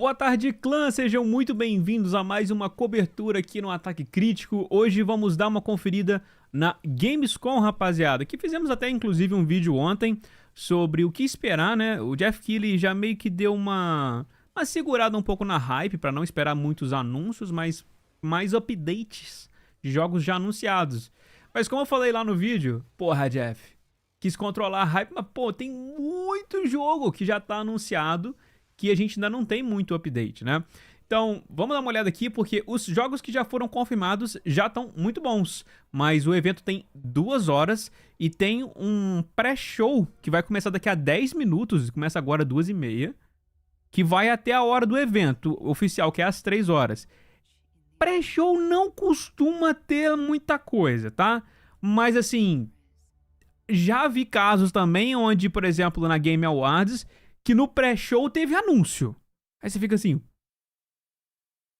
Boa tarde, clã! Sejam muito bem-vindos a mais uma cobertura aqui no Ataque Crítico. Hoje vamos dar uma conferida na Gamescom, rapaziada, que fizemos até inclusive um vídeo ontem sobre o que esperar, né? O Geoff Keighley já meio que deu uma segurada um pouco na hype para não esperar muitos anúncios, mas mais updates de jogos já anunciados. Mas como eu falei lá no vídeo, porra, Geoff, quis controlar a hype, mas pô, tem muito jogo que já tá anunciado que a gente ainda não tem muito update, né? Então, vamos dar uma olhada aqui, porque os jogos que já foram confirmados já estão muito bons, mas o evento tem 2 horas e tem um pré-show que vai começar daqui a 10 minutos, começa agora 2h30, que vai até a hora do evento oficial, que é às 3 horas. Pré-show não costuma ter muita coisa, tá? Mas assim, já vi casos também onde, por exemplo, na Game Awards, que no pré-show teve anúncio. Aí você fica assim,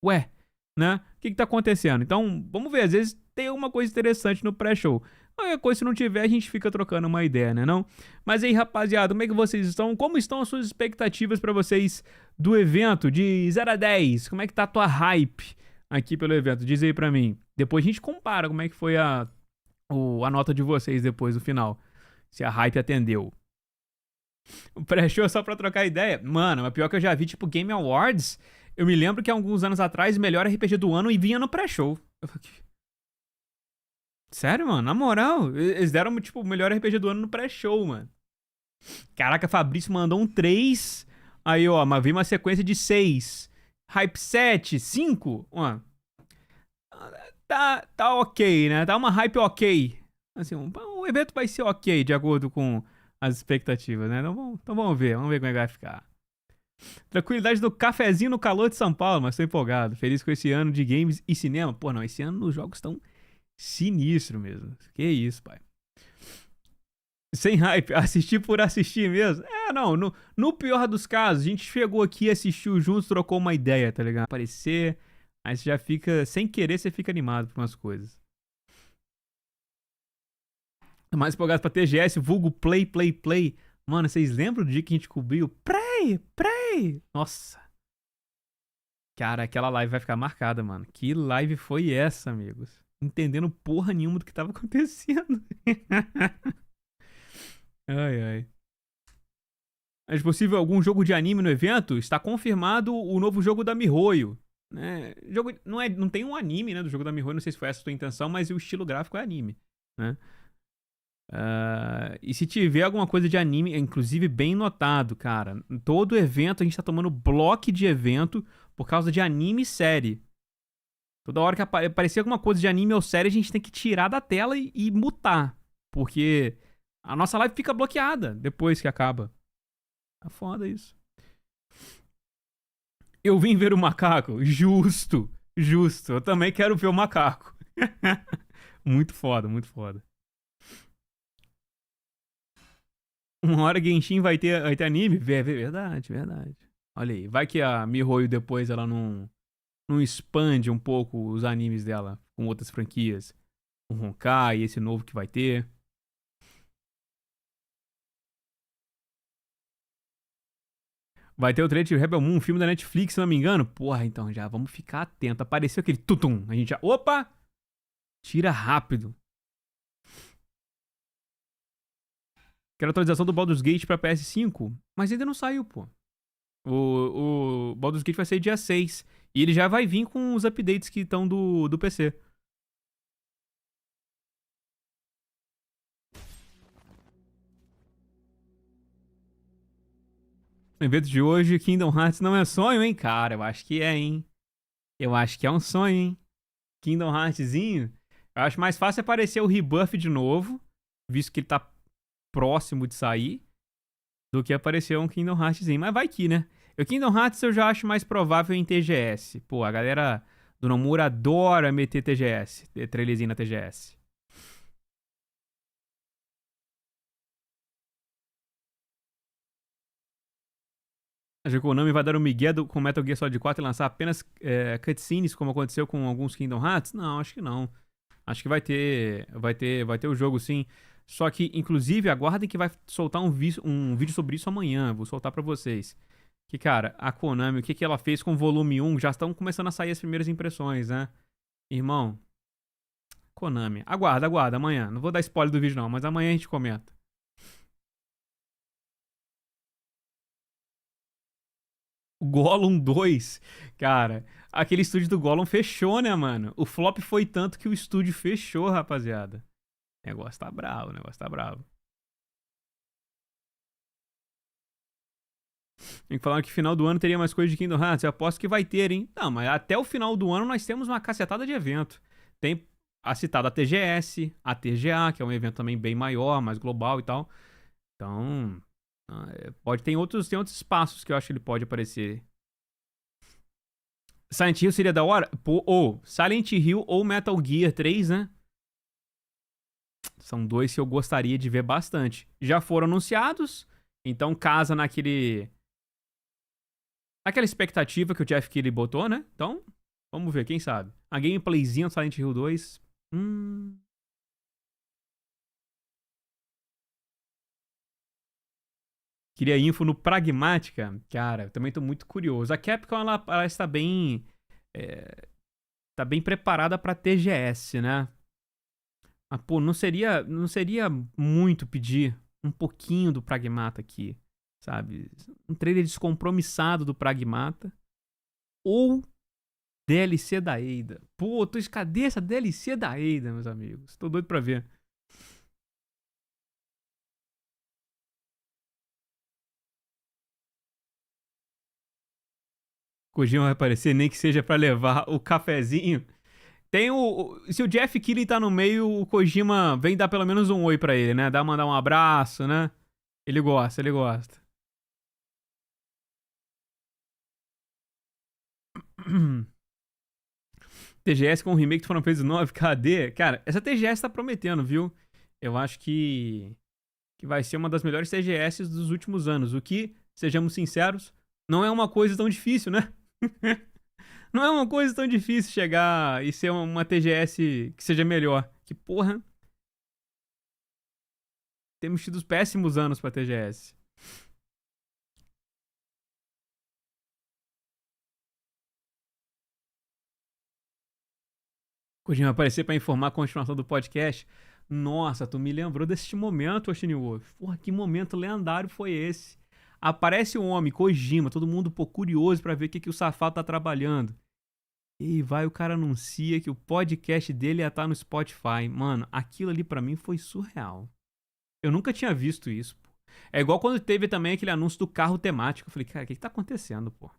ué, né? O que tá acontecendo? Então, vamos ver, às vezes tem alguma coisa interessante no pré-show. Qualquer coisa, se não tiver, a gente fica trocando uma ideia, né não? Mas aí, rapaziada, como é que vocês estão? Como estão as suas expectativas pra vocês do evento de 0 a 10? Como é que tá a tua hype aqui pelo evento? Diz aí pra mim. Depois a gente compara como é que foi a nota de vocês depois do final. Se a hype atendeu. O pré-show é só pra trocar ideia. Mano, mas pior que eu já vi, tipo, Game Awards. Eu me lembro que há alguns anos atrás, o melhor RPG do ano e vinha no pré-show. Sério, mano? Na moral, eles deram, tipo, o melhor RPG do ano no pré-show, mano. Caraca, Fabrício mandou um 3. Aí, ó, mas veio uma sequência de 6. Hype 7, 5. Ó. Tá ok, né? Tá uma hype ok. Assim, o evento vai ser ok, de acordo com as expectativas, né? Então vamos ver como é que vai ficar. Tranquilidade do cafezinho no calor de São Paulo, mas tô empolgado. Feliz com esse ano de games e cinema. Pô, não, esse ano os jogos estão sinistro mesmo. Que isso, pai. Sem hype, assistir por assistir mesmo. É, não, no pior dos casos, a gente chegou aqui, assistiu juntos, trocou uma ideia, tá ligado? Aparecer, aí você já fica, sem querer, você fica animado por umas coisas. Mais empolgado pra TGS, vulgo Play. Mano, vocês lembram do dia que a gente cobriu? Prey! Nossa. Cara, aquela live vai ficar marcada, mano. Que live foi essa, amigos? Entendendo porra nenhuma do que tava acontecendo. Ai. É possível algum jogo de anime no evento? Está confirmado o novo jogo da MiHoYo. Né? Jogo, não tem um anime, né, do jogo da MiHoYo, não sei se foi essa a tua intenção, mas o estilo gráfico é anime, né? E se tiver alguma coisa de anime, inclusive bem notado, cara, em todo evento a gente tá tomando bloco de evento por causa de anime e série. Toda hora que aparecer alguma coisa de anime ou série, a gente tem que tirar da tela e mutar, porque a nossa live fica bloqueada depois que acaba. É foda isso. Eu vim ver o macaco. Justo. Eu também quero ver o macaco. Muito foda. Uma hora Genshin vai ter anime? Verdade. Olha aí, vai que a MiHoYo depois ela não expande um pouco os animes dela com outras franquias. O Honkai e esse novo que vai ter. Vai ter o trailer de Rebel Moon, um filme da Netflix, se não me engano. Porra, então já vamos ficar atento. Apareceu aquele tutum. A gente já... Opa! Tira rápido. Quero atualização do Baldur's Gate pra PS5, mas ainda não saiu, pô. O Baldur's Gate vai sair dia 6. E ele já vai vir com os updates que estão do PC. No evento de hoje, Kingdom Hearts não é sonho, hein? Cara, eu acho que é, hein? Eu acho que é um sonho, hein? Kingdom Heartzinho. Eu acho mais fácil aparecer o Rebuff de novo, visto que ele tá próximo de sair, do que aparecer um Kingdom Heartzinho. Mas vai que, né? O Kingdom Hearts eu já acho mais provável em TGS. Pô, a galera do Nomura adora meter TGS, trailerzinho na TGS. A Konami vai dar um migué com Metal Gear Solid 4 e lançar apenas cutscenes, como aconteceu com alguns Kingdom Hearts? Não, acho que não. Acho que vai ter o jogo sim. Só que, inclusive, aguardem que vai soltar um vídeo sobre isso amanhã. Vou soltar pra vocês. Que, cara, a Konami, o que, que ela fez com o volume 1, já estão começando a sair as primeiras impressões, né? Irmão, Konami. Aguarda, aguarda, amanhã. Não vou dar spoiler do vídeo não, mas amanhã a gente comenta. O Gollum 2, cara, aquele estúdio do Gollum fechou, né, mano? O flop foi tanto que o estúdio fechou, rapaziada. O negócio tá bravo, o negócio tá bravo. E falando que final do ano teria mais coisa de Kingdom Hearts. Eu aposto que vai ter, hein? Não, mas até o final do ano nós temos uma cacetada de evento. Tem a citada TGS, a TGA, que é um evento também bem maior, mais global e tal. Então, tem outros espaços que eu acho que ele pode aparecer. Silent Hill seria da hora? Pô, ou Silent Hill ou Metal Gear 3, né? São dois que eu gostaria de ver bastante. Já foram anunciados, então casa naquela expectativa que o Geoff Keighley botou, né? Então, vamos ver, quem sabe. A gameplayzinha do Silent Hill 2. Queria info no Pragmática. Cara, eu também tô muito curioso. A Capcom, ela está bem... tá bem preparada pra TGS, né? Ah, pô, não seria muito pedir um pouquinho do Pragmata aqui, sabe? Um trailer descompromissado do Pragmata. Ou DLC da Eida. Pô, cadê essa DLC da Eida, meus amigos? Tô doido pra ver. Kojima vai aparecer, nem que seja pra levar o cafezinho. Se o Geoff Keighley tá no meio, o Kojima vem dar pelo menos um oi pra ele, né? Mandar um abraço, né? Ele gosta, ele gosta. TGS com o remake do Final Fantasy IX, cadê? Cara, essa TGS tá prometendo, viu? Eu acho que vai ser uma das melhores TGS dos últimos anos. O que, sejamos sinceros, não é uma coisa tão difícil, né? Não é uma coisa tão difícil chegar e ser uma TGS que seja melhor. Que porra, temos tido péssimos anos pra TGS. Kojima aparecer pra informar a continuação do podcast. Nossa, tu me lembrou deste momento, Assine. Porra, que momento lendário foi esse? Aparece um homem, Kojima, todo mundo pô, curioso pra ver o que o safado tá trabalhando. E vai, o cara anuncia que o podcast dele ia estar no Spotify. Mano, aquilo ali pra mim foi surreal. Eu nunca tinha visto isso, pô. É igual quando teve também aquele anúncio do carro temático. Eu falei, cara, o que tá acontecendo, pô?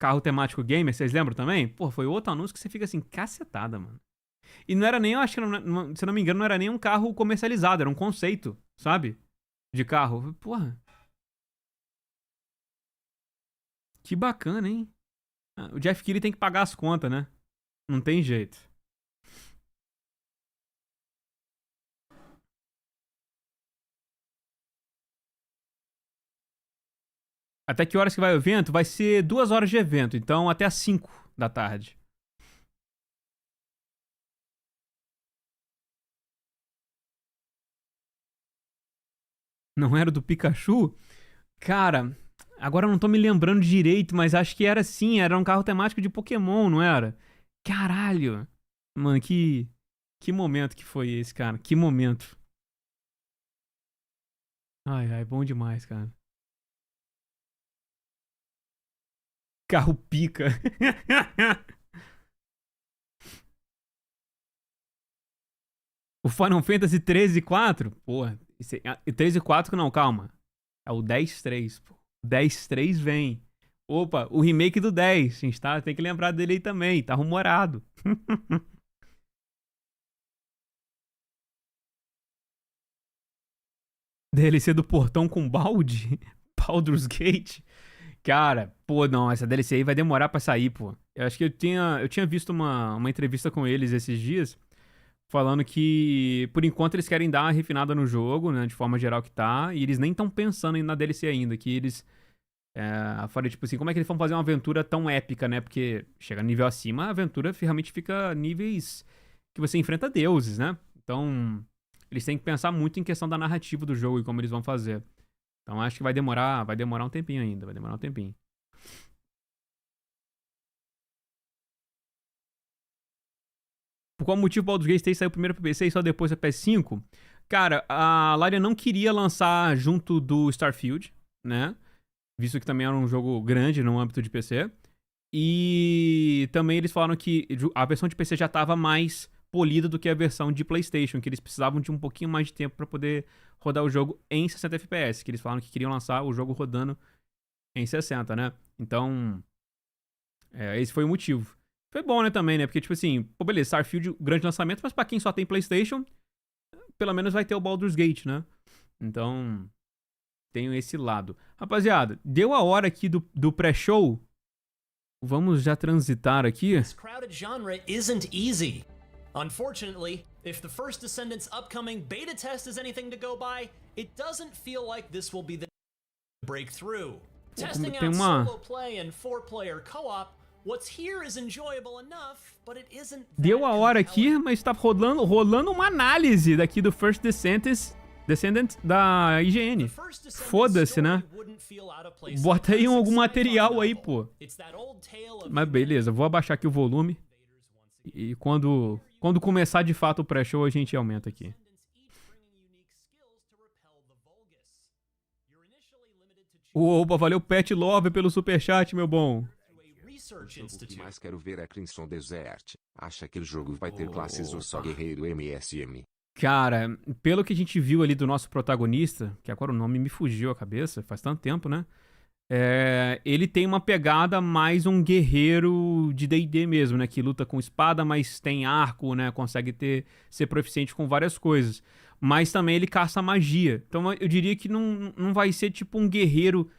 Carro temático gamer, vocês lembram também? Pô, foi outro anúncio que você fica assim, cacetada, mano. E não era nem, eu acho que, se eu não me engano, não era nem um carro comercializado, era um conceito, sabe? De carro. Porra, que bacana, hein? O Geoff Keighley tem que pagar as contas, né? Não tem jeito. Até que horas que vai o evento? Vai ser 2 horas de evento, então até às 5 da tarde. Não era do Pikachu? Cara, agora eu não tô me lembrando direito, mas acho que era sim, era um carro temático de Pokémon, não era? Caralho! Mano, que momento que foi esse, cara? Que momento. Ai, ai, bom demais, cara. Carro pica. O Final Fantasy 13 4? Porra, 13 4 não, calma. É o 10 3, pô. O 10 3 vem. Opa, o remake do 10. A gente tem que lembrar dele aí também, tá rumorado. DLC do Portão com balde? Baldur's Gate? Cara, pô, não, essa DLC aí vai demorar pra sair, pô. Eu acho que eu tinha visto uma entrevista com eles esses dias, falando que, por enquanto, eles querem dar uma refinada no jogo, né, de forma geral que tá, e eles nem estão pensando na DLC ainda, que eles, falei, tipo assim, como é que eles vão fazer uma aventura tão épica, né, porque chega nível acima, a aventura realmente fica níveis que você enfrenta deuses, né, então, eles têm que pensar muito em questão da narrativa do jogo e como eles vão fazer. Então acho que vai demorar um tempinho ainda, vai demorar um tempinho. Por qual motivo o Baldur's Gate 3 saiu primeiro pra PC e só depois pra PS5? Cara, a Larian não queria lançar junto do Starfield, né? Visto que também era um jogo grande no âmbito de PC. E também eles falaram que a versão de PC já estava mais polida do que a versão de PlayStation, que eles precisavam de um pouquinho mais de tempo para poder rodar o jogo em 60 FPS, que eles falaram que queriam lançar o jogo rodando em 60, né? Então, esse foi o motivo. Foi bom, né, também, né? Porque, tipo assim, pô, beleza, Starfield, grande lançamento, mas pra quem só tem PlayStation, pelo menos vai ter o Baldur's Gate, né? Então, tenho esse lado. Rapaziada, deu a hora aqui do pré-show. Vamos já transitar aqui. This crowded genre isn't easy. Unfortunately, if the First Descendants upcoming beta test is anything to go by, it doesn't feel like this will be the breakthrough. Testing out solo play and 4-player co-op, what's here is enjoyable enough, but it isn't. Deu a hora aqui, mas tá rolando uma análise daqui do First Descendant da IGN. Foda-se, né? Bota aí algum material aí, pô. Mas beleza, vou abaixar aqui o volume. E quando começar de fato o pré-show, a gente aumenta aqui. Opa, valeu Pet Love pelo superchat, meu bom. O que mais quero ver é Crimson Desert. Acha que o jogo vai ter classes ou só guerreiro MSM? Cara, pelo que a gente viu ali do nosso protagonista, que agora o nome me fugiu a cabeça, faz tanto tempo, né? Ele tem uma pegada mais um guerreiro de D&D mesmo, né? Que luta com espada, mas tem arco, né? Consegue ser proficiente com várias coisas. Mas também ele caça magia. Então eu diria que não vai ser tipo um guerreiro,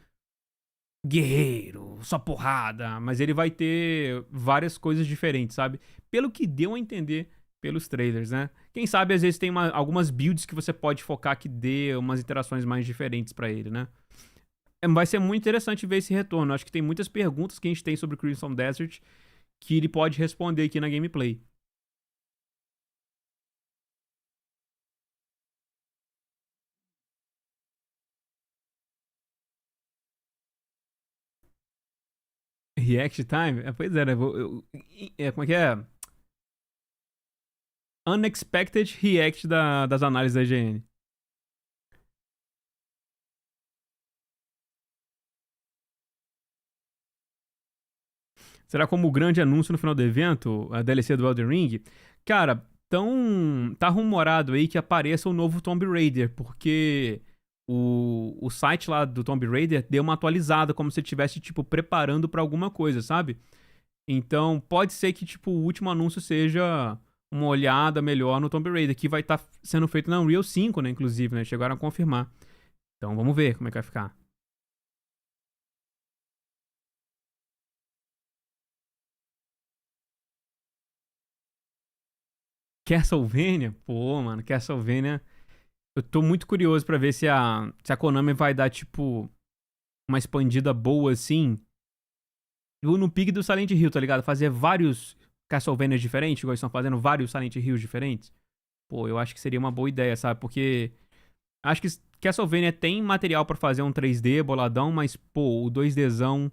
só porrada. Mas ele vai ter várias coisas diferentes, sabe? Pelo que deu a entender pelos trailers, né? Quem sabe às vezes tem algumas builds que você pode focar que dê umas interações mais diferentes pra ele, né? Vai ser muito interessante ver esse retorno. Acho que tem muitas perguntas que a gente tem sobre o Crimson Desert que ele pode responder aqui na gameplay. React time? Pois é, né? Como é que é? Unexpected React das análises da IGN. Será como o grande anúncio no final do evento, a DLC do Elden Ring? Cara, tá rumorado aí que apareça o novo Tomb Raider, porque o site lá do Tomb Raider deu uma atualizada, como se estivesse, tipo, preparando pra alguma coisa, sabe? Então, pode ser que, tipo, o último anúncio seja uma olhada melhor no Tomb Raider, que vai estar sendo feito na Unreal 5, né, inclusive, né? Chegaram a confirmar. Então, vamos ver como é que vai ficar. Castlevania? Pô, mano, Castlevania. Eu tô muito curioso pra ver se a Konami vai dar, tipo, uma expandida boa assim. No pique do Silent Hill, tá ligado? Fazer vários Castlevanias diferentes, igual eles estão fazendo vários Silent Hills diferentes. Pô, eu acho que seria uma boa ideia, sabe? Porque acho que Castlevania tem material pra fazer um 3D boladão, mas, pô, o 2Dzão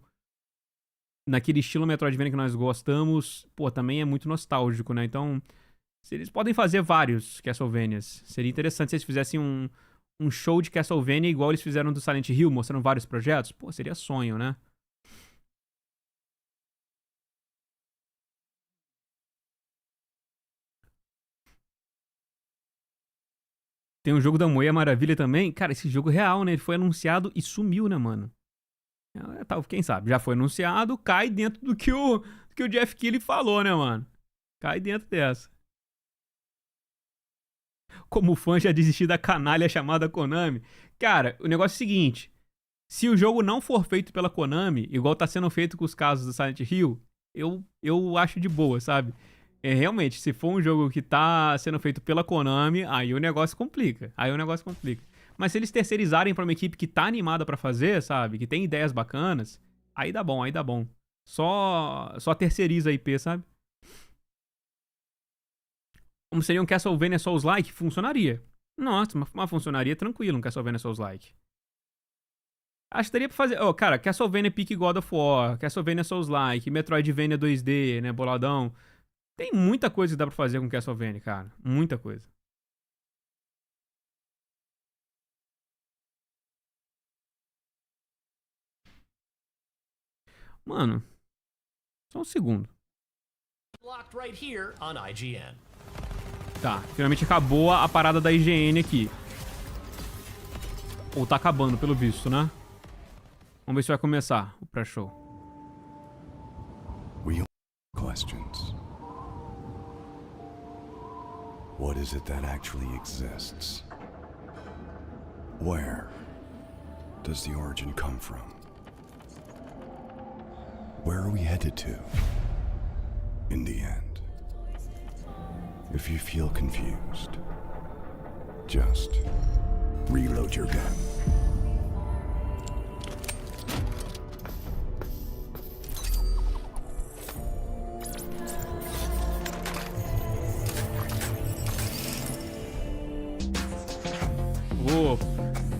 naquele estilo Metroidvania que nós gostamos, pô, também é muito nostálgico, né? Então, se eles podem fazer vários Castlevanias. Seria interessante se eles fizessem um show de Castlevania igual eles fizeram do Silent Hill, mostrando vários projetos. Pô, seria sonho, né? Tem um jogo da Mulher Maravilha também. Cara, esse jogo é real, né? Ele foi anunciado e sumiu, né, mano? Quem sabe? Já foi anunciado, cai dentro do que o Geoff Keighley falou, né, mano? Cai dentro dessa. Como fã já desisti da canalha chamada Konami. Cara, o negócio é o seguinte. Se o jogo não for feito pela Konami, igual tá sendo feito com os casos do Silent Hill, eu acho de boa, sabe? Realmente, se for um jogo que tá sendo feito pela Konami, aí o negócio complica. Mas se eles terceirizarem pra uma equipe que tá animada pra fazer, sabe? Que tem ideias bacanas, aí dá bom. Só terceiriza a IP, sabe? Como seria um Castlevania Souls-like, funcionaria. Nossa, mas funcionaria tranquilo um Castlevania Souls-like. Acho que daria pra fazer... Ó, cara, Castlevania Pique God of War, Castlevania Souls-like, Metroidvania 2D, né, boladão. Tem muita coisa que dá pra fazer com Castlevania, cara. Muita coisa. Mano, só um segundo. Tá, finalmente acabou a parada da IGN aqui. Ou tá acabando, pelo visto, né? Vamos ver se vai começar o pré-show. Real questions. What is it that actually exists? Where does the origin come from? Where are we headed to in the end? If you feel confused, just reload your gun.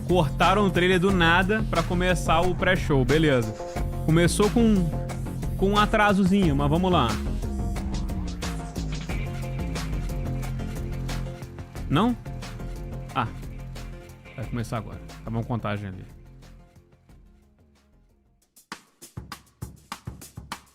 Cortaram o trailer do nada pra começar o pré-show, beleza. Começou com um atrasozinho, mas vamos lá. Não? Ah, vai começar agora. Tá uma contagem ali.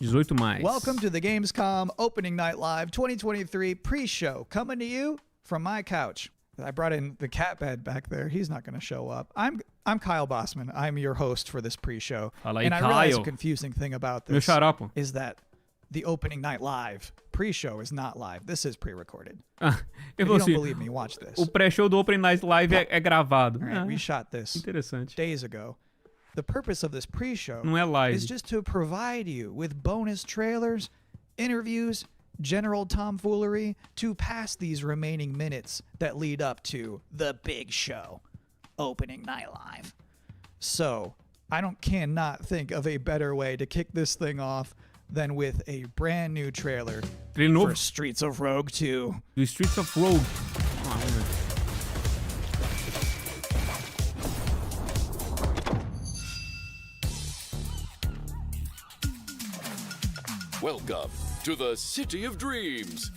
18 mais. Welcome to the Gamescom Opening Night Live 2023 pre-show, coming to you from my couch. I brought in the cat bed back there. He's not going to show up. I'm Kyle Bossman. I'm your host for this pre-show. Fala aí, and I realize Kyle. a confusing thing about Meu this xarope. is that the Opening Night Live pre-show is not live. This is pre-recorded. Ah, If eu you vou don't assim, believe me, watch this. o pré-show do Open Night Live é gravado. All right, we shot this Interessante. days ago. The purpose of this pre-show Não é live. is just to provide you with bonus trailers, interviews, general tomfoolery to pass these remaining minutes that lead up to the big show, Opening Night Live. So, cannot think of a better way to kick this thing off than with a brand new trailer Trailer novo for Streets of Rogue 2. do Streets of Rogue. Ah, vamos ver. Welcome to the City of Dreams.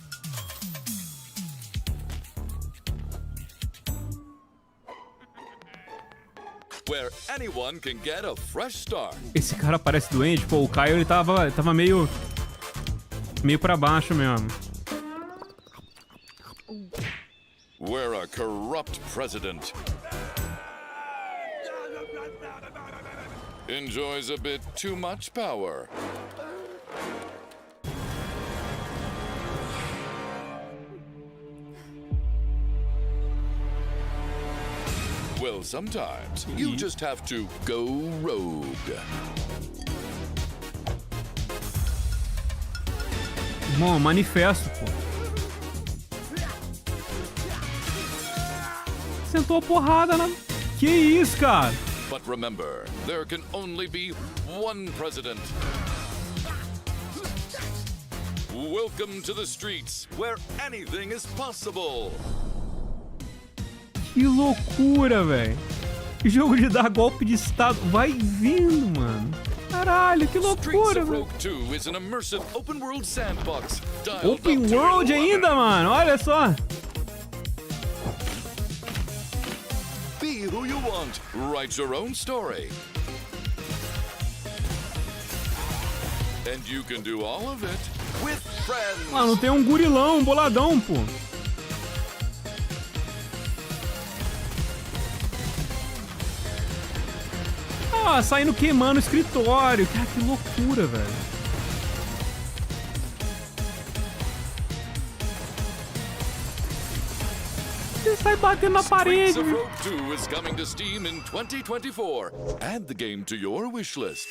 Where anyone can get a fresh start. Esse cara parece doente. Pô, o Caio, ele tava meio pra baixo mesmo. Where a corrupt president enjoys a bit too much power. Well, sometimes you just have to go rogue. Bom, manifesto, pô. Sentou a porrada na... Que isso, cara? But remember, there can only be one president. Welcome to the streets, where anything is possible. Que loucura, velho. Jogo de dar golpe de estado. Vai vindo, mano. Caralho, que Streets loucura, of velho. Rogue 2 is an immersive open world sandbox. dialed Open up to World 11. ainda, mano. Olha só. Be who you want. Write your own story. And you can do all of it with friends. Mano, tem um gurilão, um boladão, pô. Ah, saindo queimando o escritório. Cara, que loucura, velho. Você sai batendo na Streets parede. of Rogue 2 is coming to Steam in 2024. Add the game to your wish list.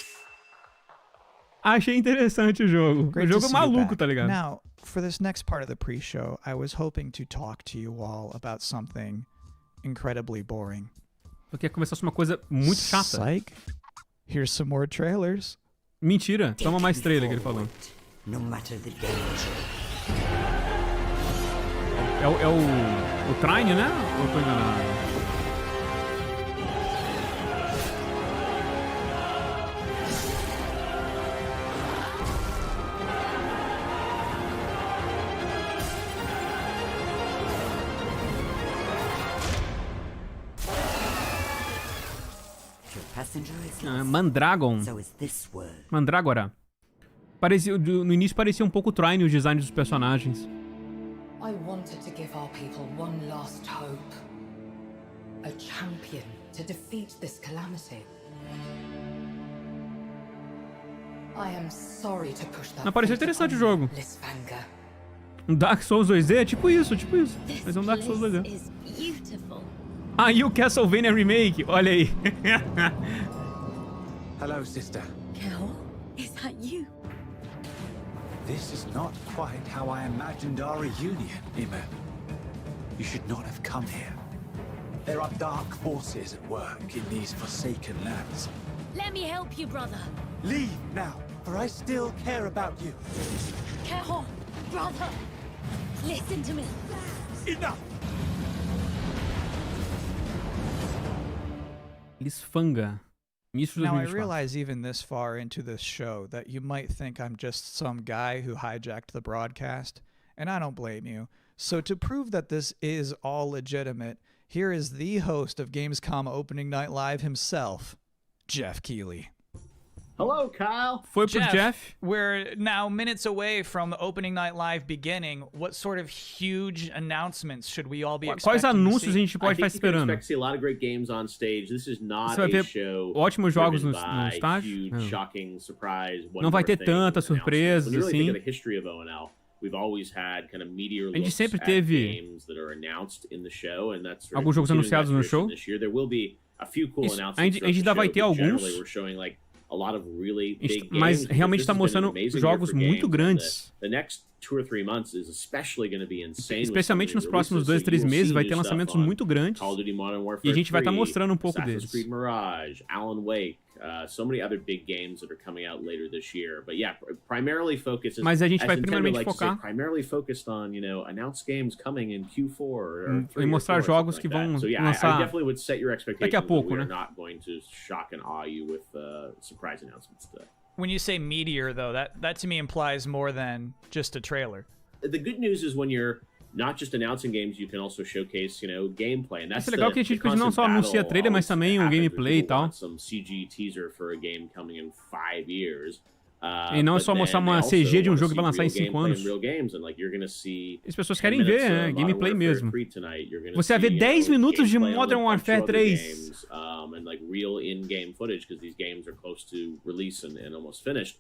Achei interessante o jogo. Great o to jogo é see you maluco, back. tá ligado? Now, for this next part of the pre-show, I was hoping to talk to you all about something incredibly boring. Eu queria começar com uma coisa muito chata. Psych. Here's some more trailers. Mentira. Toma mais trailer que ele falou. No matter the danger. É o Trine, né? Ou eu tô enganado? is lost, Mandragon. so is this word. Mandrágora. No início parecia um pouco Trine os designs dos personagens. I wanted to give our people one last hope. A champion to defeat this calamity. I am sorry to push that. Mas pareceu interessante o jogo. Lisfanga. Um Dark Souls 2D é tipo isso, tipo isso. Mas é um Dark Souls 2D. Ah, e o Castlevania Remake, olha aí. Hello, sister. Kel, is that you? This is not quite how I imagined our reunion, Emma. You should not have come here. There are dark forces at work in these forsaken lands. Let me help you, brother. Leave now, for I still care about you. Kel, brother, listen to me. Enough! Lisfanga. Now, I realize even this far into this show that you might think I'm just some guy who hijacked the broadcast, and I don't blame you. So to prove that this is all legitimate, here is the host of Gamescom Opening Night Live himself, Geoff Keighley. Hello, Kyle. Foi pro Geoff. We're now minutes away from the Opening Night Live beginning. What sort of huge announcements should we all be expecting? Quais anúncios a gente pode estar esperando? I expect to see a lot of great games on stage. This is not Você vai a ver show ótimos jogos no by estágio. huge, shocking surprise. Não vai ter tantas surpresas When you really assim. think of the history of ONL, we've always had kind of meteor A gente looks sempre at teve games that are announced in the show, and that's sort of alguns jogos continuing anunciados that no tradition show. this year. There will be a few cool Isso, announcements. a gente ainda vai ter alguns. Generally, we're showing like a lot of really big Mas games, realmente this está has been an mostrando amazing jogos year for muito games, grandes. The next 2 or 3 months is especially going to be insane. Especialmente nos próximos 2 a 3 meses vai ter lançamentos muito grandes. E a gente vai estar mostrando um pouco deles. Assassin's Creed Mirage, Alan Wake, so many other big games that are coming out later this year. But yeah, primarily focused. Mas a gente vai Nintendo primeiramente likes to focar say, primarily focused on, you know, announced games coming in Q4 or 3 em mostrar or 4, jogos que like vão so, yeah, lançar I definitely would set your expectations daqui a pouco, that we né? are not going to shock and awe you with surprise announcements today. When you say meteor, though, that to me implies more than just a trailer. The good news is when you're not just announcing games, you can also showcase, you know, gameplay. And that's Isso é legal que a gente não só anuncia trailer, mas também um gameplay e tal. Some CG teaser for a game coming in 5 years. E não é só mostrar uma CG de um jogo que vai lançar em 5 anos. As pessoas querem ver, né? Gameplay mesmo. Você vai ver 10 minutos de Modern Warfare 3. And like real in-game footage because these games are close to release and almost finished.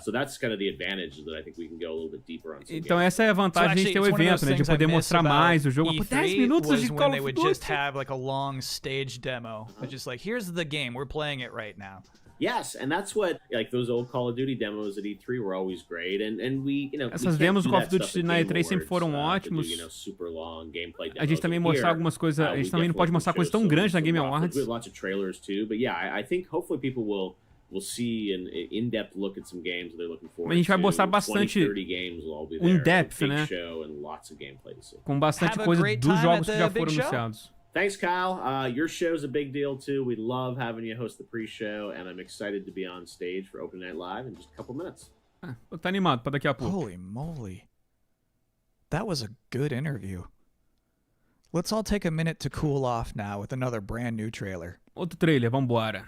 So that's kind of the advantage that I think we can go a little bit deeper on. Então essa é a vantagem de ter o evento, né? De poder mostrar mais o jogo. Por 10 minutos de Call of Duty. Just have like a long stage demo. It's just like, here's the game, we're playing it right now. Yes, and that's what, like, those old Call of Duty demos at E3 were always great, and we, you know, essas demos do Call of Duty na E3 sempre foram ótimos. A gente também mostrar algumas coisas, a gente também não pode mostrar coisas tão grandes na Game Awards. Lots of trailers too, but yeah, I think hopefully people will see an in-depth look at some games that they're looking forward to. A gente vai mostrar bastante in-depth, né? Com bastante coisa dos jogos que já foram anunciados. Thanks, Kyle. Your show's a big deal, too. We love having you host the pre-show, and I'm excited to be on stage for Open Night Live in just a couple minutes. Tá animado pra daqui a pouco. Holy moly. That was a good interview. Let's all take a minute to cool off now with another brand new trailer. Outro trailer, vambora.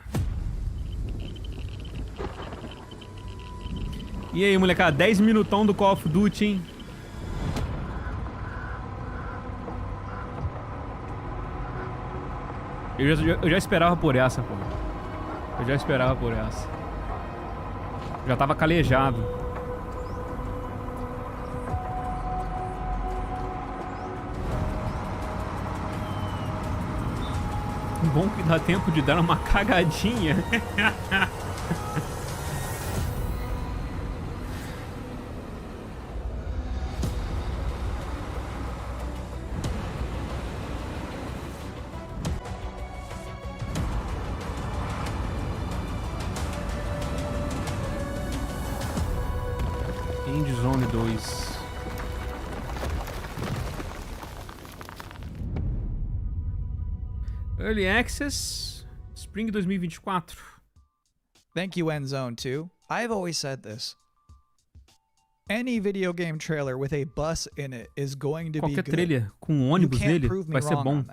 E aí, molecada, 10 minutão do Call of Duty, hein? Eu já esperava por essa, pô. Eu já esperava por essa. Já tava calejado. Bom que dá tempo de dar uma cagadinha. Zone 2. Early Access, Spring 2024. Thank you, Endzone 2. I've always said this. Any video game trailer with a bus in it is going to be good. Qualquer trailer com ônibus nele vai ser bom.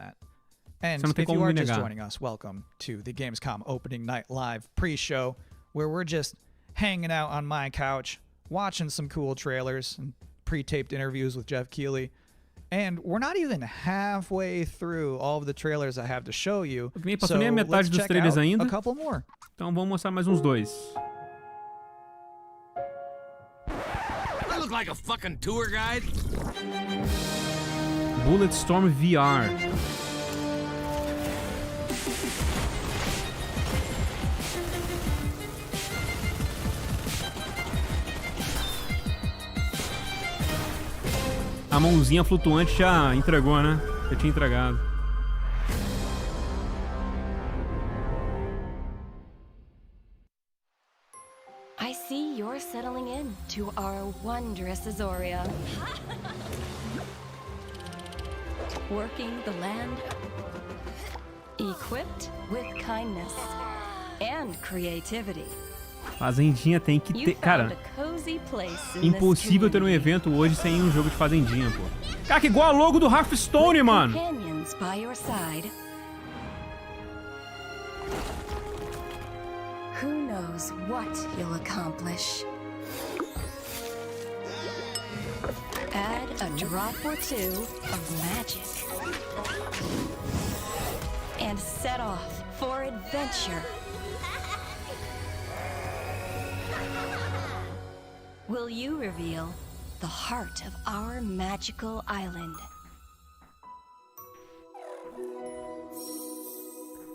And Você não tem if you como are me just negar. joining us, welcome to the Gamescom Opening Night Live pre-show, where we're just hanging out on my couch, watching some cool trailers and pre-taped interviews with Geoff Keighley. And we're not even halfway through all of the trailers I have to show you. Nem passou So nem a metade let's dos check trailers out ainda. a couple more. Então vamos mostrar mais uns 2. I look like a fucking tour guide. Bulletstorm VR. A mãozinha flutuante já entregou, né? Já tinha entregado. I see you're settling in to our wondrous Azoria. Working the land, equipped with kindness and creativity. Fazendinha tem que You ter... found Cara, a cozy place in impossível this ter um community. evento hoje sem um jogo de fazendinha, pô. Cara, que igual a logo do Hearthstone, mano. Companions by your side. Who knows what you'll accomplish? Add a drop or two of magic. And set off for adventure. Will you reveal the heart of our magical island?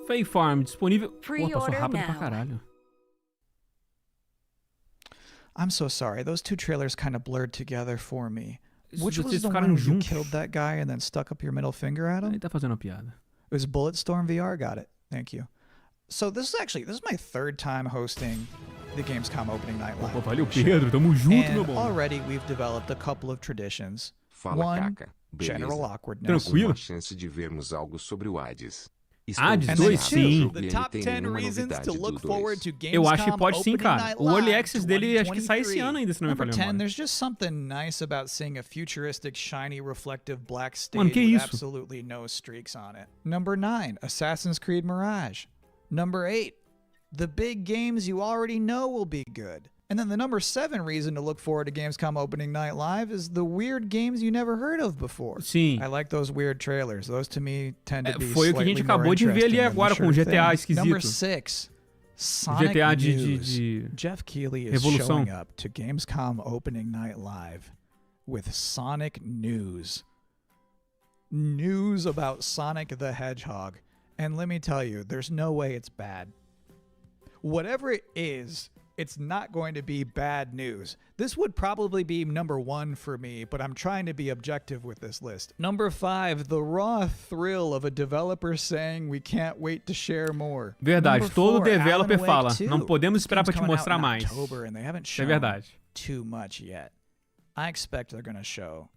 Fae Farm disponível. Pô, passou Pre-order rápido pra now. caralho. I'm so sorry. Those two trailers kind of blurred together for me. Which was Vocês the ficaram one where you juntos. killed that guy and then stuck up your middle finger at him? Ele tá fazendo uma piada. It was Bulletstorm VR. Got it. Thank you. So this is my third time hosting the Gamescom Opening Night Live. Pô, valeu, Pedro. Tamo junto, meu And bom. already we've developed a couple of traditions. Fala, One, Caca. general Beleza? awkwardness. Tranquilo. Uma chance de vermos algo sobre o Hades. Hades And 2, then sim. two, the top 10 reasons to look forward to Gamescom Eu acho que pode sim, Opening cara. Night O Early Live Access dele acho que sai esse 2023. ano ainda, se não me Number falha a 10, memória. there's just something nice about seeing a futuristic, shiny, reflective black stage Mano, que with isso? absolutely no streaks on it. Number 9, Assassin's Creed Mirage. Number 8, the big games you already know will be good. And then the number 7 reason to look forward to Gamescom Opening Night Live is the weird games you never heard of before. Sim. I like those weird trailers. Those to me tend to be Foi o que a gente slightly more acabou de ver ali interesting than the agora com o sure GTA thing. esquisito. Number 6, Sonic GTA de News. Geoff Keighley is Revolução. showing up to Gamescom Opening Night Live with Sonic News. News about Sonic the Hedgehog. And let me tell you, there's no way it's bad. Whatever it is, it's not going to be bad news. This would probably be number 1 for me, but I'm trying to be objective with this list. Number 5, the raw thrill of a developer saying we can't wait to share more. Verdade, Number todo 4, developer Alan Wake fala, 2. não podemos esperar pra te Game's coming mostrar out in mais. October, and they haven't Isso é shown verdade. too much yet. I expect they're going to show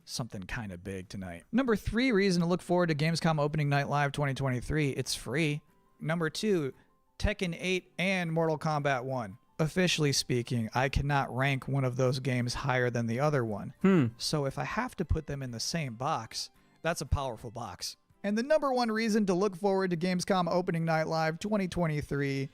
something kind of big tonight. Number 3 reason to look forward to Gamescom Opening Night Live 2023, it's free. Number 2, Tekken 8 and Mortal Kombat 1. Officially speaking, I cannot rank one of those games higher than the other one. So if I have to put them in the same box, that's a powerful box. And the number 1 reason to look forward to Gamescom Opening Night Live 2023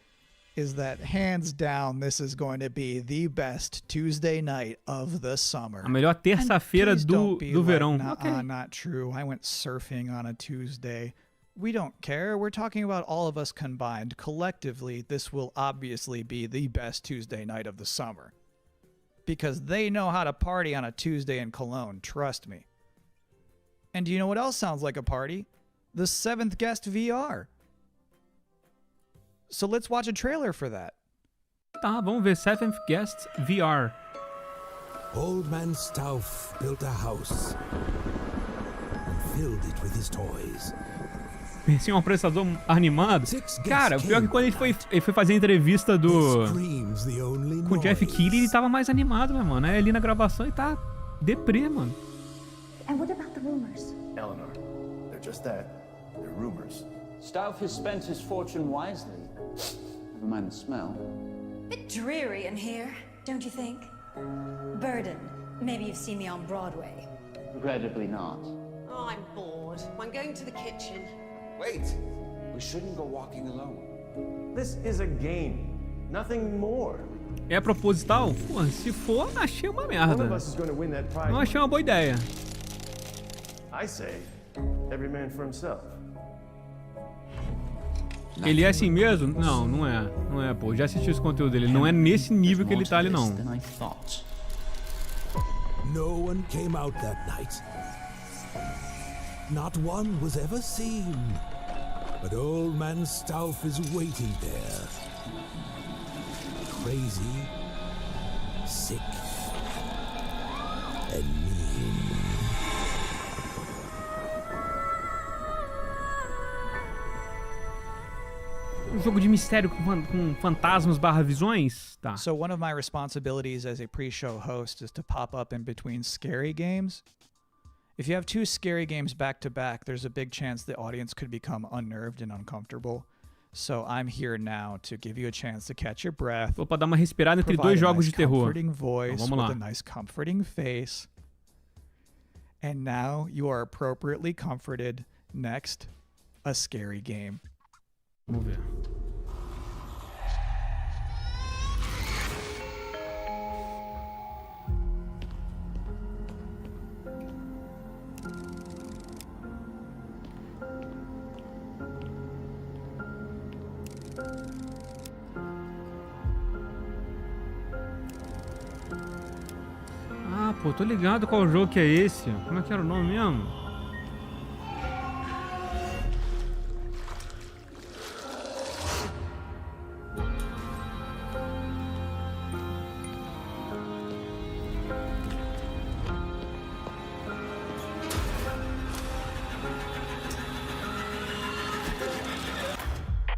is that hands down, this is going to be the best Tuesday night of the summer. A melhor terça-feira Please don't do be verão. like, Ok. "Nuh-uh, not true. I went surfing on a Tuesday." We don't care. We're talking about all of us combined. Collectively, this will obviously be the best Tuesday night of the summer. Because they know how to party on a Tuesday in Cologne, trust me. And do you know what else sounds like a party? The 7th Guest VR. So let's watch a trailer for that. Tá, vamos ver. 7th Guest VR. Old Man Stauff built a house and filled it with his toys. Pensei em um apresentador animado. Cara, o pior é que quando ele foi fazer a entrevista com o Geoff Keighley, ele tava mais animado, meu mano. Aí ali na gravação ele tá deprê, mano. And what about the rumors? Eleanor, they're just that. They're rumors. Stauff has spent his fortune wisely. Never mind the smell. Bit dreary in here, don't you think? Burden. Maybe you've seen me on Broadway. Regrettably not. Oh, I'm bored. I'm going to the kitchen. Wait! We shouldn't go walking alone. This is a game, nothing more. É proposital? Pô, se for, achei uma merda. One of us is going to win that prize. Não achei uma boa ideia. I say, every man for himself. Ele é assim mesmo? Não, não é. Não é, pô. Já assisti esse conteúdo dele. Não é nesse nível que ele tá ali, não. No one came out that night. Not one was ever seen. But Old Man Stauff is waiting there. Crazy, sick, and mean. Um jogo de mistério com fantasmas / visões? Tá. So one of my responsibilities as a pre-show host is to pop up in between scary games. If you have 2 scary games back to back, there's a big chance the audience could become unnerved and uncomfortable. So I'm here now to give you a chance to catch your breath. Vou pra dar uma respirada entre 2 jogos de terror. Comforting voice Então, vamos lá. with a nice comforting face. And now you are appropriately comforted. Next, a scary game. Vamos ver. Ah, pô, tô ligado qual jogo que é esse. Como é que era o nome mesmo?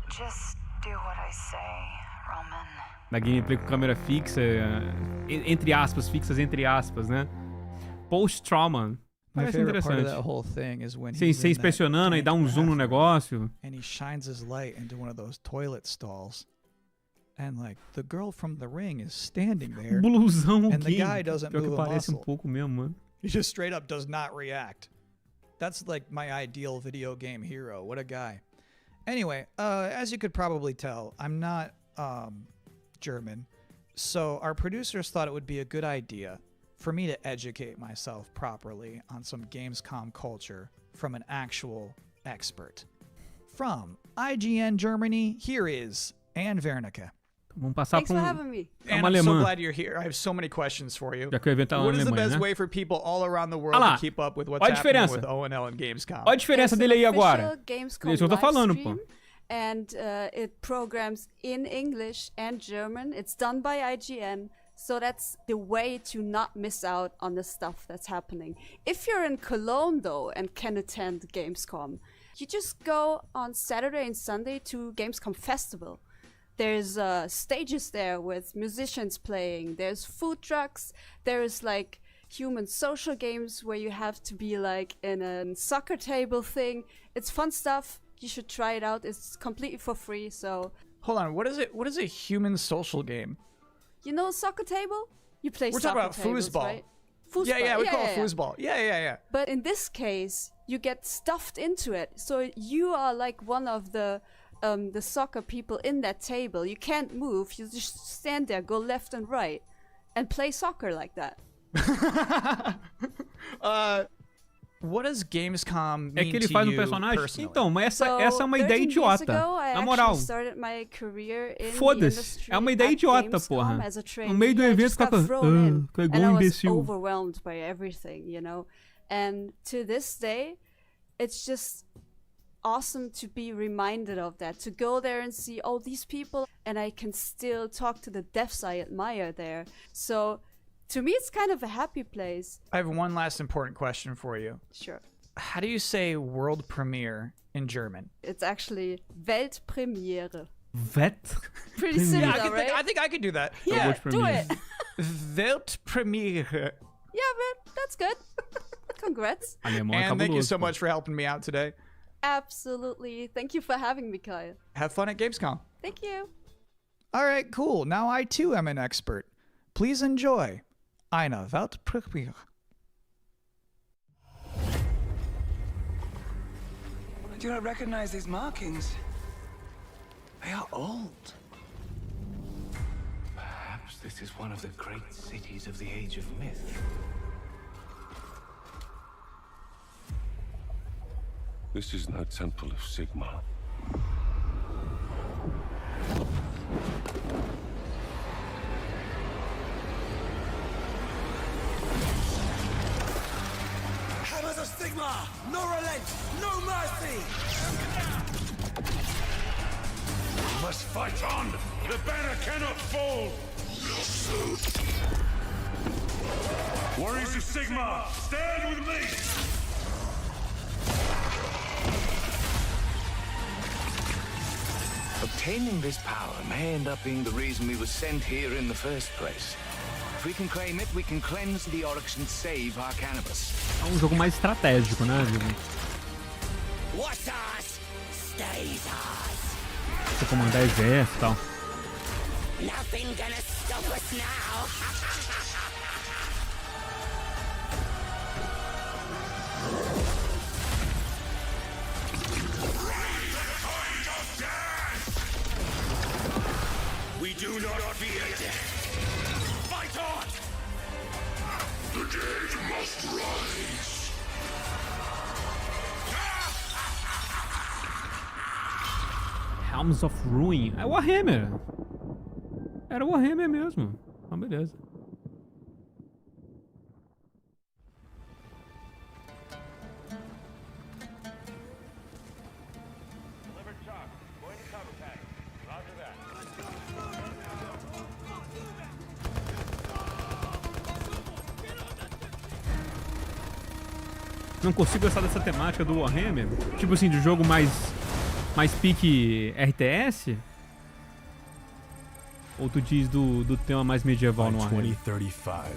Just do what I say, Roman. Da gameplay com câmera fixa, entre aspas, fixas entre aspas, né? Post-trauma. Parece interessante. Sim, você inspecionando e dá um zoom no negócio. And he shines his light into one of those toilet stalls. And like the girl from The Ring is standing there. Blusão and the guy doesn't Pior que move a parece muscle. pouco mesmo, mano. He just straight up does not react. That's like my ideal video game hero. What a guy. Anyway, as you could probably tell, I'm not German. So our producers thought it would be a good idea for me to educate myself properly on some Gamescom culture from an actual expert. From IGN Germany, here is Anne Wernicke. Vamos passar Thanks for having me. And I'm so glad you're here. I have so many questions for you. Já que o evento tá na What is the Alemanha, best né? way for people all around the world to keep up with what's Olha a happening diferença. with ONL and Gamescom? Olha a diferença dele aí agora. Gamescom É isso que eu tô falando, pô. And it programs in English and German. It's done by IGN. So that's the way to not miss out on the stuff that's happening. If you're in Cologne, though, and can attend Gamescom, you just go on Saturday and Sunday to Gamescom Festival. There's stages there with musicians playing. There's food trucks. There's like human social games where you have to be like in a soccer table thing. It's fun stuff. You should try it out. It's completely for free. So Hold on, what is it? What is a human social game? you know soccer table? You play We're soccer talking about tables, foosball. right? Foosball. Yeah, we call it foosball. Yeah. But in this case, you get stuffed into it. So you are like one of the soccer people in that table. You can't move. You just stand there, go left and right, and play soccer like that. What does Gamescom mean É que ele to faz um you personagem? personally? Então, mas So, essa é uma ideia 13 years idiota. ago, I Na moral. actually started my career in the Foda-se. industry É uma ideia at idiota, Gamescom porra. as a No trainee. meio do I evento, just got fica thrown in, igual and I um was imbecil. overwhelmed by everything, you know. And to this day, it's just awesome to be reminded of that, to go there and see all these people, and I can still talk to the devs I admire there. So to me, it's kind of a happy place. I have one last important question for you. Sure. How do you say world premiere in German? It's actually Weltpremiere. Premiere. Pretty similar, Yeah, right? I think I could do that. Yeah, do it. Weltpremiere. Yeah, man, that's good. Congrats. Alemão é And thank you cabuloso, so pô. much for helping me out today. Absolutely. Thank you for having me, Kyle. Have fun at Gamescom. Thank you. All right, cool. Now I too am an expert. Please enjoy eine Weltpremiere. Do you not recognize these markings? They are old. Perhaps this is one of the great cities of the Age of Myth. This is not Temple of Sigma. Hammers of Sigma! No relent! No mercy! We must fight on! The banner cannot fall! Warriors of Sigma, stand with me! Obtaining this power may end up being the reason we were sent here in the first place. If we can claim it, we can cleanse the Oryx and save our cannabis. É um jogo mais estratégico, né, amigo? What's us? Stays us. Você comandar exército e tal. Nothing gonna stop us now. We do not fear death. Fight on! The dead must rise. Helms of Ruin. É Warhammer. Era Warhammer mesmo. Ah, beleza. Não consigo gostar dessa temática do Warhammer. Tipo assim, de jogo mais pique RTS? Ou tu diz do tema mais medieval no Warhammer? 2035,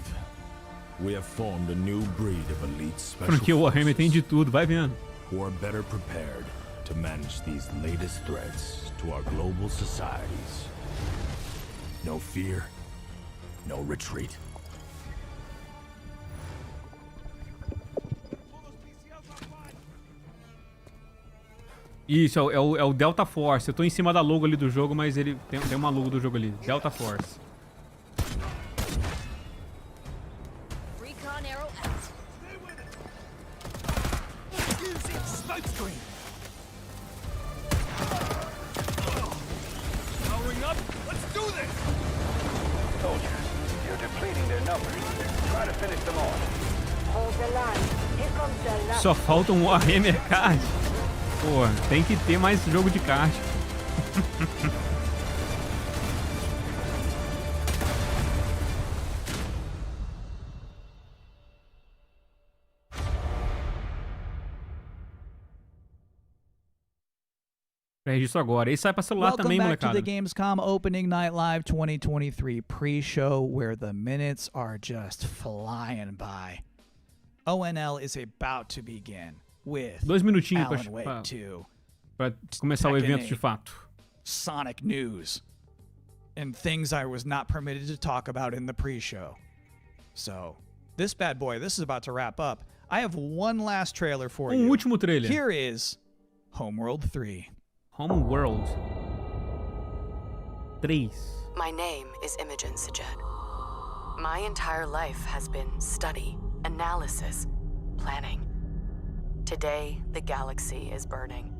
we have formed a new breed of elite special Porque o Warhammer tem de tudo, vai vendo. who are better prepared to manage these latest threats to our global societies. No fear, no retreat. Isso, é o Delta Force. Eu tô em cima da logo ali do jogo, mas ele tem uma logo do jogo ali. Delta Force. Recon arrow out. Using smoke screen. Powering up. Let's do this. Soldiers, you're depleting their numbers. Try to finish them off. Hold the line. Here comes the line. Só falta um Warhammer Card. Pô, tem que ter mais jogo de kart. Registro agora. Esse sai pra celular também, molecada. Welcome back to the Gamescom Opening Night Live 2023 pre-show, where the minutes are just flying by. ONL is about to begin with 2 minutinhos Alan Wake 2. pra começar o evento de fato. Sonic news and things I was not permitted to talk about in the pre-show. So, this bad boy, this is about to wrap up. I have one last trailer for you. Último trailer. Here is Homeworld 3. Homeworld 3. My name is Imogen Sajet. My entire life has been study, analysis, planning. Today, the galaxy is burning.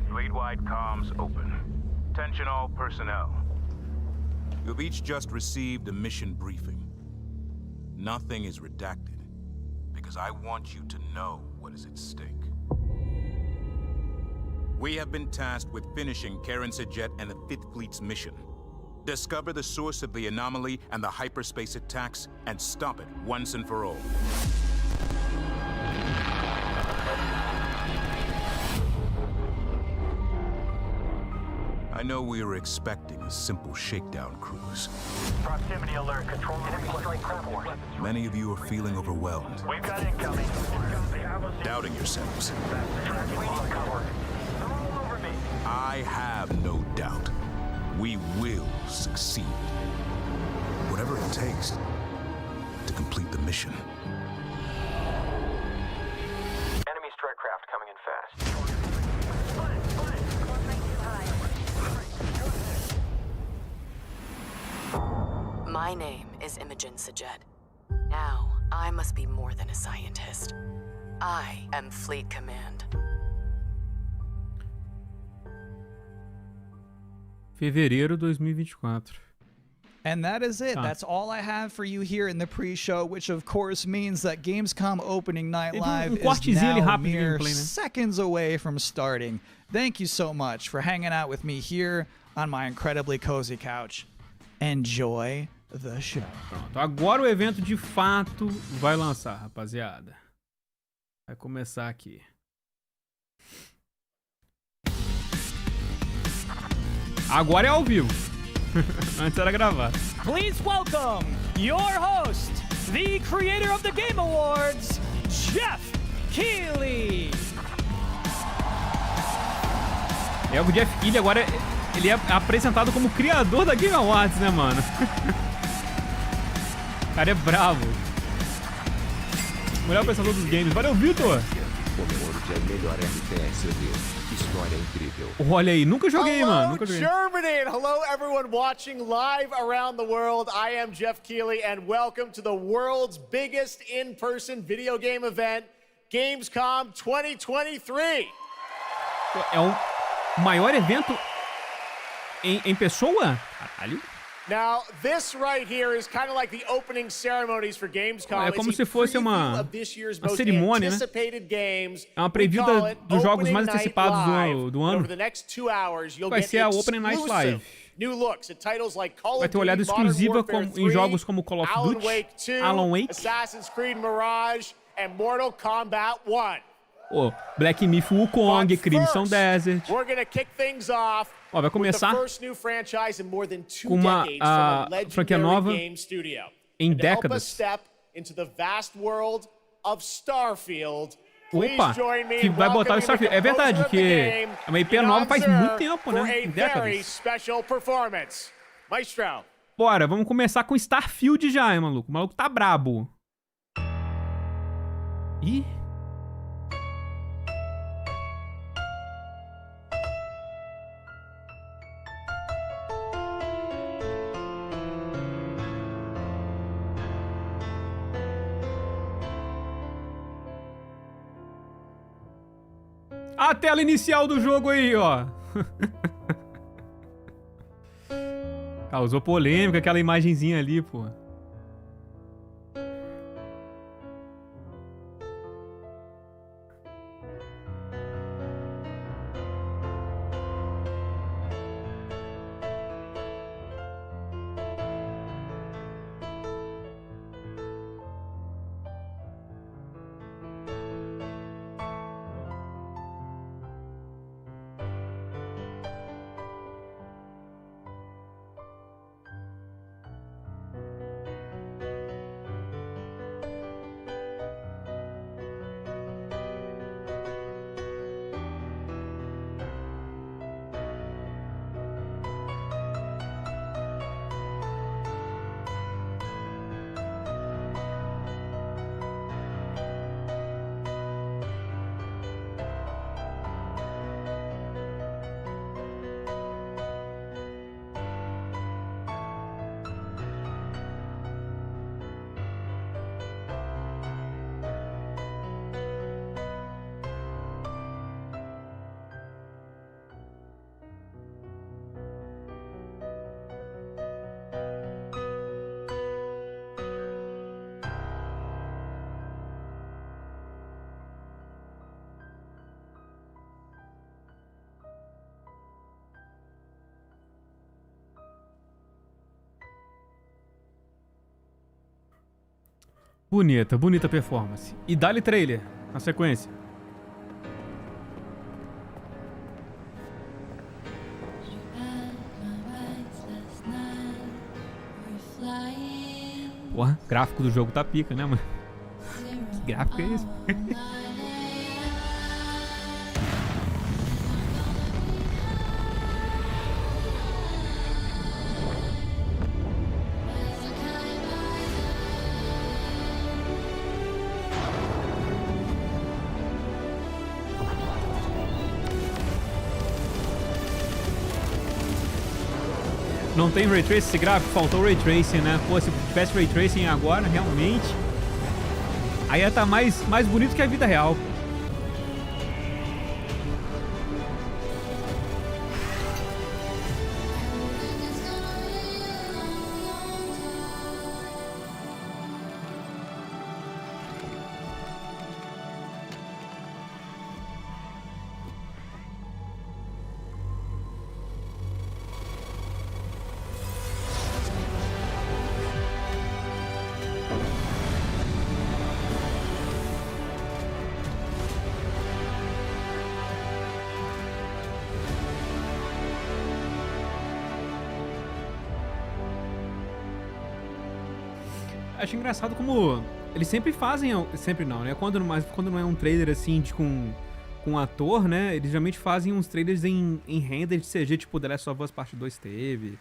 Fleet-wide comms open. Attention all personnel. You've each just received a mission briefing. Nothing is redacted, because I want you to know what is at stake. We have been tasked with finishing Karen Sajet and the 5th Fleet's mission. Discover the source of the anomaly and the hyperspace attacks, and stop it once and for all. I know we were expecting a simple shakedown cruise. Proximity alert. Control enemy strike craft. Many of you are feeling overwhelmed, We've got incoming. doubting yourselves. Tracking on cover. They're all over me. I have no doubt. We will succeed. Whatever it takes to complete the mission. Enemy strike craft My name is Imogen Sajet. Now, I must be more than a scientist. I am Fleet Command. Fevereiro 2024. And that is it. That's all I have for you here in the pre-show, which of course means that Gamescom opening night live is now mere seconds away from starting. Thank you so much for hanging out with me here on my incredibly cozy couch. Enjoy the show. Pronto, agora o evento de fato vai lançar, rapaziada. Vai começar aqui. Agora é ao vivo. Antes era gravado. Please welcome your host, the creator of the Game Awards, Geoff Keighley. O Geoff Keighley agora ele é apresentado como criador da Game Awards, né, mano? O cara é bravo. Melhor pensador dos games. Valeu, Vitor! É melhor RTS ver. História incrível. Olha aí, nunca joguei, mano. Nunca joguei. Germany, and hello everyone watching live around the world. I am Geoff Keighley, and welcome to the world's biggest in-person video game event, Gamescom 2023. É o maior evento em pessoa? Caralho. Now, this right here is kind of like the opening ceremonies for Gamescom. É como se fosse uma cerimônia, né? É uma preview dos jogos mais antecipados do ano. Vai ser a Opening Night Live. Vai ter olhada exclusiva em jogos como Call of Duty, Alan Wake, Assassin's Creed Mirage, and Mortal Kombat 1. Black Myth Wukong, Crimson Desert. Vai começar com uma franquia nova em décadas. Opa, que vai botar o Starfield. É verdade que é uma IP nova faz muito tempo, né? Em décadas. Bora, vamos começar com Starfield já, hein, maluco? O maluco tá brabo. Ih... A tela inicial do jogo aí, ó. Causou polêmica aquela imagenzinha ali, pô. Bonita, bonita performance. E dá-lhe trailer, na sequência. Porra, gráfico do jogo tá pica, né, mano? Que gráfico é esse? Não tem Ray Tracing esse gráfico? Faltou Ray Tracing, né? Pô, se tivesse Ray Tracing agora, realmente... Aí ia estar mais bonito que a vida real. Acho engraçado como eles sempre fazem, sempre não, né? Quando não é um trailer assim com um ator, né? Eles geralmente fazem uns trailers em render de CG, tipo The Last of Us Part 2 teve.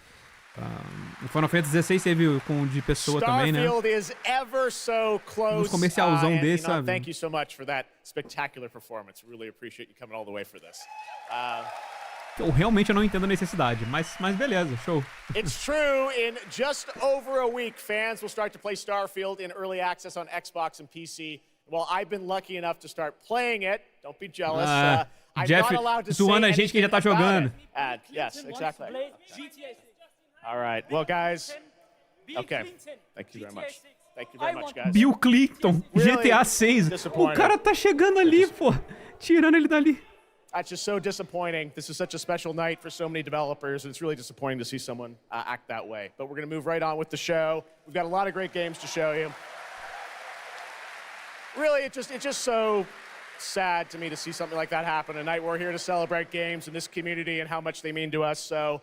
O Final Fantasy XVI teve com de pessoa também, né? Uns comercialzão desse, sabe? Thank you so much for that spectacular performance. Really appreciate you coming all the way for this. Realmente eu não entendo a necessidade, mas beleza, show. It's true, in just over a week, fans will start to play Starfield in early access on Xbox and PC. Well, I've been lucky enough to start playing it. Don't be jealous. I'm Jeff, not allowed to say zoando a gente que já tá jogando. Yes, exactly. All right, well, guys. Okay, thank you very much. Thank you very much, guys. Bill Clinton, GTA 6. O cara tá chegando ali, pô. Tirando ele dali. It's just so disappointing. This is such a special night for so many developers, and it's really disappointing to see someone act that way. But we're going to move right on with the show. We've got a lot of great games to show you. Really, it's just so sad to me to see something like that happen. Tonight we're here to celebrate games and this community and how much they mean to us. So,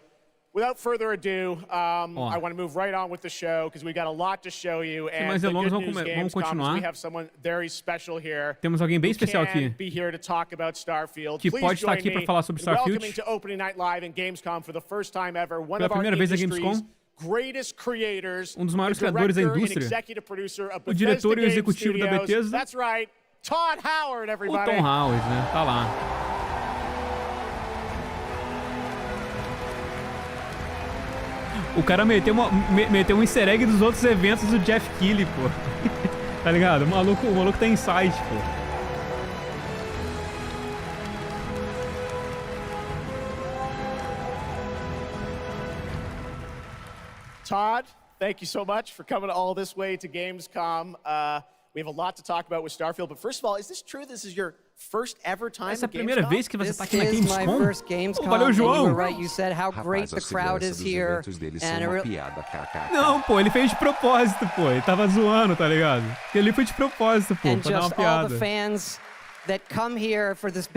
without further ado, I want to move right on with the show because we got a lot to show you. And the good news, Gamescom, we have someone very special here. Temos alguém bem especial aqui. Be here to talk about Starfield. Que pode estar aqui para falar sobre Starfield. Welcoming to Opening Night Live in Gamescom for the first time ever. One Pela primeira vez na Gamescom. Greatest creators, dos maiores criadores da indústria. O diretor e o executivo da Bethesda. That's right, Todd Howard, everybody. O Tom Howard, né? Tá lá. O cara meteu um easter egg dos outros eventos do Geoff Keighley, pô. Tá ligado? O maluco tá em site, pô. Todd, thank you so much for coming all this way to Gamescom. We have a lot to talk about with Starfield, but first of all, is this true? This is your first ever time Essa é at a primeira Gamescom? vez que você tá aqui na This is my Gamescom? first Gamescom. Oh, valeu, João. You were right. You said how great the crowd is here. Não, pô, ele fez de propósito, pô. Ele tava zoando, tá ligado? Ele foi de propósito, pô, and pra dar uma just all the piada. fans that come here for the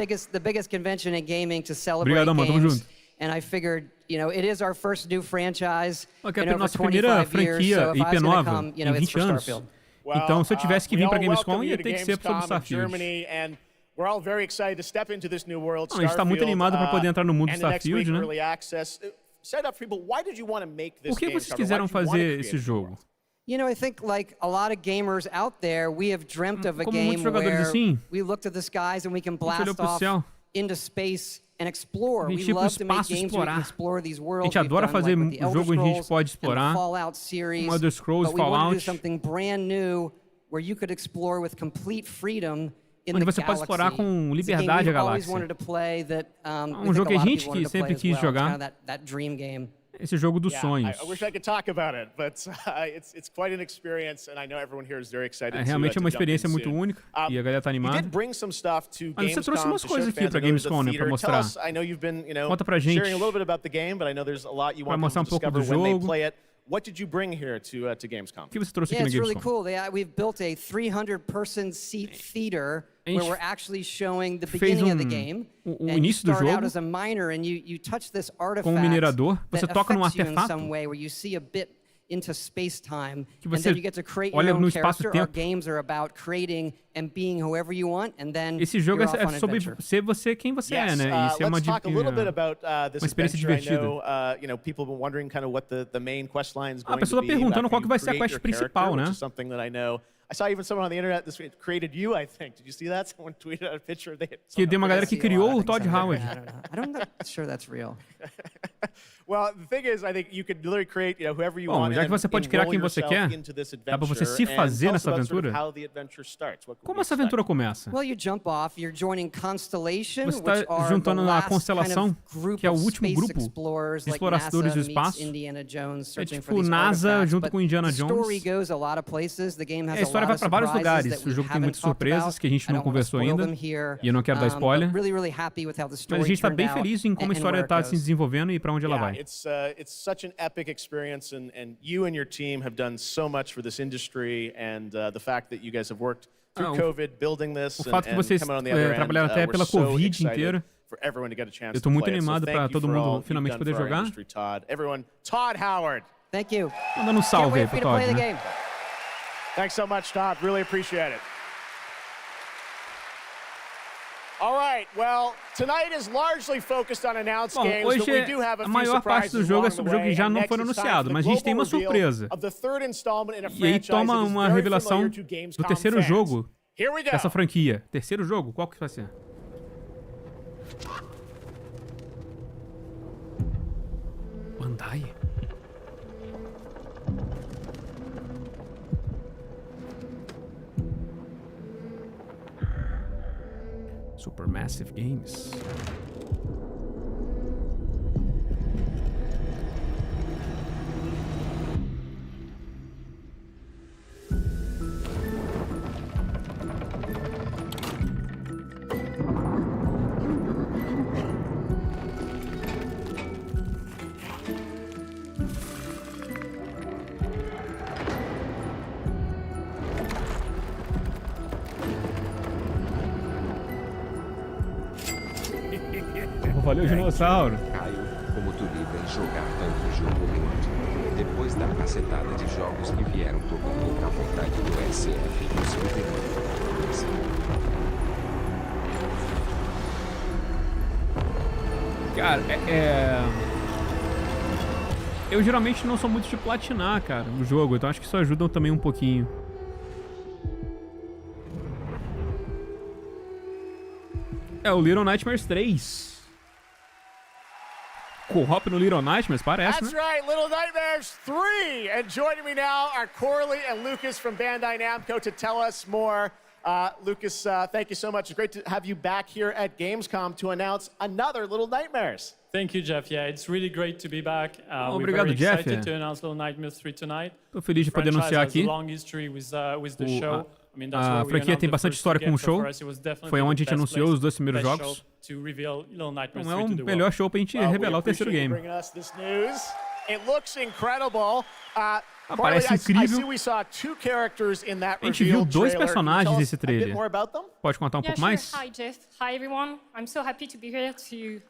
biggest convention in gaming to celebrate Obrigado, mano. Tamo games. junto. And I figured, you know, it is our first new franchise Okay, in over nossa 25 primeira years, franquia so if I IP was gonna nova come, you know, em it's 20 for anos. Starfield. Então, se eu tivesse que vir pra Gamescom, ia ter que ser sobre Gamescom Starfield. Germany, and we're all very excited to step into this new world. Não, a gente tá muito animado pra poder entrar no mundo do and the next week, Starfield, né? early access. Set up for people. Why did you want to make this Por que game, vocês Trevor? Why quiseram did you want to fazer create esse jogo? You know, I think like a lot of gamers out there, we have dreamt of a Como game muitos jogadores where assim, we look to the skies and we can a gente olhou blast pro off céu. into space and explore. A We gente ia pro love to make espaço games where we can explorar. explore these A worlds. gente adora We've done, fazer like, with the Elder jogo onde a gente Scrolls pode and the explorar. Fallout series, Como Elder Scrolls, but we wanted to do Fallout. something brand new where you could explore with complete freedom in Onde the você pode explorar galaxy. com It's a game liberdade a we've always galáxia. wanted to play that, we Um think jogo a que a lot of gente people wanted to sempre play as quis well. It's jogar. kind of that dream game. Esse jogo dos sonhos. I wish I could talk about it, but it's quite an experience, and I know everyone here is very excited. Realmente é uma to jump in experiência muito soon. única e a galera tá You animada. did bring some stuff to Mas você trouxe Gamescom umas to coisas show aqui fans. pra I know there's a Gamescom, né, pra theater. Tell mostrar. us, I know you've been, Conta pra gente. sharing a little bit about the game, but I know there's a lot you Vai want mostrar people to pouco do discover when they jogo. play it. What did you bring here to Gamescom? O que você trouxe Yeah, aqui it's na really Gamescom? cool. We've built a 300-person seat theater A where gente we're actually showing the fez beginning of the game. o And you início do start out jogo as a miner and you touch this com artifact um minerador. Você that toca num affects you in artefato some way where you see a bit into space-time, que and você then you get to create your olha own no character. Our espaço-tempo. games are about creating and being whoever you want, and then Esse jogo you're off on é sobre adventure. ser você quem você é, né? E isso é Let's talk a little bit about this uma experiência adventure. I divertida. know, people have been wondering kind of what the main quest line is A going pessoa to tá be. perguntando after qual que you vai ser a create quest your principal, character, né? which is something that I know. I saw even someone on the internet this week created you, I think. Did you see that? Someone tweeted out a picture. Que tem uma galera que criou o Todd Howard. I'm not sure that's real. Well, the thing is, I think you could literally create, whoever you Bom, want. já que você pode criar quem você quer, dá pra você se fazer nessa aventura? Como essa aventura começa? Well, you jump off, you're joining Constellation, Você which está are juntando the a last Constelação, group que é o of último space grupo explorers, de like exploradores do NASA meets espaço. Indiana Jones É searching for tipo these NASA artifacts, junto but com Indiana the story Jones. goes a lot of places. The game has A história a vai lot pra of vários surprises lugares. that O we jogo tem haven't muitas talked surpresas about. que a gente I não don't wanna conversou spoil ainda. them here, E eu não quero dar spoiler. but really happy with how the Mas story a gente está turned bem out feliz em como a and história where it está se goes. desenvolvendo e para onde ela vai. It's such an epic experience, and you and your team have done so much for this industry, and the fact that you guys have worked through COVID building this, O fato que vocês coming on the other end, trabalharam até we're pela so Covid excited inteira. for everyone to get a chance Eu estou to muito play it. So animado thank para you todo for all mundo you've finalmente done poder for our jogar. industry, Todd. Everyone, Todd Howard. Thank you. Mandando um salve aí pro Todd, né? Thanks so much, Todd. Really appreciate it. All right, well, tonight is largely focused on announced Bom, games, but we hoje do have a a few maior parte do surprises jogo é along sobre the jogo que way, já and não next foram it's time anunciados, for mas the a gente tem uma global surpresa. reveal of the third installment in a E aí franchise toma that is uma very revelação familiar to do Gamescom terceiro fans. jogo Here we go. dessa franquia. Terceiro jogo? Qual que vai ser? Bandai? Supermassive Games. Valeu, dinossauro. Caio, como tu lida em jogar tanto jogo grande. Depois da cacetada de jogos que vieram tomando a vontade do SF e do seu Cara, eu geralmente não sou muito de platinar, cara, no jogo, então acho que isso ajuda também um pouquinho. É o Little Nightmares 3. Co-op no Little Nightmares, parece, That's né? right, Little Nightmares 3. And joining me now are Corley and Lucas from Bandai Namco to tell us more. Lucas, thank you so much. It's great to have you back here at Gamescom to announce another Little Nightmares. Thank you, Geoff. Yeah, it's really great to be back. We're Obrigado, very Geoff. excited to announce Little Nightmares 3 tonight. Tô feliz de poder anunciar aqui. A franquia tem bastante história com o show. Foi onde a gente anunciou os dois primeiros jogos. Então é o melhor show pra gente revelar o terceiro game. It looks incredible. Parece incrível. A gente viu dois personagens nesse trailer. Pode contar um pouco mais? Hi, Geoff. Hi, everyone. I'm so happy to be here to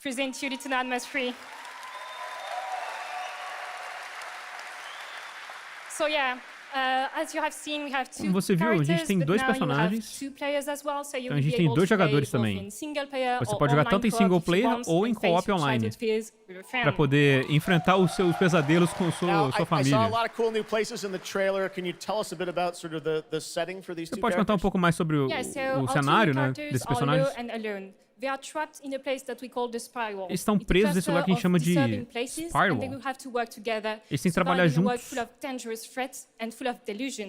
present you Little Nightmares 3. So yeah. As you have seen, we have two Como você viu, a gente tem dois personagens. Então a gente tem dois jogadores também. Você pode jogar tanto em single player ou em co-op online, para poder enfrentar os seus pesadelos com sua família. Você pode contar um pouco mais sobre o cenário, né, desses personagens? They are trapped in a place that we call the spiral. Eles estão presos nesse lugar que a gente chama de spiral. Eles têm que trabalhar juntos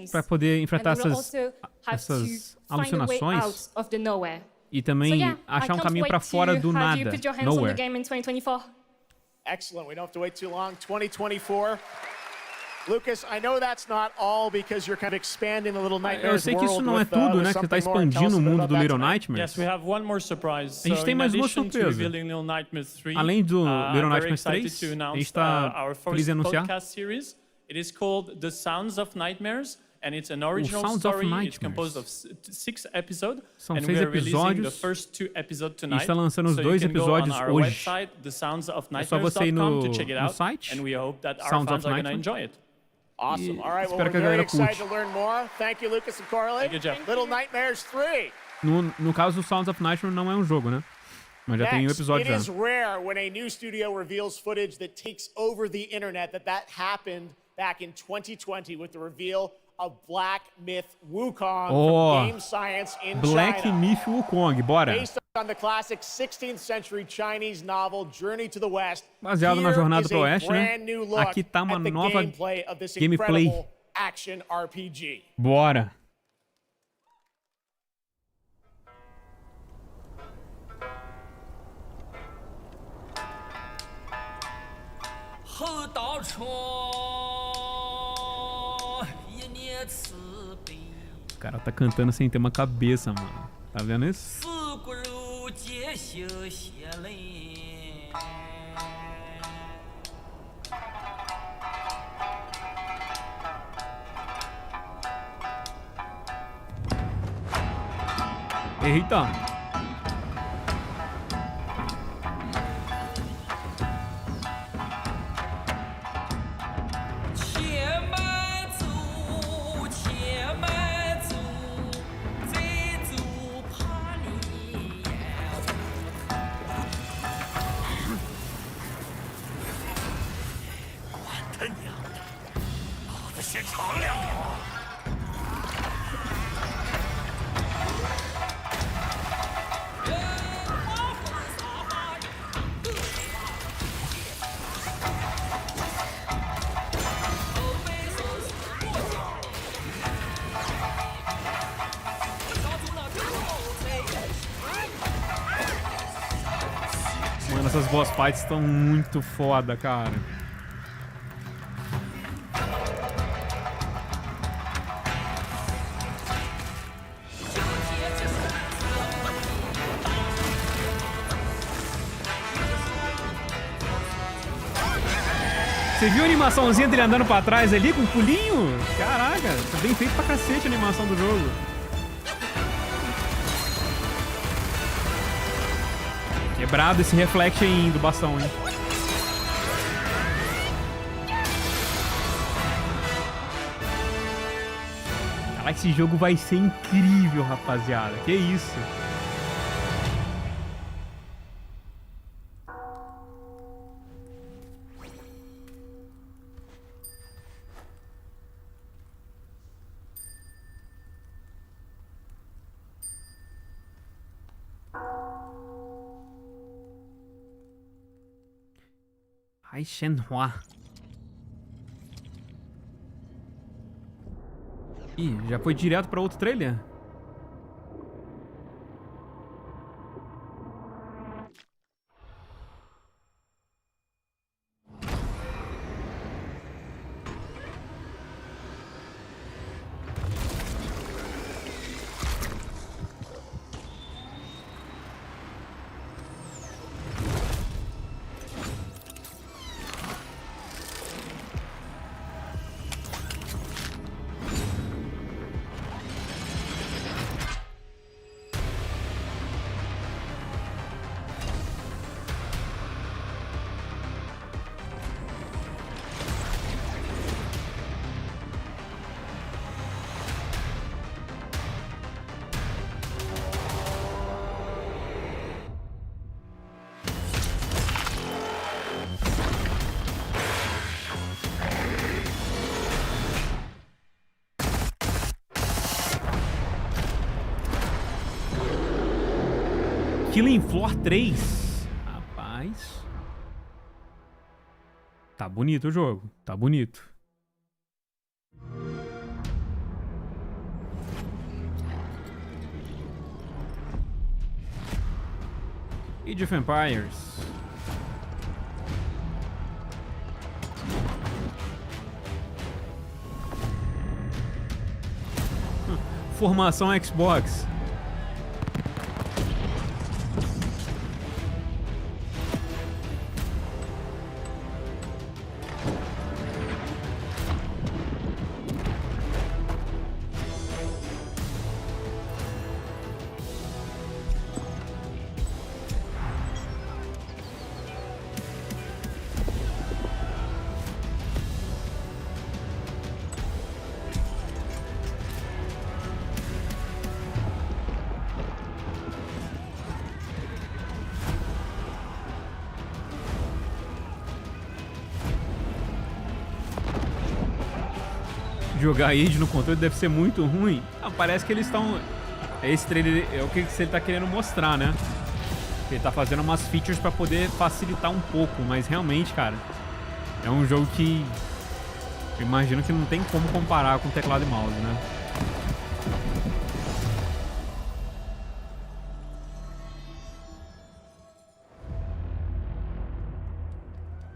para poder enfrentar essas alucinações e também achar um caminho para fora do nada, nowhere. Excellent. We don't have to wait too long. 2024. Lucas, I know that's not all because you're kind of expanding the Little Nightmares world. Eu sei que isso não é tudo, né? Que você está expandindo o mundo do Little Nightmares. A gente tem mais uma surpresa. Além do Little Nightmares 3, a gente está feliz em anunciar It is called The Sounds of Nightmares. And it's an original story. It's composed of 6 episodes. São and 6 we are releasing the episódios. first 2 episodes A gente tonight. está lançando os So dois you can go episódios on our hoje. website, É só você ir thesoundsofnightmares.com to check it no out. site, And we hope that our Sounds fans of are going to Nightmares. enjoy it. Awesome. All right, well, Espero we're que a very galera excited curte. to learn more. Thank you, Lucas and Corley. Thank you, Geoff. Little Nightmares 3. No caso, o Sounds of Nightmares não é um jogo, né? Mas já tem um episódio It já. is rare when a new studio reveals footage that takes over the internet that happened back in 2020 with the reveal of Black Myth Wukong Oh, from Game Science in Black China. Myth Wukong, bora. Based on the classic 16th century Chinese novel Journey to the West, Baseado na here Jornada is pro a Oeste, né? brand new look Aqui tá uma at the nova gameplay of this gameplay. incredible action RPG. Bora. O cara tá cantando sem ter uma cabeça, mano. Tá vendo isso? Eita. Mano, essas boss fights estão muito foda, cara. Você viu a animaçãozinha dele andando pra trás ali com um pulinho? Caraca, tá bem feito pra cacete a animação do jogo. Quebrado esse reflexo aí do bastão, hein? Caraca, esse jogo vai ser incrível, rapaziada. Que isso? Ai, Shenhua. Ih, já foi direto pra outro trailer? Killing Floor 3. Rapaz. Tá bonito o jogo. Tá bonito. Age of Empires. Formação Xbox. Jogar Age no controle deve ser muito ruim. Ah, parece que eles estão... Esse trailer é o que ele tá querendo mostrar, né? Ele tá fazendo umas features pra poder facilitar um pouco, mas realmente, cara, é um jogo que eu imagino que não tem como comparar com teclado e mouse, né?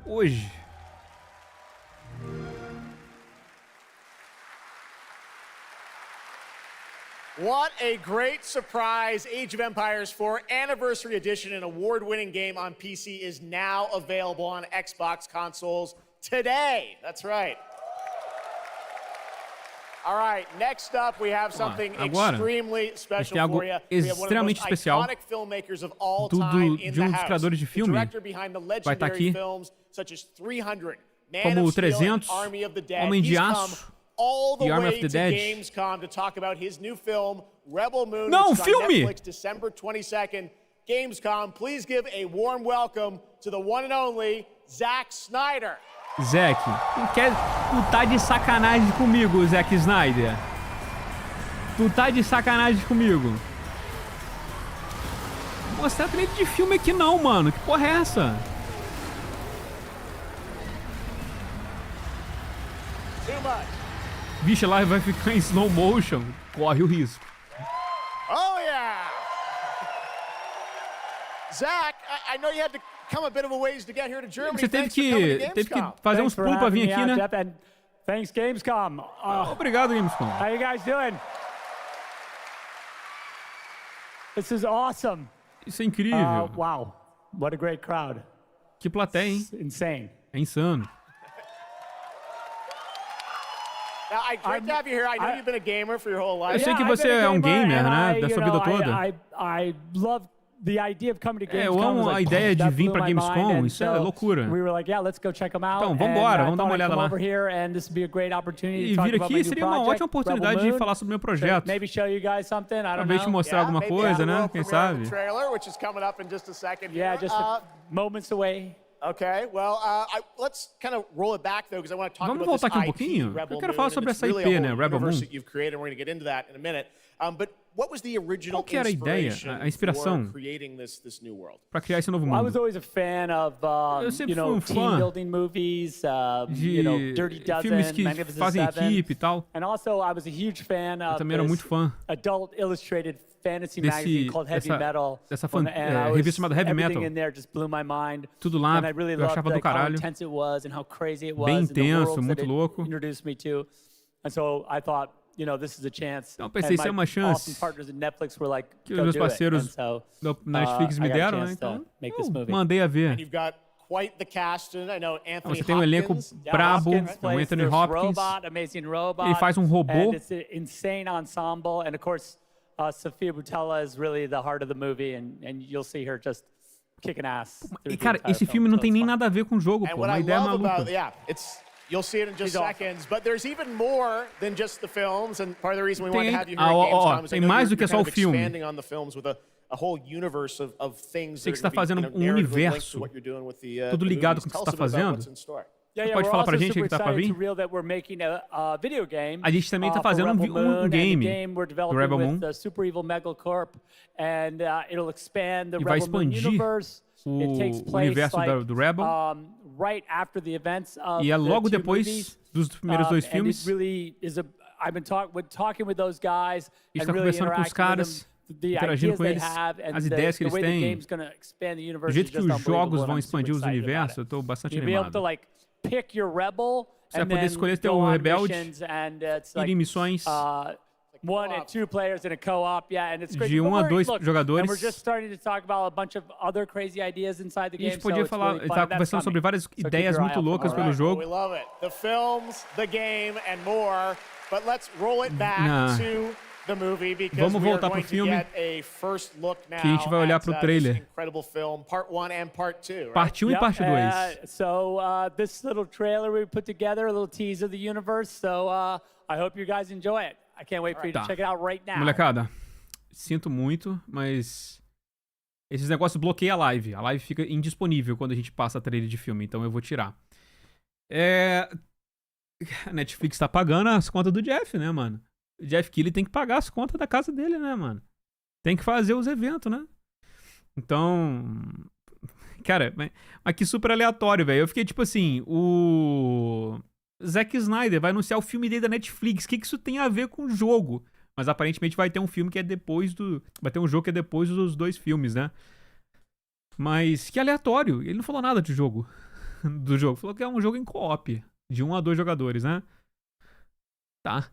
Hoje... What a great surprise. Age of Empires 4 Anniversary Edition, an award-winning game on PC, is now available on Xbox consoles today. That's right. All right, next up we have something extremely special for you. We have one of the most iconic filmmakers of all time in the house. The director behind the legendary films such as 300, Man of Steel, and Army of the Dead. He's come all the way to Gamescom to talk about his new film, Rebel Moon, which is on Netflix December 22nd. Gamescom, please give a warm welcome to the one and only Zack Snyder. Zack, tu tá de sacanagem comigo, Zack Snyder. Tu tá de sacanagem comigo. Mostrar trailer de filme aqui não, mano. Que porra é essa? Too much. Vixe, lá vai ficar em slow motion. Corre o risco. Oh, yeah! Zack, I know you had to come a bit of a ways to get here to Germany. Você teve que fazer uns pulos pra vir aqui, né? Thanks, Gamescom. Obrigado, Gamescom. How you guys doing? This is awesome. Isso é incrível. Wow, what a great crowd. Que plateia, hein? Insane. É insano. Now, great to have you here. I know you've been a gamer for your whole life. Eu sei que você é um gamer, né? Da sua vida toda. I love the idea of coming to Gamescom. Eu amo a ideia de vir pra Gamescom. Isso é loucura. We were like, yeah, let's go check them out. Então, vambora, vamos dar uma olhada lá. E vir aqui seria uma ótima oportunidade de falar sobre o meu projeto. Maybe show you guys something. I don't know. Talvez te mostrar alguma coisa, né? Quem sabe? Yeah, just moments away. Okay, well, let's kind of roll it back though, because I want to talk Vamos about voltar this aqui um IP, pouquinho. Rebel Eu quero Moon, falar sobre and it's essa really IP, a né? whole Rebel Moon. universe that you've created, and we're going to get into that in a minute. But what was the original Qual que era a ideia, a inspiração for creating this new world? Para criar esse novo mundo? I was always a fan of you know, team building movies, you know, Dirty Dozen, filmes que Magnificent fazem Seven. equipe e tal. And also I was a huge fan of também era muito fã adult illustrated fantasy magazine called Heavy Metal. Dessa revista chamada Heavy Metal. In there just blew my mind. Tudo lá, and I really eu achava do caralho. How intense it was and how crazy it was. Bem and the intenso, worlds muito that louco. It introduced me to. And so I thought, you know, this is a chance. Então pensei, isso é uma chance awesome partners at Netflix were like, que os meus parceiros na Netflix me deram, né? Então, mandei a ver. Quite the cast, and I know Anthony Você tem um elenco brabo, o Anthony Hopkins. Amazing Robot, ele faz um robô. And it's an insane ensemble, and of course, Sofia Boutella is really the heart of the movie, and you'll see her just kicking ass. E cara, esse filme não tem nem nada a ver com o jogo, pô. Uma ideia maluca. You'll see it in just seconds, but there's even more than just the films, and part of the reason we wanted to have you here at Gamescom is tem mais do que só o filme. Expanding on the films with a whole universe of things that está fazendo universo, tudo ligado com o que você está fazendo. Você pode falar pra gente o que tá pra vir? A gente também tá fazendo um game do Rebel Moon. E vai expandir o universo do Rebel. E é logo depois dos primeiros dois filmes. E está conversando com os caras, interagindo com eles, as ideias que eles têm, do jeito que os jogos vão expandir os universos. Eu tô bastante animado. Você vai poder escolher teu rebelde, ir em missões de 1 a 2 jogadores. E a gente podia falar, tá conversando sobre várias ideias muito loucas pelo jogo. Vamos voltar pro filme, que a gente vai olhar pro trailer. Parte 1 e parte 2. So this little trailer we put together, a little tease of the universe. So I hope you guys enjoy it. I can't wait for you to check it out right now. Molecada, sinto muito, mas esses negócios bloqueiam a live. A live fica indisponível quando a gente passa a trailer de filme, então eu vou tirar. A Netflix tá pagando as contas do Geoff, né, mano? O Geoff Keighley tem que pagar as contas da casa dele, né, mano? Tem que fazer os eventos, né? Então... Cara, mas que super aleatório, velho. Eu fiquei tipo assim, o Zack Snyder vai anunciar o filme dele da Netflix. O que isso tem a ver com o jogo? Mas aparentemente vai ter um filme que é depois do... Vai ter um jogo que é depois dos 2 filmes, né? Mas que aleatório. Ele não falou nada de jogo. Do jogo. Falou que é um jogo em co-op. De 1 a 2 jogadores, né? Tá.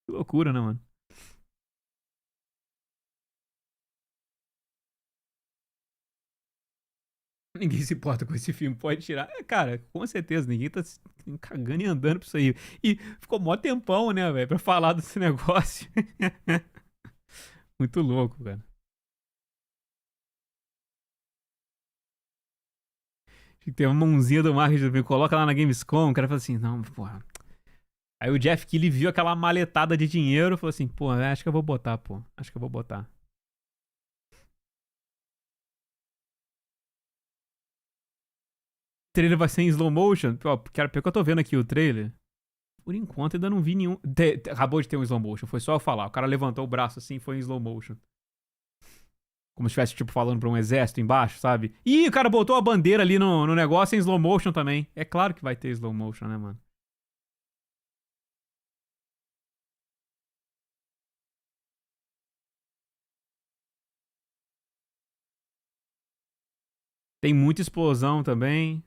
Que loucura, né, mano? Ninguém se importa com esse filme, pode tirar. Cara, com certeza, ninguém tá cagando e andando pra isso aí. E ficou mó tempão, né, velho, pra falar desse negócio. Muito louco, cara. Tem uma mãozinha do marketing, coloca lá na Gamescom, o cara fala assim, não, porra. Aí o Geoff Keighley viu aquela maletada de dinheiro e falou assim, pô, acho que eu vou botar, pô. Acho que eu vou botar. O trailer vai ser em slow motion? Ó, cara, pior que eu tô vendo aqui o trailer. Por enquanto ainda não vi nenhum... Acabou de ter um slow motion, foi só eu falar. O cara levantou o braço assim e foi em slow motion. Como se estivesse, tipo, falando pra um exército embaixo, sabe? Ih, o cara botou a bandeira ali no negócio em slow motion também. É claro que vai ter slow motion, né, mano? Tem muita explosão também.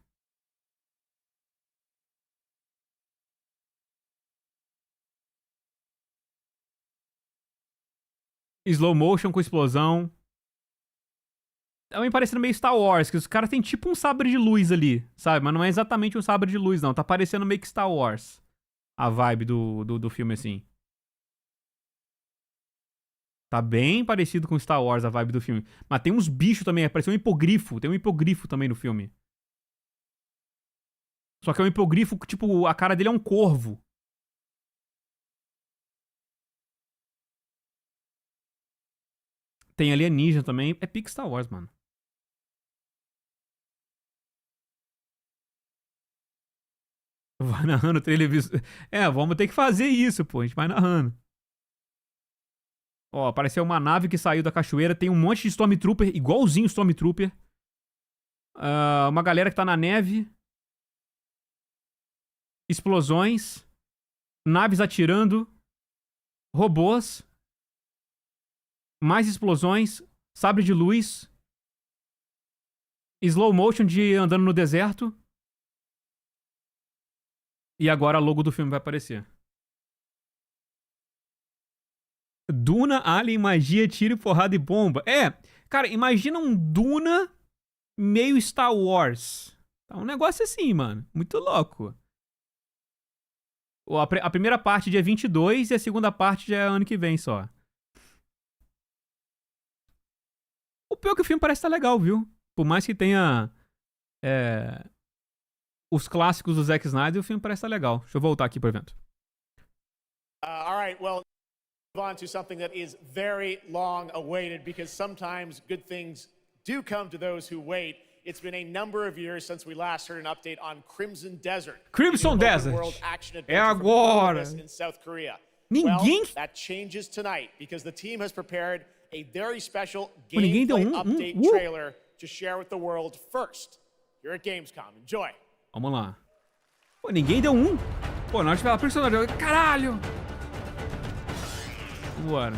Slow motion com explosão. Também parecendo meio Star Wars, que os caras têm tipo um sabre de luz ali, sabe? Mas não é exatamente um sabre de luz, não. Tá parecendo meio que Star Wars. A vibe do filme, assim. Tá bem parecido com Star Wars, a vibe do filme. Mas tem uns bichos também, parece um hipogrifo. Tem um hipogrifo também no filme. Só que é um hipogrifo que, tipo, a cara dele é um corvo. Tem alienígena também. É pique Star Wars, mano. Vai narrando o trailer. É, vamos ter que fazer isso, pô. A gente vai narrando. Ó, apareceu uma nave que saiu da cachoeira. Tem um monte de Stormtrooper, igualzinho Stormtrooper. Uma galera que tá na neve. Explosões. Naves atirando. Robôs. Mais explosões. Sabre de luz. Slow motion de andando no deserto. E agora a logo do filme vai aparecer. Duna, Alien, magia, tiro, porrada e bomba. É, cara, imagina um Duna meio Star Wars. Tá um negócio assim, mano. Muito louco. A primeira parte dia 22 e a segunda parte já é ano que vem só. O pior é que o filme parece estar legal, viu? Por mais que tenha os clássicos do Zack Snyder, o filme parece estar legal. Deixa eu voltar aqui pro evento. All right, well, move on to something that is very long awaited because sometimes good things do come to those who wait. It's been a number of years since we last heard an update on Crimson Desert. Crimson Desert. É agora. In South Korea. Ninguém... Well, that changes tonight because the team has prepared a very special gameplay update trailer to share with the world first here at Gamescom. Enjoy. Vamos lá. Pô, ninguém deu um. Pô, nós tivemos a personagem. Caralho! Bora.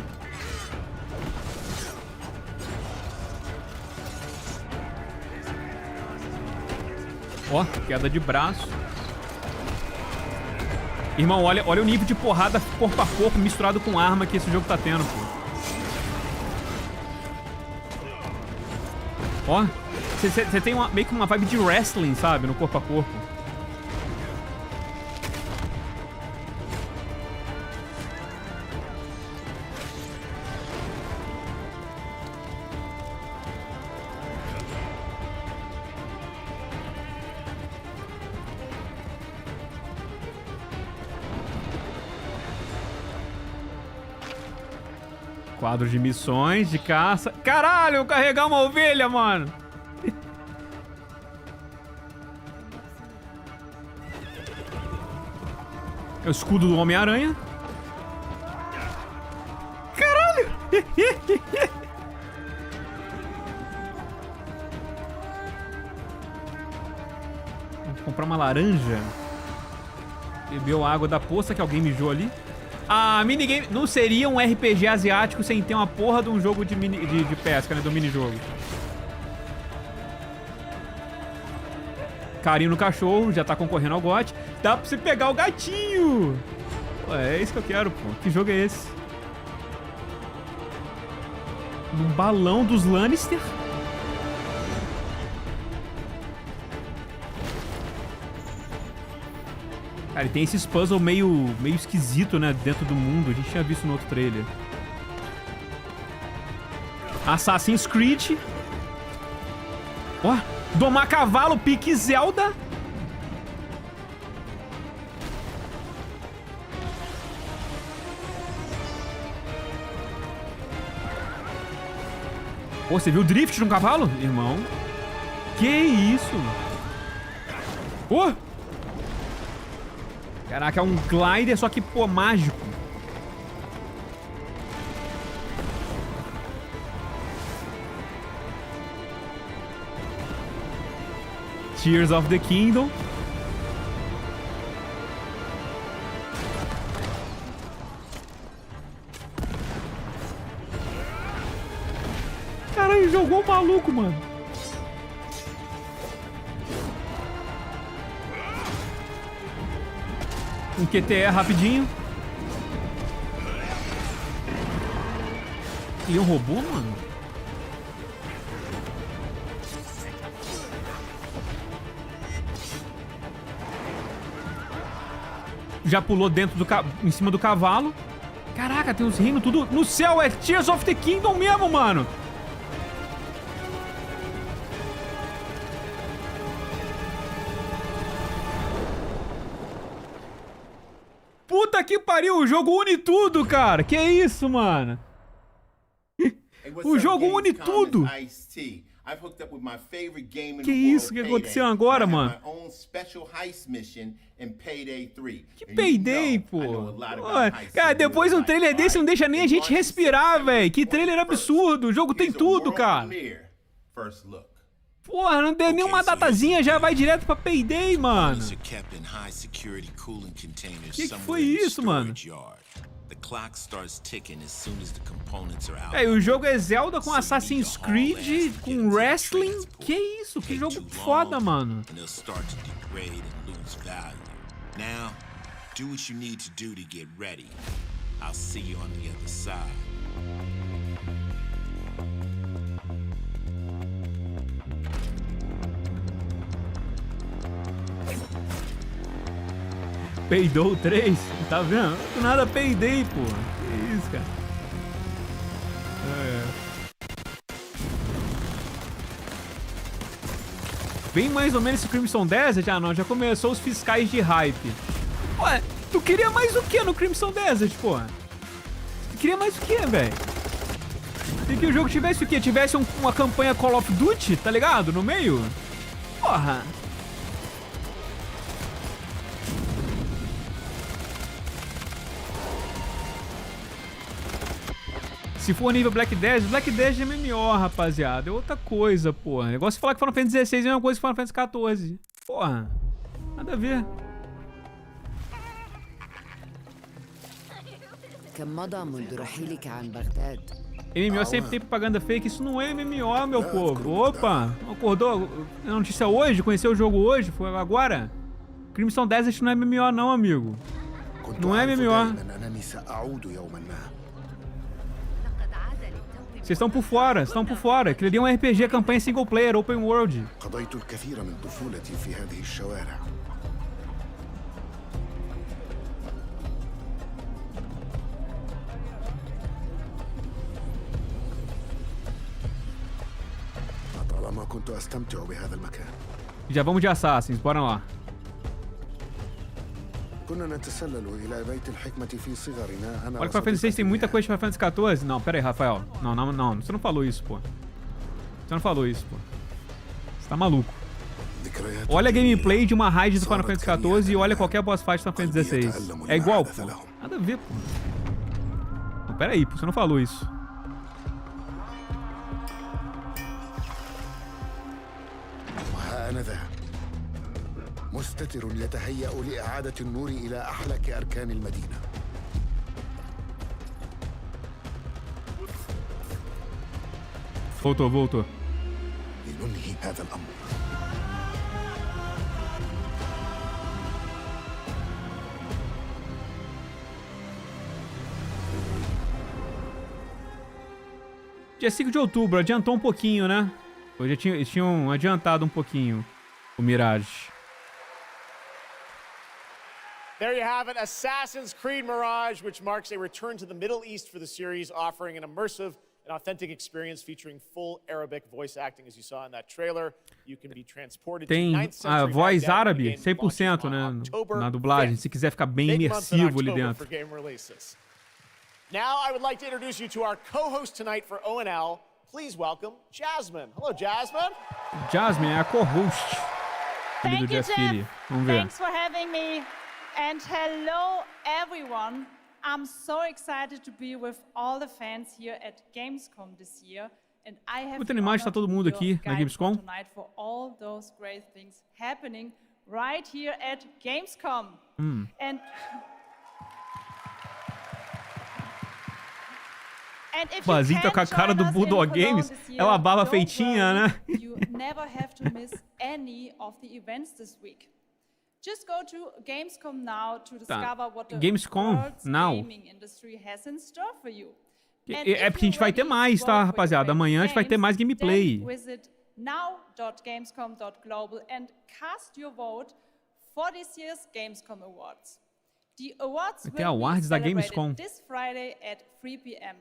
Ó, queda de braço. Irmão, olha o nível de porrada corpo a corpo misturado com arma que esse jogo tá tendo, pô. Ó, você tem meio que uma vibe de wrestling, sabe? No corpo a corpo. Quadro de missões, de caça. Caralho, eu carregar uma ovelha, mano. É o escudo do Homem-Aranha. Caralho! Vou comprar uma laranja. Bebeu água da poça que alguém mijou ali. Ah, minigame... Não seria um RPG asiático sem ter uma porra de um jogo de pesca, né? Do minijogo. Carinho no cachorro, já tá concorrendo ao GOT. Dá pra você pegar o gatinho. Pô, é isso que eu quero, pô. Que jogo é esse? Um balão dos Lannister? Cara, e tem esses puzzles meio esquisito, né? Dentro do mundo. A gente tinha visto no outro trailer. Assassin's Creed. Ó, domar cavalo, pique Zelda. Pô, você viu o drift de um cavalo, irmão? Que isso? Pô! Caraca, é um glider, só que, pô, mágico. Tears of the Kingdom. Caralho, jogou o maluco, mano. Um QTE rapidinho. E um robô, mano? Já pulou dentro do em cima do cavalo. Caraca, tem uns reinos tudo no céu. É Tears of the Kingdom mesmo, mano. Puta que pariu, o jogo une tudo, cara. Que isso, mano? O jogo une tudo. Que isso que aconteceu agora, mano? Que Payday, pô. Cara, depois um trailer desse não deixa nem a gente respirar, velho. Que trailer absurdo. O jogo tem tudo, cara. Porra, não deu nenhuma datazinha, já vai direto pra Payday, mano. Que foi isso, mano? É, o jogo é Zelda com Assassin's Creed, com wrestling. Que isso? Que jogo foda, mano. Now, do what you need to do to get ready. I'll see you on the other side. Peidou 3, tá vendo? Do nada peidei, pô. Que isso, cara. Bem mais ou menos esse Crimson Desert. Ah, não, já começou os fiscais de hype. Ué, tu queria mais o que no Crimson Desert, pô? Tu queria mais o que, velho? E que o jogo tivesse o quê? Tivesse uma campanha Call of Duty, tá ligado? No meio? Porra. Se for nível Black Desert é MMO, rapaziada. É outra coisa, porra. Negócio de falar que Final Fantasy XVI é a mesma coisa que Final Fantasy XIV. Porra. Nada a ver. MMO sempre tem propaganda fake. Isso não é MMO, meu povo. Opa. Acordou? A notícia hoje? Conheceu o jogo hoje? Foi agora? Crimson Desert não é MMO não, amigo. Não é MMO. Vocês estão por fora, Aquilo ali é um RPG, campanha single player, open world. Já vamos de Assassins, bora lá. Olha que Final Fantasy VI tem muita coisa de Final Fantasy XIV. Não, pera aí, Rafael. Não, você não falou isso, pô. Você não falou isso, pô. Você tá maluco. Olha a gameplay de uma raid do Final Fantasy XIV e olha qualquer boss fight do Final Fantasy XVI. É igual, pô. Nada a ver, pô. Não, pera aí, pô. Você não falou isso. مستتر يتهيأ لإعادة النور إلى أحلك أركان المدينة. Voltou. لننهي هذا الأمر. Dia 5 de outubro, adiantou um pouquinho, né? Eles tinham adiantado um pouquinho o Mirage. There you have it, Assassin's Creed Mirage, which marks a return to the Middle East for the series, offering an immersive and authentic experience featuring full Arabic voice acting, as you saw in that trailer. You can be transported to 9th century Tem a voz Baghdad, árabe, and the game 100%, né? October Na dublagem, 5th. se quiser ficar bem Big month in imersivo ali October dentro. for game releases. Now I would like to introduce you to our co-host tonight for ONL. Please welcome Jasmine. Hello, Jasmine. Jasmine é a co-host ali do Geoff. Vamos ver. Thanks for having me. And hello, everyone. I'm so excited to be with all the fans here at Gamescom this year. And I have Muito animado está todo mundo aqui na Gamescom. tonight for all those great things happening right here at Gamescom. And Bazinho tá com a cara do Bulldog Games. Ela a barba feitinha, né? You never have to miss any of the events this week. Just go to Gamescom now to discover what the world's gaming industry has in store for you. É porque a gente vai ter mais, tá, rapaziada? Amanhã a gente vai ter mais gameplay. Visit now.gamescom.global and cast your vote for this year's Gamescom Awards. The awards Vai ter will be awards da celebrated Gamescom. this Friday at 3 p.m.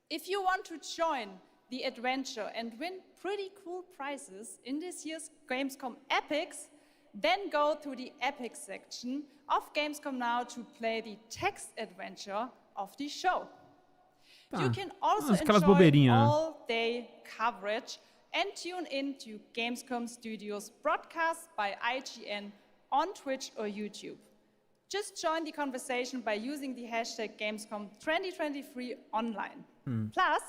If you want to join the adventure and win pretty cool prizes in this year's Gamescom Epics, then go to the Epic section of Gamescom Now to play the text adventure of the show. You can also enjoy all-day coverage and tune in to Gamescom Studios broadcasts by IGN on Twitch or YouTube. Just join the conversation by using the hashtag Gamescom 2023 online. Plus,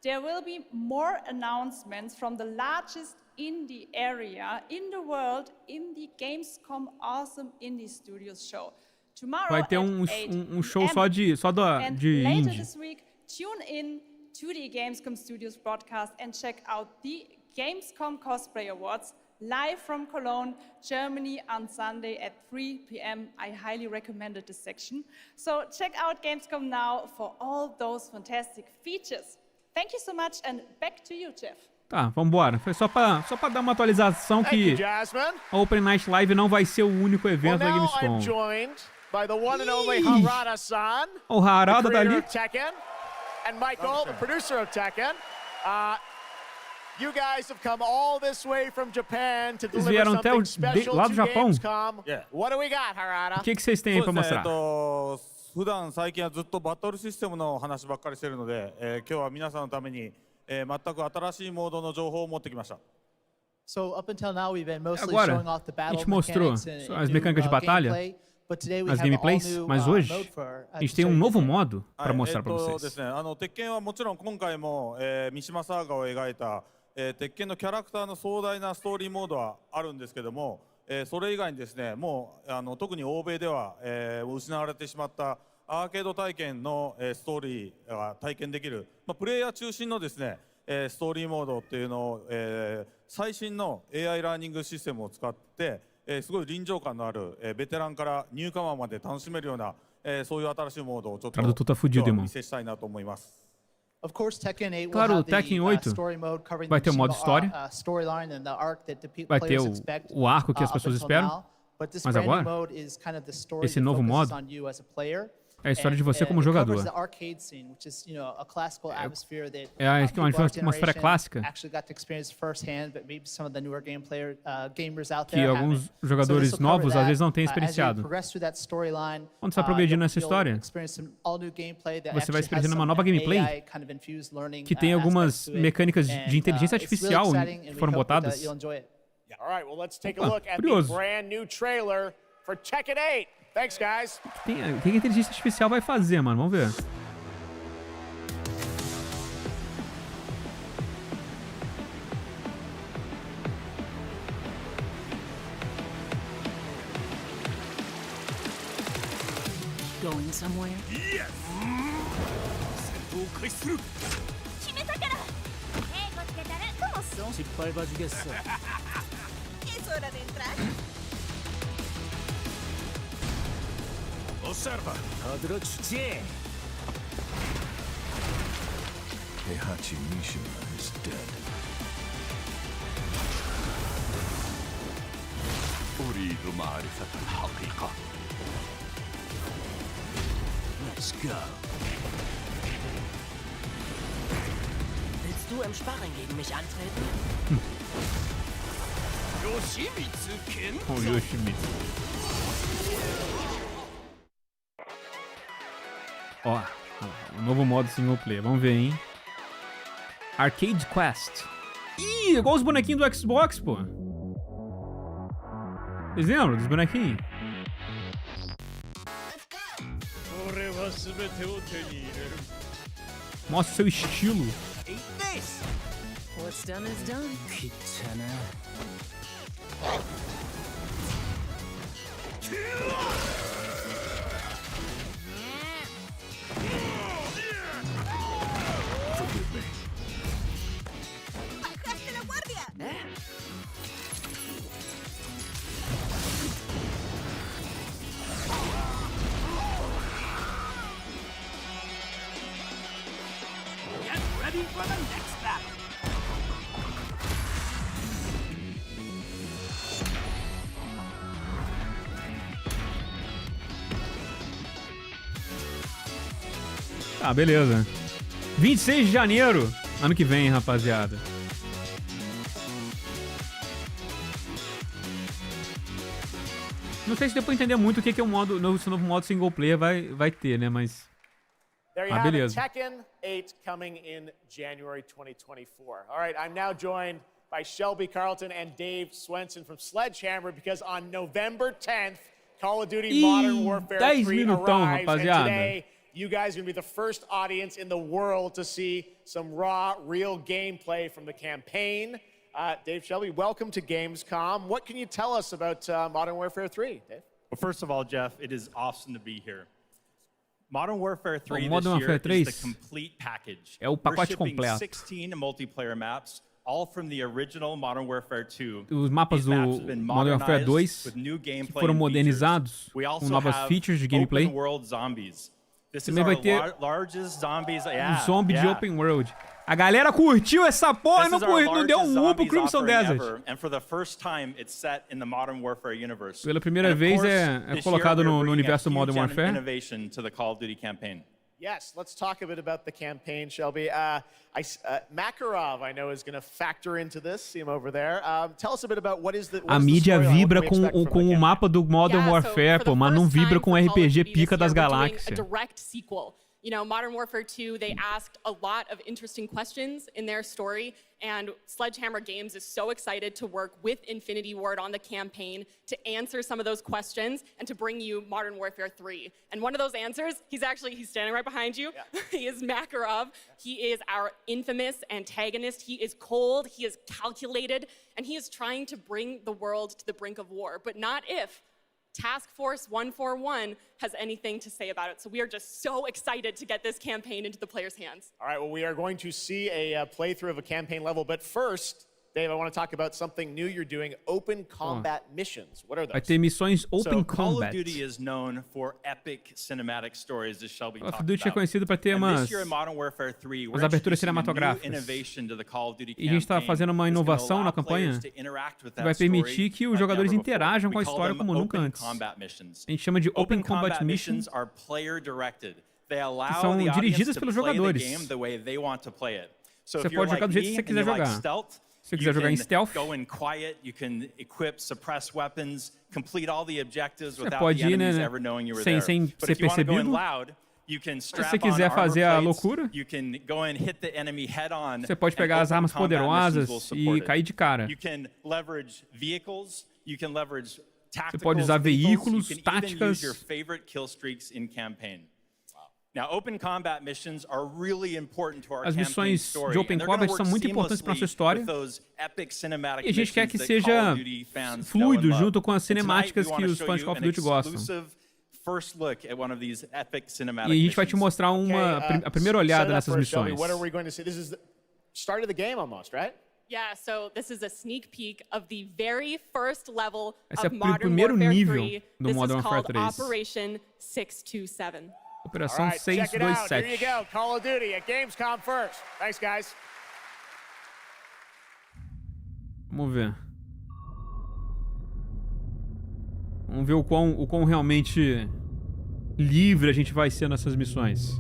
there will be more announcements from the largest indie area in the world in the Gamescom Awesome Indie Studios show. Tomorrow Vai ter show só de later indie. this week, tune in to the Gamescom Studios broadcast and check out the Gamescom Cosplay Awards live from Cologne, Germany on Sunday at 3 p.m. I highly recommended this section. So check out Gamescom now for all those fantastic features. Thank you so much and back to you, Geoff. Tá, vambora. Foi só pra dar uma atualização que a Open Night Live não vai ser o único evento da Gamescom. By the one and only Harada-san, O Harada the creator dali. of Tekken, and Michael, the producer of Tekken. You guys have come all this way from Japan to Eles deliver vieram até something special lá to do Japão. Gamescom. What do we got, Harada? O que vocês têm aí pra mostrar? 普段最近はずっとバトルシステムの話ばっかりしてるので、今日は皆さんのために、全く新しいモードの情報を持ってきました。So up until now we've been mostly Agora, showing off the a battle gente mostrou mechanics as mecânicas de batalha, but today we as have gameplays, all new, mas hoje mode for, a gente tem um novo modo para はい、 mostrar para で vocês. すね、鉄拳はもちろん今回も、三島サーガを描いた、鉄拳のキャラクターの壮大なストーリーモードはあるんですけども、それ以外にですね、もう特に欧米では、失われてしまったアーケード体験の、ストーリーが体験できる、プレイヤー中心のですね、ストーリーモードっていうのを、最新の AI ラーニングシステムを使って、すごい臨場感のある、ベテランからニューカマーまで楽しめるような、そういう新しいモードをちょっと Tradutor tá fudido, 今日は irmão. お見せしたいなと思います。Of course, Tekken 8 will Claro, have the Tekken 8 story mode covering vai ter o the modo história. Storyline and the arc that the Vai ter players expect o arco que as up pessoas until esperam. now. But this Mas brand new agora, mode is kind of the story esse that novo focuses modo on you as a player. é a história de você como It jogador. covers the arcade scene, which is, you know, a classical atmosphere that É uma people of our atmosfera generation clássica actually got to experience firsthand, but maybe some of the newer gamers out que there alguns haven't. jogadores So this will cover novos that. às vezes não têm As you experienciado. progress through that storyline, Quando você vai progredindo nessa you'll história, experience some all-new gameplay that você vai actually has experienciando uma some nova gameplay AI kind of infused learning que tem algumas aspects to it. mecânicas And, de inteligência it's really artificial exciting, and que we foram hope that botadas. you'll enjoy it. All right, well, let's take a look at the brand new trailer for Tekken 8. Thanks, guys. O que a inteligência artificial vai fazer, mano? Vamos ver. Going somewhere? Yes! Observa! Heihachi Mishima is dead. أريد معرفة الحقيقة. Let's go. Willst du im Sparring gegen mich antreten? Yoshimitsu-ken? Oh, Yoshimitsu. Ó, o novo modo single player. Vamos ver, hein? Arcade Quest. Ih, igual os bonequinhos do Xbox, pô. Vocês lembram dos bonequinhos? Mostra o seu estilo. What's done is done. Forgive me. ¡Bajaste la guardia! Get ready for the next battle. Ah, beleza. 26 de janeiro, ano que vem, rapaziada. Não sei se deu pra entender muito o que é o modo, esse novo modo single player vai ter, né? Mas... There you have it, Tekken 8 coming in January 2024. All right, I'm now joined by Shelby Carlton and Dave Swenson from Sledgehammer because on November 10th, Call of Duty Modern Warfare 3 arrives, and today you guys are going to be the first audience in the world to see some raw, real gameplay from the campaign. Dave, Shelby, welcome to Gamescom. What can you tell us about Modern Warfare 3, Dave? Well, first of all, Jeff, it is awesome to be here. Modern Warfare 3 Modern this Warfare year 3 is the complete package. É o pacote We're shipping completo. 16 multiplayer maps, all from the original Modern Warfare 2. Os mapas do Modern Warfare 2 que foram modernizados com novas features de gameplay. Também vai ter um zombie de open world. A galera curtiu essa porra e não deu um pro Crimson Desert. Pela primeira vez é colocado no universo Modern Warfare. Yes, let's talk a bit about the campaign, Shelby. Makarov, I know, is going to factor into this. See him over there. Tell us a bit about what is the A mídia vibra com o mapa do Modern Warfare, pô, mas não vibra com o RPG pica das galáxias. You know, Modern Warfare 2, they asked a lot of interesting questions in their story, and Sledgehammer Games is so excited to work with Infinity Ward on the campaign to answer some of those questions and to bring you Modern Warfare 3. And one of those answers, he's standing right behind you. Yeah. He is Makarov. He is our infamous antagonist. He is cold, he is calculated, and he is trying to bring the world to the brink of war, but not if Task Force 141 has anything to say about it. So we are just so excited to get this campaign into the players' hands. All right, well, we are going to see a playthrough of a campaign level, but first, Dave, I want to talk about something new you're doing, open combat missions. What are those? Vai ter missões open combat. Call of Duty is known for epic cinematic stories, as Shelby talked about. Call of Duty é conhecido para ter umas aberturas cinematográficas. E a gente está fazendo uma inovação na campanha que vai permitir que os jogadores interajam com a história como nunca antes. A gente chama de Open Combat Missions, que são dirigidas pelos jogadores. Você pode jogar do jeito que você quiser jogar. Se você quiser jogar em stealth, você pode ir, né, sem ser percebido. Se você quiser fazer a loucura, você pode pegar as armas poderosas e cair de cara. Você pode usar veículos, táticas. As missões de Open Combat são muito importantes para a nossa história. E a gente quer que seja fluido junto com as cinemáticas que os fãs de Call of Duty gostam. E a gente vai te mostrar a primeira olhada nessas missões. Yeah, so this is a sneak peek of the very first level Esse é of o Modern primeiro Warfare nível 3. do This Modern is Warfare called 3. Operation 627. Operação Check it out. Here you 627. go. Call of Duty at Gamescom first. Thanks, guys. Vamos ver. Vamos ver o quão realmente livre a gente vai ser nessas missões.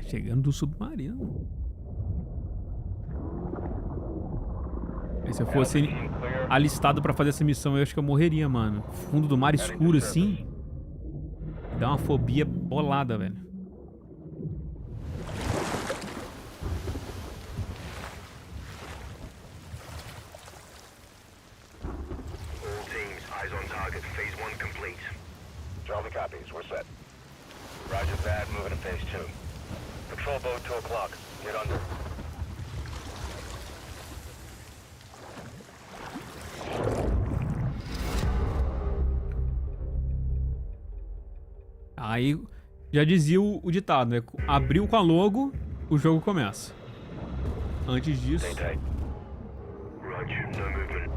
Chegando do submarino. Se eu fosse alistado pra fazer essa missão, eu acho que eu morreria, mano. Fundo do mar escuro assim. Dá uma fobia bolada, velho. All teams, eyes on target. Phase 1 complete. Charlie copies. We're set. Roger that. Moving to phase 2. Patrol boat 2 o'clock. Get under. Aí, já dizia o ditado, né? Abriu com a logo, o jogo começa. Antes disso... Roger, no movement.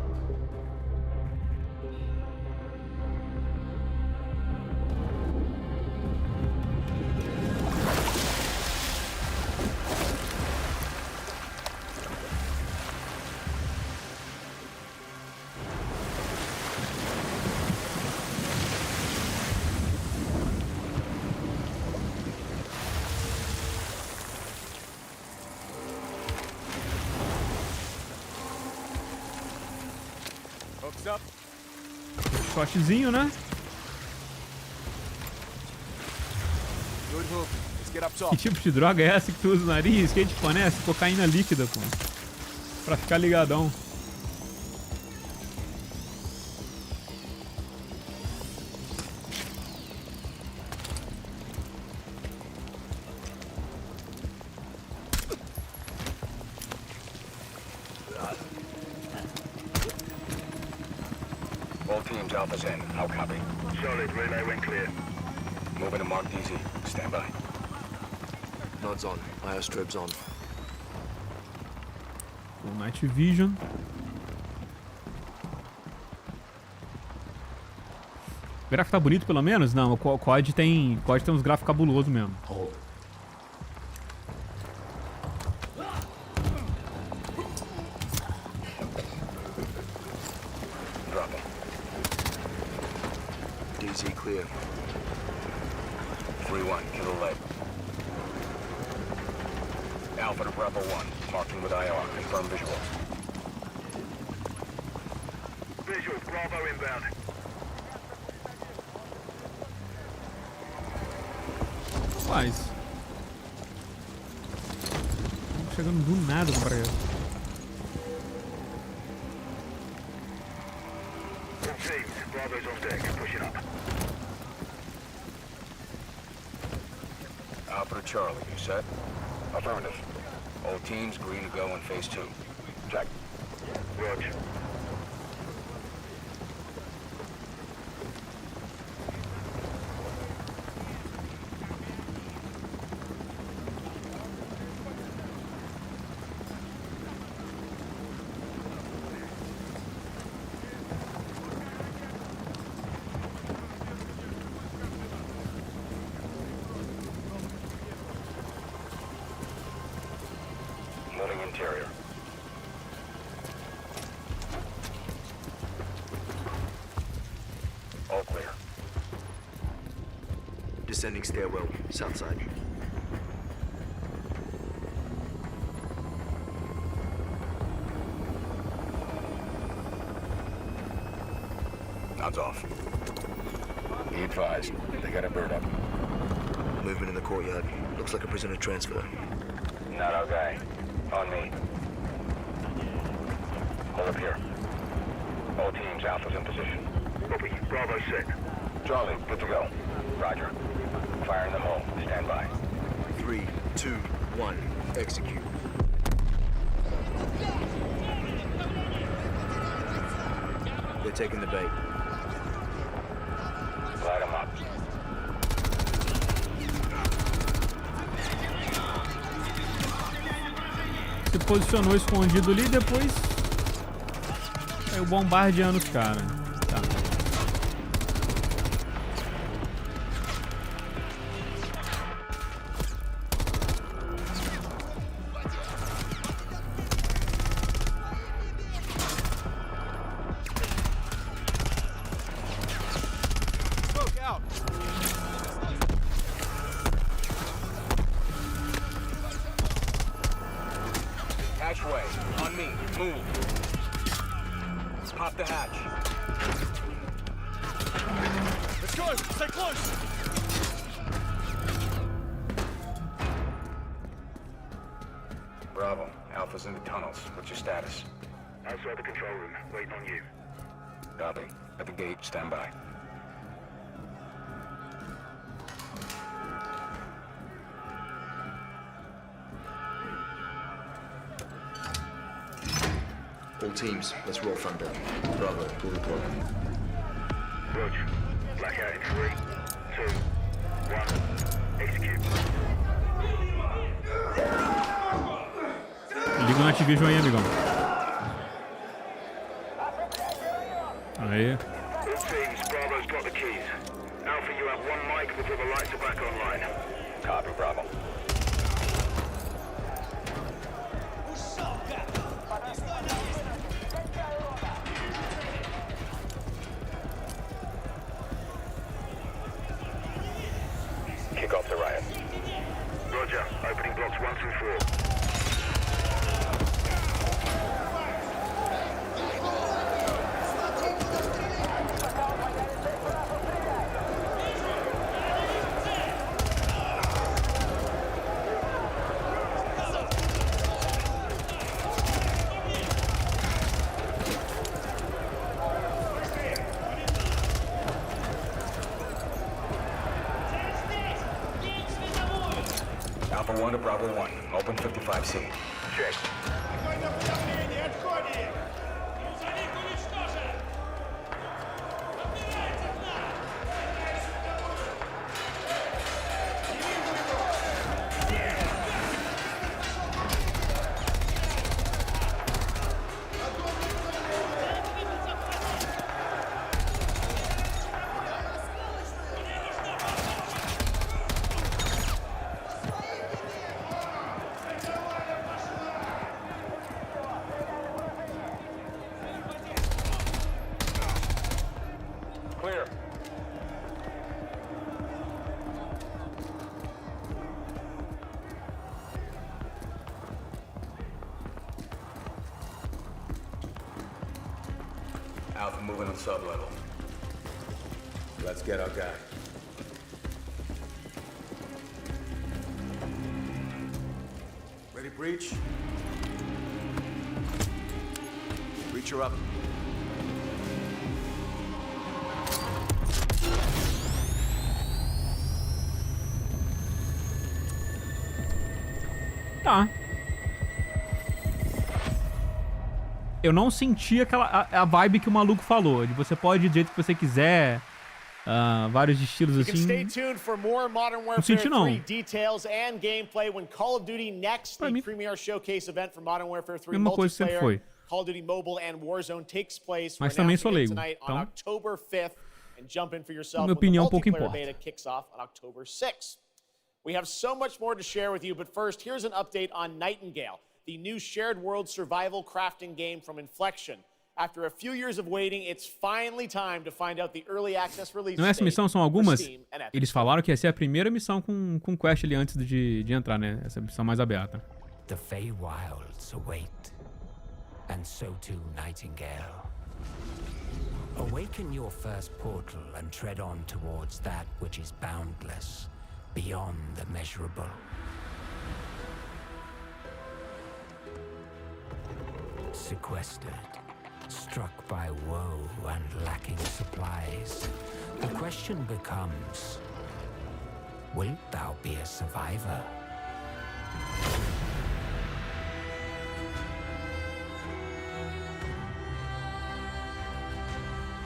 Shotzinho, né? Que tipo de droga é essa que tu usa no nariz? Que a gente fornece? Cocaína líquida, pô. Pra ficar ligadão. All teams, Alpha's in. How copy? Solid. Relay when clear. Moving to Mark DZ. Stand by. Nods on. Iostrobes on. O Night Vision. O gráfico tá bonito, pelo menos? Não, o COD tem uns gráficos cabulosos mesmo. DZ clear. 3-1, kill the leg. Alpha to Bravo 1, marking with IR, confirm visuals. Visual, Bravo inbound. Faz. Chegando do nada pra ele. All teams, Bravo's on deck, pushing up. Alpha to Charlie, you set? Affirmative. All teams green to go in phase 2. Check. Roger. All clear. Descending stairwell, south side. Nods off. Be advised, they got a bird up. Movement in the courtyard. Looks like a prisoner transfer. Not our guy. On me. Hold up here. All teams, Alpha's in position. Copy. Bravo 6. Charlie, good to go. Roger. Fire in the hole. Stand by. 3, 2, 1. Execute. They're taking the bait. Light them up. Se posicionou escondido ali, depois saiu bombardeando os caras. Tá. Hatchway. On me. Move. Pop the hatch. Let's go! Stay close! Bravo. Alpha's in the tunnels. What's your status? Outside the control room. Waiting on you. Copy. At the gate. Stand by. All teams, let's roll thunder. Bravo, pull the plug. Roger. Blackout in 3, 2, 1. Execute. Liga o Activision aí, amigão. Aí. All teams, Bravo's got the keys. Alpha, you have one mic before the lights are back online. Copy, Bravo. Kick off the riot. Roger. Opening blocks 1 through 4. Alpha 1 to Bravo 1. Open 55C. Check. Clear. Alpha moving on sub-level. Let's get our guy. Ready, breach? Breacher up. Tá. Eu não senti a vibe que o maluco falou. De você pode ir do jeito que você quiser. Vários estilos assim. Stay tuned for more Modern Warfare 3 details and gameplay when Call of Duty Next, the premier showcase event for Modern Warfare 3 multiplayer, Call of Duty Mobile and Warzone takes place. Mas também sou leigo. Tonight on October 5th, and jump in for yourself minha when the opinião pouco multiplayer importa. beta kicks off on October 6th. We have so much more to share with you, but first, here's an update on Nightingale, the new shared world survival crafting game from Inflection. After a few years of waiting, it's finally time to find out the early access release Não é essa missão, são algumas. Steam and Epic. Eles falaram que ia ser a primeira missão com quest ali antes de entrar, né? Essa missão mais aberta. The Feywilds await, and so too Nightingale. Awaken your first portal and tread on towards that which is boundless, beyond the measurable. Sequestered, struck by woe and lacking supplies, the question becomes, wilt thou be a survivor?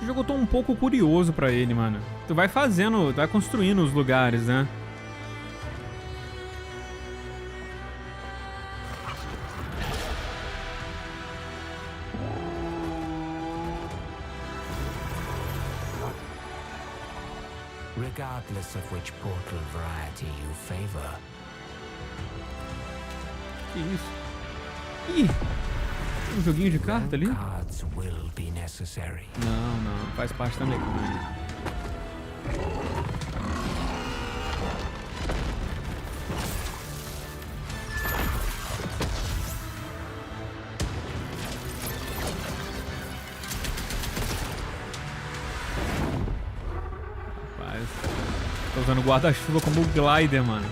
O jogo eu tô um pouco curioso pra ele, mano. Tu vai fazendo, vai construindo os lugares, né? Regardless of which portal variety you favor. Que isso? Ih! Um joguinho de carta ali? Não, faz parte também. Rapaz, tô usando guarda-chuva como glider, mano.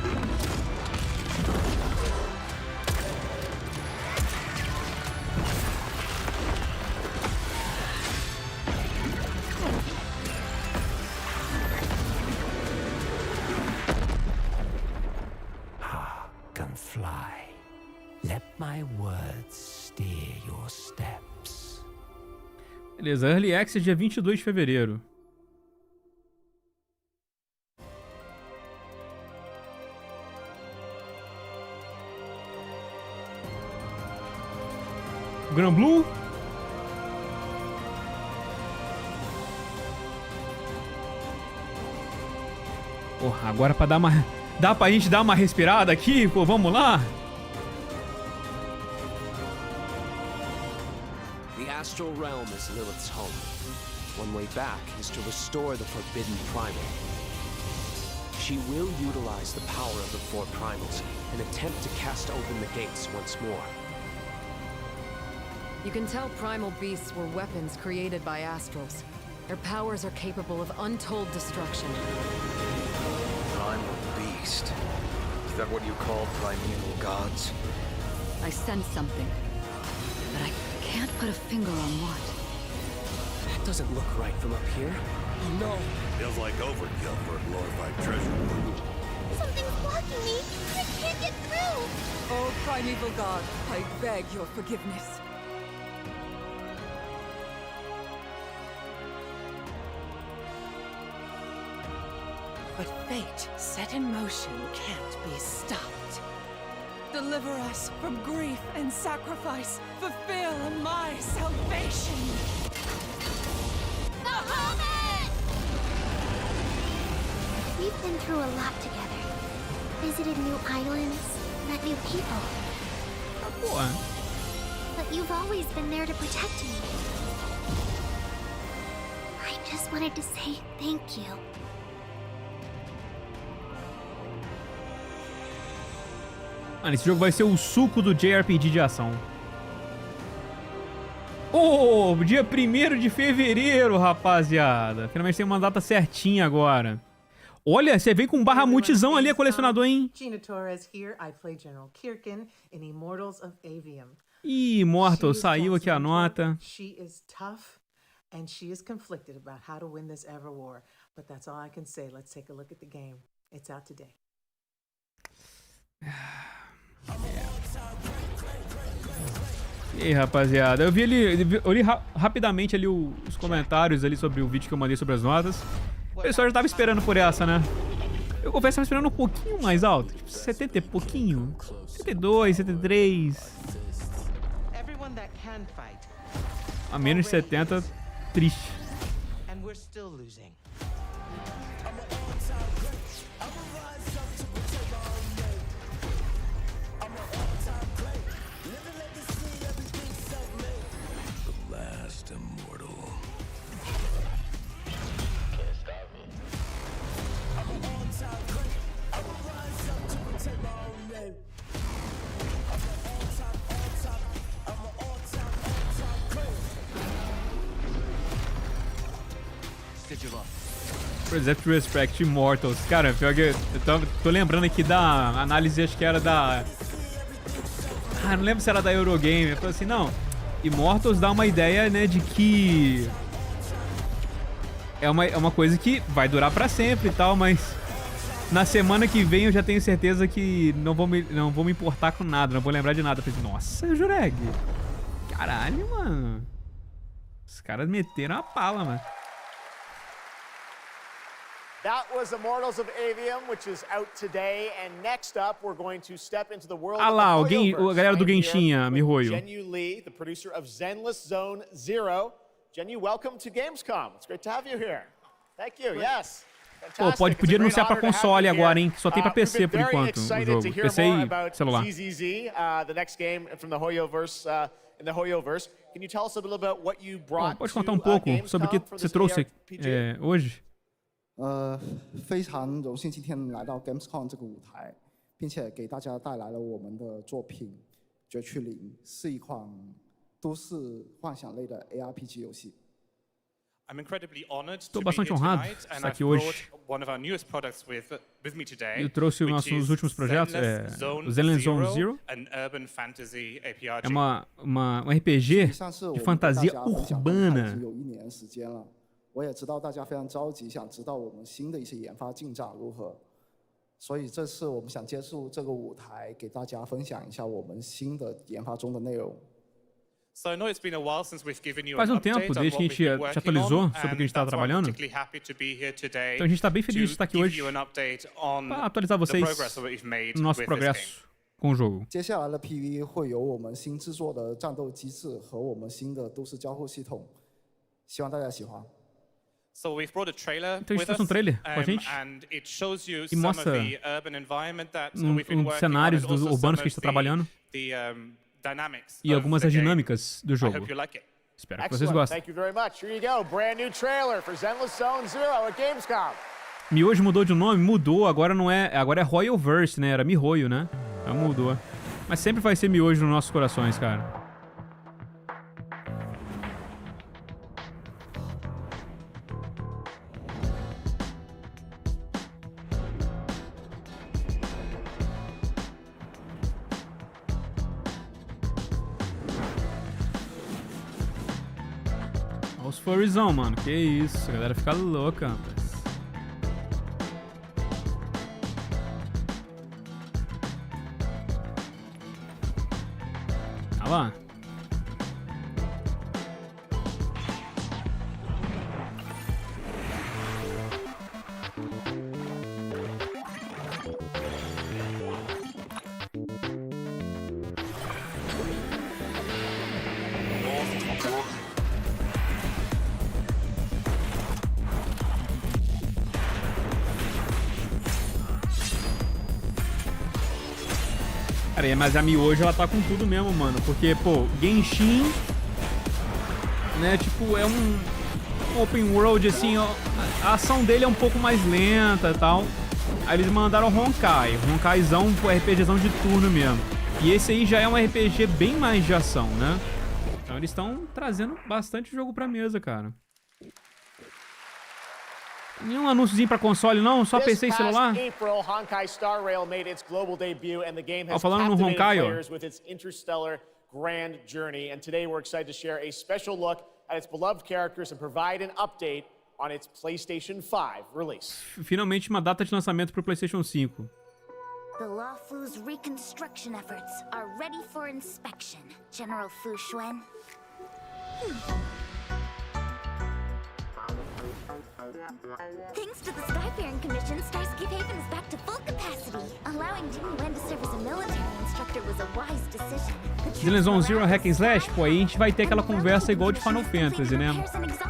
Beleza, Early Access dia 22 de fevereiro. Gran Blue. Porra, agora pra dar uma... Dá pra gente dar uma respirada aqui? Pô, vamos lá? The astral realm is Lilith's home. One way back is to restore the forbidden primal. She will utilize the power of the four primals and attempt to cast open the gates once more. You can tell primal beasts were weapons created by astrals. Their powers are capable of untold destruction. Primal beast. Is that what you call primeval gods? I sense something, but I can't put a finger on what. That doesn't look right from up here. Oh no! Feels like overkill for a glorified treasure. Something's blocking me! I can't get through! Oh, primeval god, I beg your forgiveness. But fate set in motion can't be stopped. Deliver us from grief and sacrifice. Fulfill my salvation. The Hobbit! We've been through a lot together. Visited new islands, met new people. What? But you've always been there to protect me. I just wanted to say thank you. Mano, esse jogo vai ser o suco do JRPG de ação. Oh, dia 1º de fevereiro, rapaziada. Finalmente tem uma data certinha agora. Olha, você vem com barra multizão ali, colecionador, hein? Ih, Immortal, saiu aqui a nota. And she is conflicted about how to win this ever war, but that's all I can say. Let's take a look at the game. It's out today. E aí, rapaziada, eu li rapidamente ali os comentários ali sobre o vídeo que eu mandei sobre as notas. O pessoal já tava esperando por essa, né? Eu confesso que tava esperando um pouquinho mais alto, tipo 70 e pouquinho, 72, 73. A menos de 70, triste. Preserve Respect Immortals. Cara, pior que eu tô lembrando aqui da análise, acho que era da... Ah, não lembro se era da Eurogame. Eu falei assim, não, Immortals dá uma ideia, né, de que é uma coisa que vai durar pra sempre e tal, mas na semana que vem eu já tenho certeza que não vou me importar com nada, não vou lembrar de nada. Eu falei, nossa, Jureg, caralho, mano. Os caras meteram a pala, mano. That was Immortals of Avium, which is out today. And next up, we're going to step into the world Ah lá, of a galera do Genshin, Mihoyo. Lee, the producer of Zenless Zone Zero. Genyu, welcome to Gamescom. It's great to have you here. Thank you. Yes. Pô, podia anunciar pra console agora, hein? Só tem pra PC por enquanto o jogo. PC e celular. ZZZ, the next game from the Hoyoverse, in the Hoyoverse. Can you tell us a little about what you brought Pode contar um pouco sobre o que você trouxe hoje? 非常荣幸今天来到 Gamescom 这个舞台，并且给大家带来了我们的作品《绝区0》，是一款都市幻想类的 ARPG 游戏。 Estou bastante honrado de estar aqui hoje. Eu trouxe os nossos últimos projetos, o Zenless Zone Zero. É um RPG de fantasia urbana. 我也知道大家非常着急，想知道我们新的一些研发进展如何，所以这次我们想借助这个舞台，给大家分享一下我们新的研发中的内容。 Faz tempo desde que a gente te atualizou sobre o que a gente estava trabalhando. Então a gente está bem feliz de estar aqui hoje para atualizar vocês no nosso progresso com o jogo. 接下来的 PV 会有我们新制作的战斗机制和我们新的都市交互系统，希望大家喜欢。 Então a gente trouxe um trailer com a gente e mostra uns cenários urbanos que a gente está trabalhando e algumas das dinâmicas do jogo. Espero que vocês gostem. Mihoyo mudou de nome? Mudou, agora não é... Agora é Hoyoverse, né? Era Mihoyo, né? Então mudou. Mas sempre vai ser Mihoyo nos nossos corações, cara. Os furryzão, mano. Que isso, a galera fica louca, rapaz. Olha lá. Cara, mas a Mihoyo ela tá com tudo mesmo, mano. Porque, pô, Genshin, né, tipo, é um open world, assim, ó, a ação dele é um pouco mais lenta e tal. Aí eles mandaram Honkai, Honkaizão, RPGzão de turno mesmo. E esse aí já é um RPG bem mais de ação, né? Então eles estão trazendo bastante jogo pra mesa, cara. Nenhum anúnciozinho pra console, não? Só PC e celular? Ó, falando no Honkai, ó. Grand journey, and today we're excited to share a special look at its beloved characters and provide an update on its PlayStation 5 release. Finalmente uma data de lançamento pro PlayStation 5. The Lawfu's reconstruction efforts are ready for inspection, General Fu Xuan. Thanks to the Skyfaring Commission, Starscape Haven is back to full capacity. Allowing Jimmy Wen to serve as a military instructor was a wise decision. Zenless Zone Zero Hack and Slash, pô, aí a gente vai ter aquela conversa igual de Final Fantasy, né?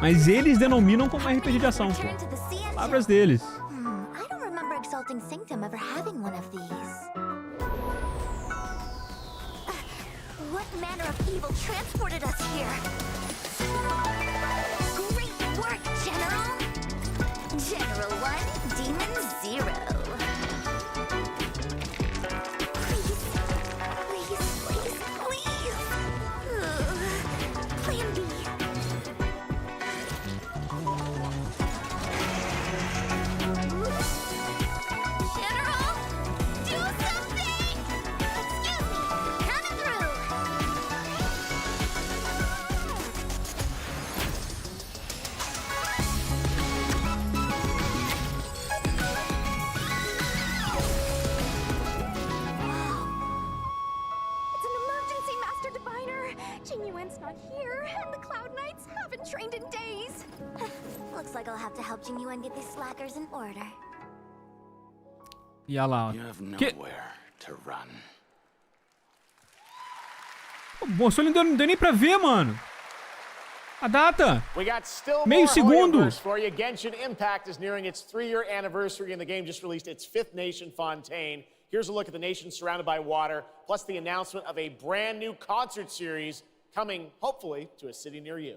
Mas eles denominam como RPG de ação, pô. Palavras deles. I don't remember Exalting Sanctum ever having one of these. What manner of evil transported us here? Great work, General! General 1, Demon 0. Please, please, please, please. Plan B. trained in days. Looks like I'll have to help Jinyuan get these slackers in order. E olha lá. Que... O moço não deu nem pra ver, mano. A data. Meio segundo. For you. Genshin Impact is nearing its 3-year anniversary, and the game just released its 5th nation, Fontaine. Here's a look at the nation surrounded by water, plus the announcement of a brand new concert series coming, hopefully, to a city near you.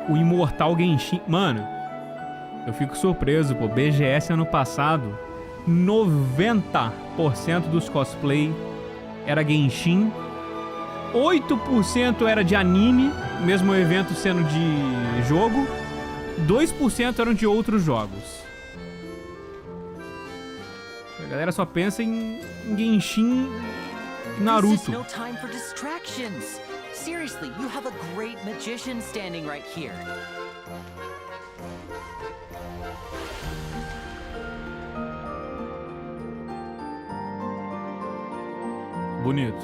O imortal Genshin... Mano, eu fico surpreso, pô. BGS ano passado, 90% dos cosplay era Genshin, 8% era de anime, mesmo o evento sendo de jogo, 2% eram de outros jogos. A galera só pensa em Genshin e Naruto. Seriously, you have a great magician standing right here. Bonito.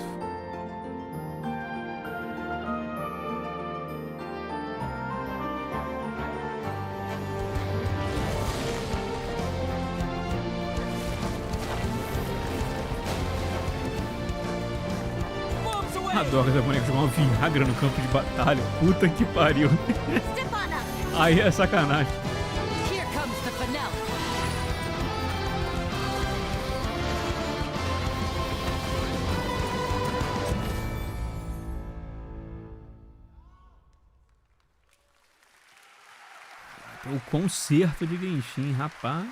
Adoro essa boneca jogar uma Viagra no campo de batalha. Puta que pariu. Aí é sacanagem. O concerto de Genshin, rapaz.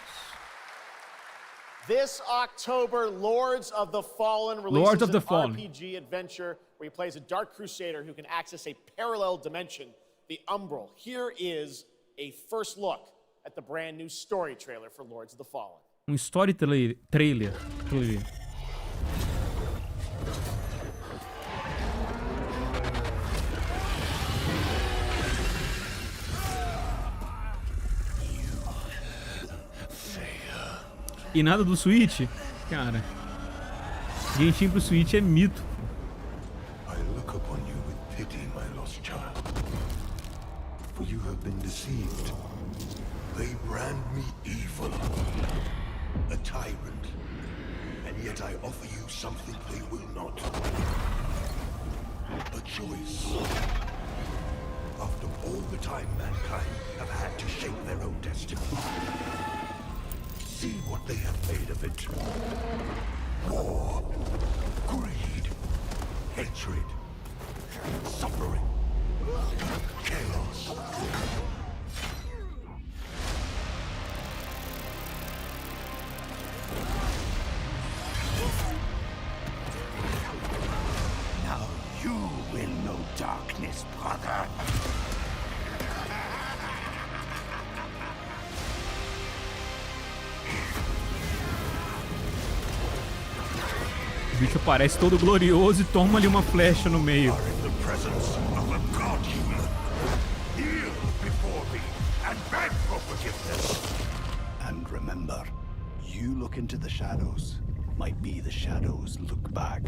This October, Lords of the Fallen releases an RPG adventure where he plays a Dark Crusader who can access a parallel dimension, the Umbral. Here is a first look at the brand new story trailer for Lords of the Fallen. Story trailer. E nada do Switch? Cara, Genshin pro Switch é mito. I look upon you with pity, my lost child. For you have been deceived. They brand me evil, a tyrant, and yet I offer you something they will not. A choice. After all the time mankind have had to shape their own destiny. See what they have made of it. War, greed, hatred, suffering, chaos. Now you will know darkness, brother. O bicho aparece todo glorioso e toma ali uma flecha no meio. And remember, you look into the shadows, might be the shadows look back.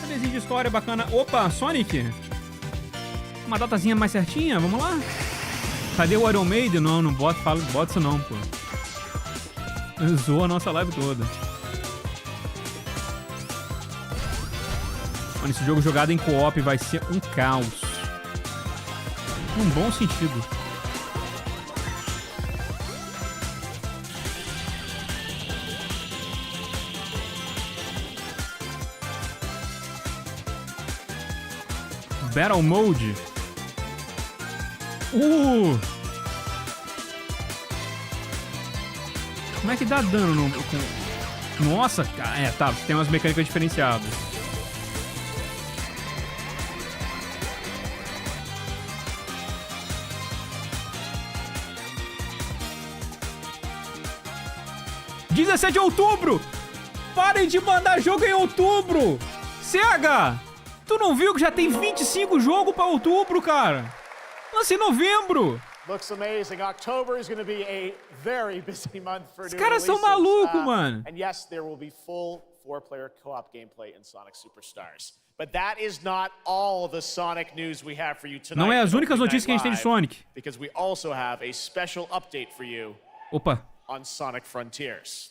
Desenho de história bacana. Opa, Sonic! Uma datazinha mais certinha, vamos lá? Cadê o Iron Maiden? Não bota isso não, pô. Zoou a nossa live toda. Mano, esse jogo jogado em co-op vai ser um caos. Num bom sentido. Battle Mode. Como é que dá dano no... Nossa, tá, tem umas mecânicas diferenciadas. Dia 17 de outubro! Parem de mandar jogo em outubro! Chega! Tu não viu que já tem 25 jogos pra outubro, cara? Lança em novembro! Looks amazing. October is going to be a very busy month for new caras são releases. malucos, mano. And yes, there will be full 4-player co-op gameplay in Sonic Superstars. But that is not all the Sonic news we have for you tonight. Não é as únicas notícias que a gente tem de Sonic. Because we also have a special update for you. Opa. On Sonic Frontiers.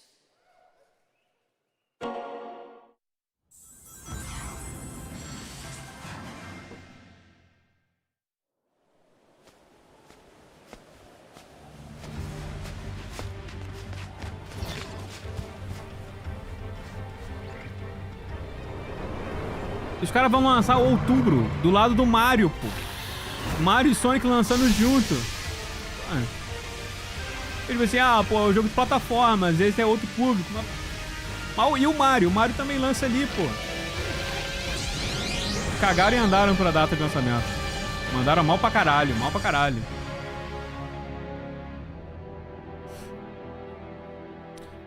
Os caras vão lançar outubro, do lado do Mario, pô. Mario e Sonic lançando junto. Ele vai assim, pô, é um jogo de plataformas, esse é outro público. E o Mario? O Mario também lança ali, pô. Cagaram e andaram pra data de lançamento. Mandaram mal pra caralho, mal pra caralho.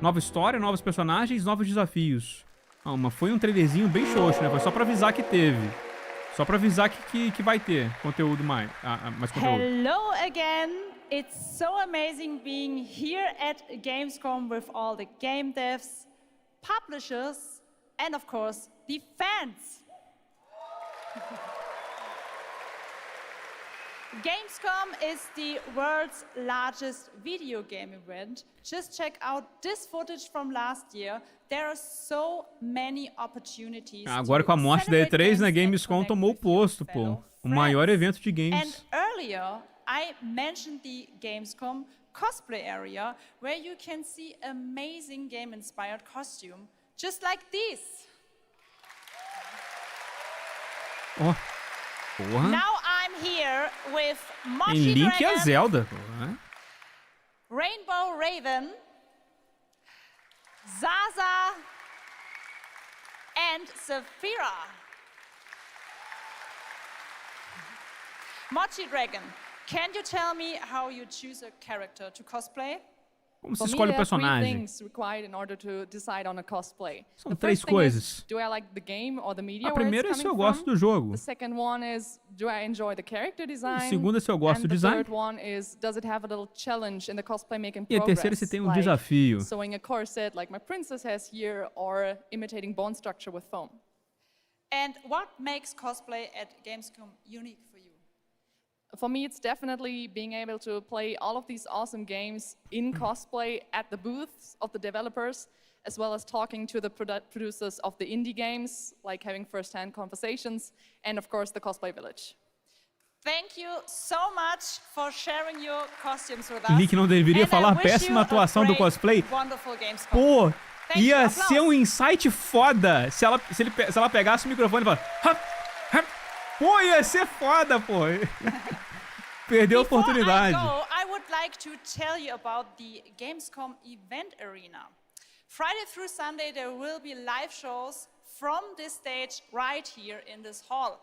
Nova história, novos personagens, novos desafios. Mas foi um trailerzinho bem xoxo, né? Foi só pra avisar que teve. Só pra avisar que vai ter conteúdo mais conteúdo. Hello again. It's so amazing being here at Gamescom with all the game devs, publishers, and of course, the fans. Gamescom is the world's largest video game event. Just check out this footage from last year. There are so many opportunities. Agora com a morte da E3, na Gamescom tomou o posto, pô. O maior evento de games. And earlier, I mentioned the Gamescom cosplay area, where you can see amazing game-inspired costume, just like this. Oh. Porra. Now I'm here with Tem Mochi Link e a Dragon, Zelda, pô. Rainbow Raven, Zaza, and Saphira. Mochi Dragon, can you tell me how you choose a character to cosplay? Como se escolhe o personagem? São três coisas. A primeira é se eu gosto do jogo. A segunda é se eu gosto do design. E a terceira é se tem um desafio. And what makes cosplay at Gamescom unique for you? For me, it's definitely being able to play all of these awesome games in cosplay at the booths of the developers, as well as talking to the producers of the indie games, like having first-hand conversations, and of course, the cosplay village. Thank you so much for sharing your costumes with us. Link não deveria falar péssima atuação do cosplay. Pô, ia ser um insight foda se ela pegasse o microfone e falasse... Pô, ia ser foda, pô. Perdeu a oportunidade. I would like to tell you about the Gamescom event arena. Friday through Sunday, there will be live shows from this stage right here in this hall.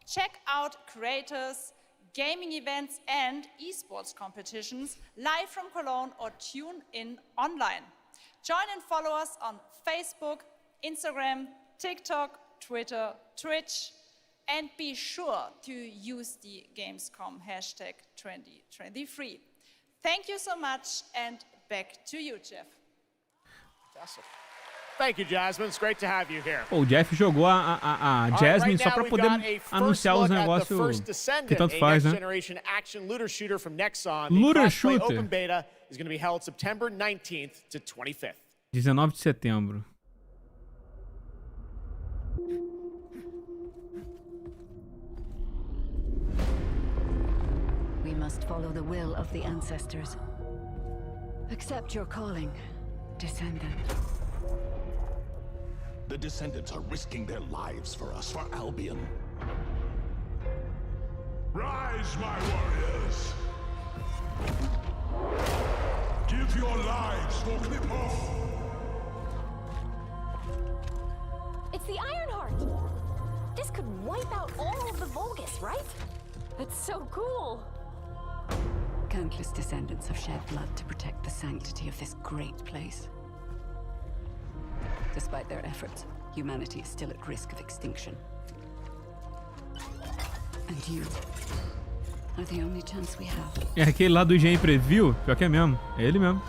Check out creators, gaming events, and esports competitions live from Cologne or tune in online. Join and follow us on Facebook, Instagram, TikTok, Twitter, Twitch, and be sure to use the Gamescom hashtag 2023. Thank you so much, and back to you, Geoff. Fantastic. Thank you, Jasmine. It's great to have you here. Pô, o Jeff jogou a Jasmine só pra poder anunciar os negócios que tanto faz, né? Looter shooter from Nexon. Looter shooter. Open beta is going to be held September 19th to 25th. 19 de setembro. We must follow the will of the ancestors. Accept your calling, descendant. The descendants are risking their lives for us, for Albion. Rise, my warriors! Give your lives for Clippo! It's the Ironheart! This could wipe out all of the Vulgus, right? That's so cool! Countless descendants have shed blood to protect the sanctity of this great place. Despite their efforts, humanity is still at risk of extinction. And you are the only chance we have. É aquele lá do IGN Preview? Pior que é mesmo. É ele mesmo.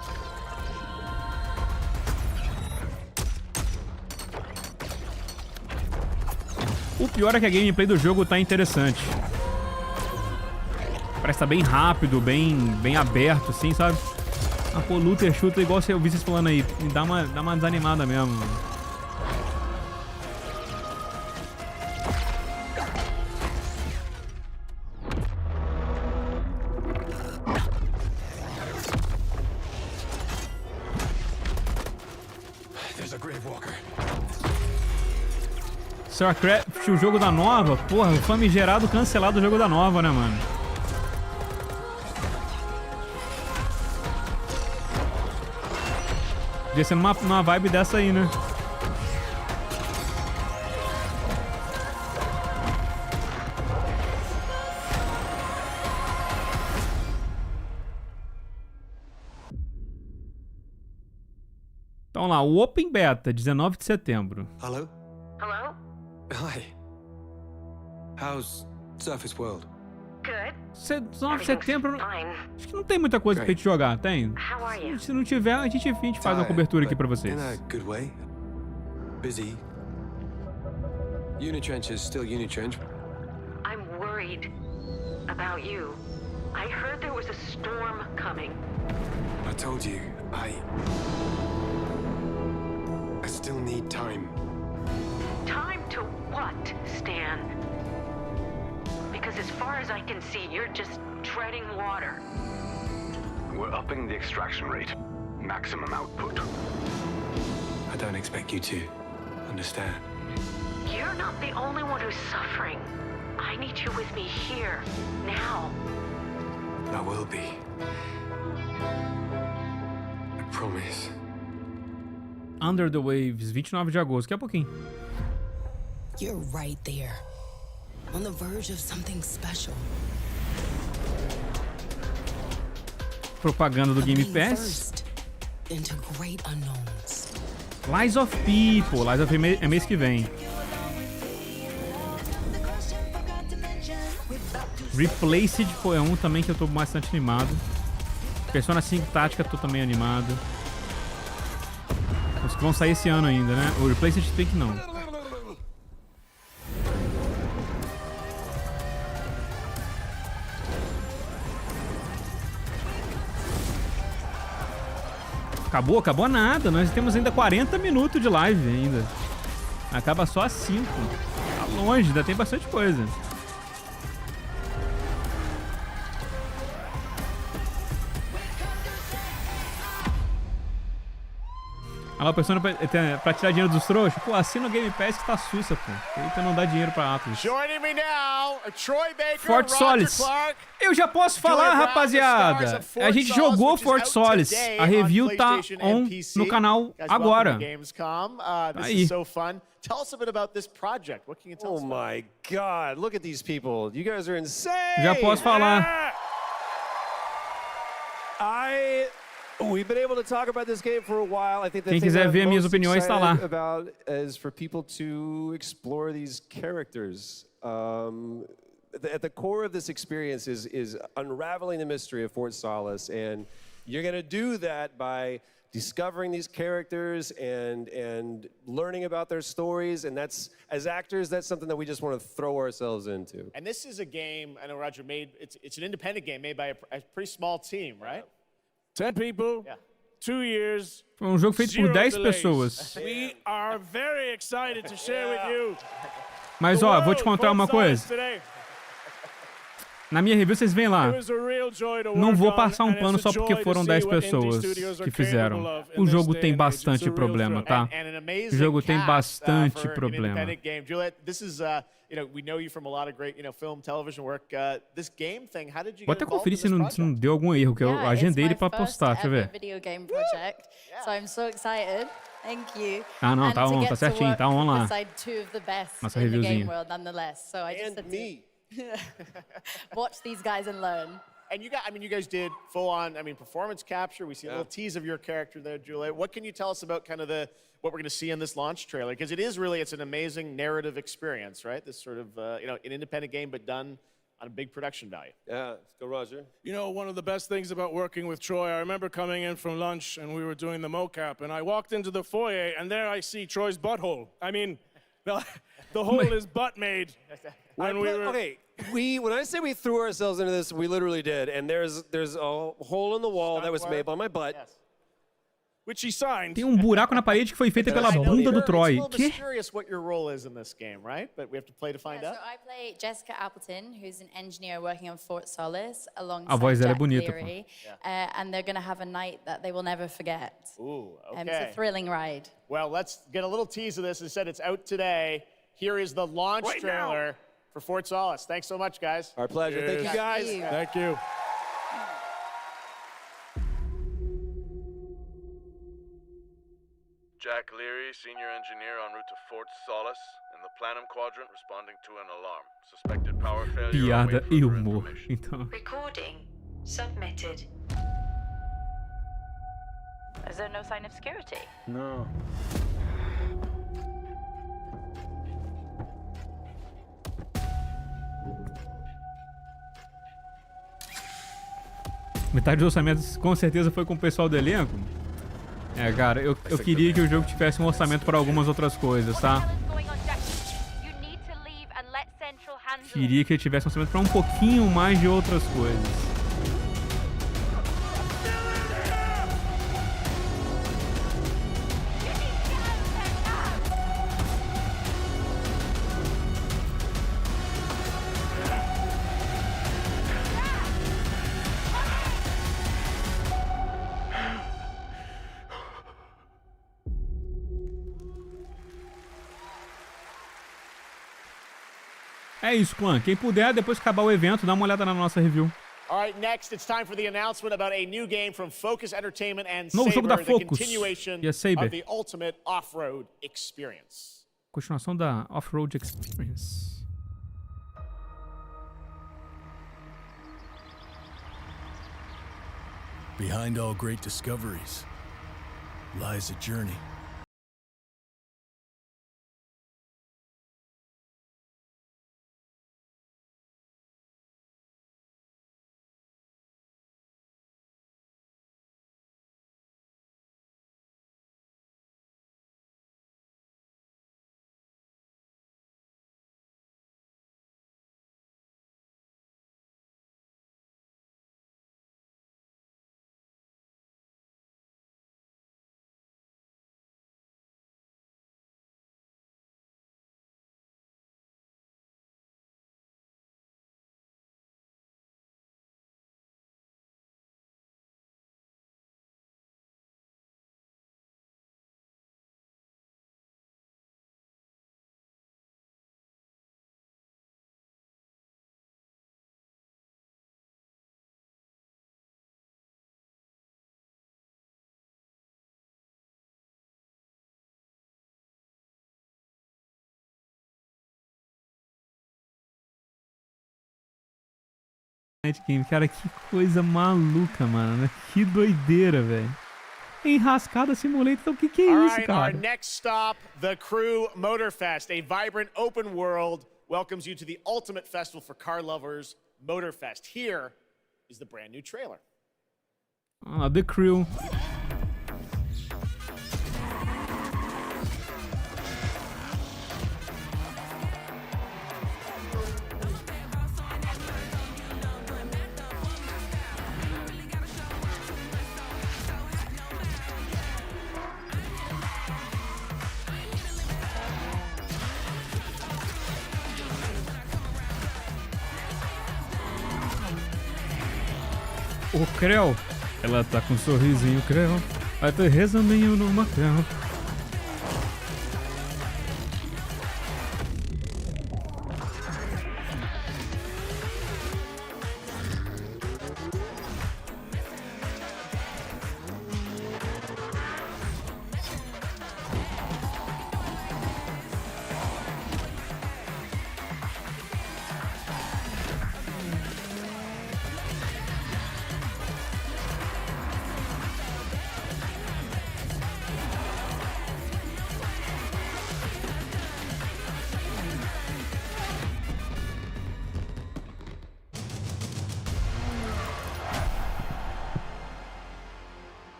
O pior é que a gameplay do jogo tá interessante. Parece que tá bem rápido, bem aberto, assim, sabe? Ah, pô, looter shooter igual eu vi vocês falando aí. Me dá uma desanimada mesmo. StarCraft, o jogo da Nova. Porra, o famigerado cancelado o jogo da Nova, né, mano? Podia ser numa vibe dessa aí, né? Então lá, o Open Beta, 19 de setembro. Hello? Hello? Hi. How's Surface World? Good. 19 de setembro, acho que não tem muita coisa pra gente jogar, tem? Se não tiver, a gente faz uma cobertura aqui pra vocês. In a good way. Busy. Unitrench is still Unitrench. I'm worried about you. I heard there was a storm coming. I told you, I still need time. Time to what, Stan? Because as far as I can see, you're just treading water. We're upping the extraction rate. Maximum output. I don't expect you to understand. You're not the only one who's suffering. I need you with me here, now. I will be. I promise. Under the Waves, 29 de agosto, daqui a pouquinho. You're right there. On the verge of something special. Propaganda do Game Pass. Into great unknowns. Lies of People. Lies of People é mês que vem. Replaced, pô, é um também que eu tô bastante animado. Persona 5 Tática, tô também animado. Os que vão sair esse ano ainda, né? O Replaced tem que não. Acabou nada. Nós temos ainda 40 minutos de live ainda. Acaba só às 5. Tá longe, ainda tem bastante coisa. Olha lá, Persona pra tirar dinheiro dos trouxas. Pô, assina o Game Pass que tá sussa, pô. Eita, não dá dinheiro pra Atlas. Joining me now, Troy Baker, Fort Solis. Eu já posso falar, rapaziada. A gente jogou Fort Solis. A review tá no canal agora. Aí. Tell us a bit about this project. What can you tell us? Oh my God! Look at these people. You guys are insane. Já posso falar. We've been able to talk about this game for a while. I think the Quem thing quiser that ver I'm minhas most opiniões, tá lá. excited about is for people to explore these characters. At the core of this experience is unraveling the mystery of Fort Solis, and you're going to do that by discovering these characters and learning about their stories, and that's, as actors, that's something that we just want to throw ourselves into. And this is a game, I know Roger made, it's an independent game made by a pretty small team, right? 10 people, 2 years. Foi um jogo feito por 10 pessoas. We are very excited to share with you. Mas ó, vou te contar uma coisa. Na minha review vocês veem lá. Não vou passar um pano só porque foram 10 pessoas que fizeram. O jogo tem bastante problema, tá? O jogo tem bastante problema. We know you from a lot of great, film, television work. This game thing, how did you Vou get até involved conferir in this se não deu algum erro, que eu agendei ele pra postar, deixa eu ver. Video game project, so I'm so excited. Thank you. Ah, não, tá on, tá certinho, tá on lá. Beside two of the best Nossa in the game reviewzinha. world, nonetheless. So I just said to watch these guys and learn. And you guys did full on, performance capture. We see a little tease of your character there, Juliet. What can you tell us about kind of what we're going to see in this launch trailer? Because it's an amazing narrative experience, right? This sort of, an independent game, but done on a big production value. Yeah, let's go, Roger. You know, one of the best things about working with Troy, I remember coming in from lunch and we were doing the mocap, and I walked into the foyer and there I see Troy's butthole. I mean, the hole is butt made. When when I say we threw ourselves into this, we literally did. And there's a hole in the wall that was made by my butt. Yes. Which he signed. Tem buraco na parede que foi feita pela bunda do Troy. It's a little mysterious what your role is in this game, right? But we have to play to find out. So I play Jessica Appleton, who's an engineer working on Fort Solis, alongside A voz dela é Jack bonita, Cleary, and they're going to have a night that they will never forget. Ooh, okay. It's a thrilling ride. Well, let's get a little tease of this. As I said, it's out today. Here is the launch trailer for Fort Solis. Thanks so much, guys. Our pleasure. Thank you, guys. Thank you. Jack Leary, senior engineer en route to Fort Solis, in the Planum Quadrant, responding to an alarm. Suspected power failure. Piada e humor. Então. Recording submitted. Is there no sign of security? No. Metade dos orçamentos com certeza foi com o pessoal do elenco. É, cara, eu queria que o jogo tivesse um orçamento para algumas outras coisas, tá? Queria que ele tivesse um orçamento para um pouquinho mais de outras coisas. É isso, clã. Quem puder, depois que acabar o evento, dá uma olhada na nossa review. All right, next it's time for the announcement about a new game from Focus Entertainment and Novo jogo da Saber, the Focus continuation e a Saber. of the ultimate off-road experience. Continuação da Off-Road Experience. Behind all great discoveries lies a journey. Game, cara, que coisa maluca, mano, né? Que doideira, velho. Enrascada Simulator, então o que é isso, cara? Our next stop, the Crew Motorfest, a vibrant open world, welcomes you to the ultimate festival for car lovers, Motorfest. Here is the brand new trailer. The Crew. O Creu, ela tá com um sorrisinho, Creu. Vai ter resuminho numa Creu.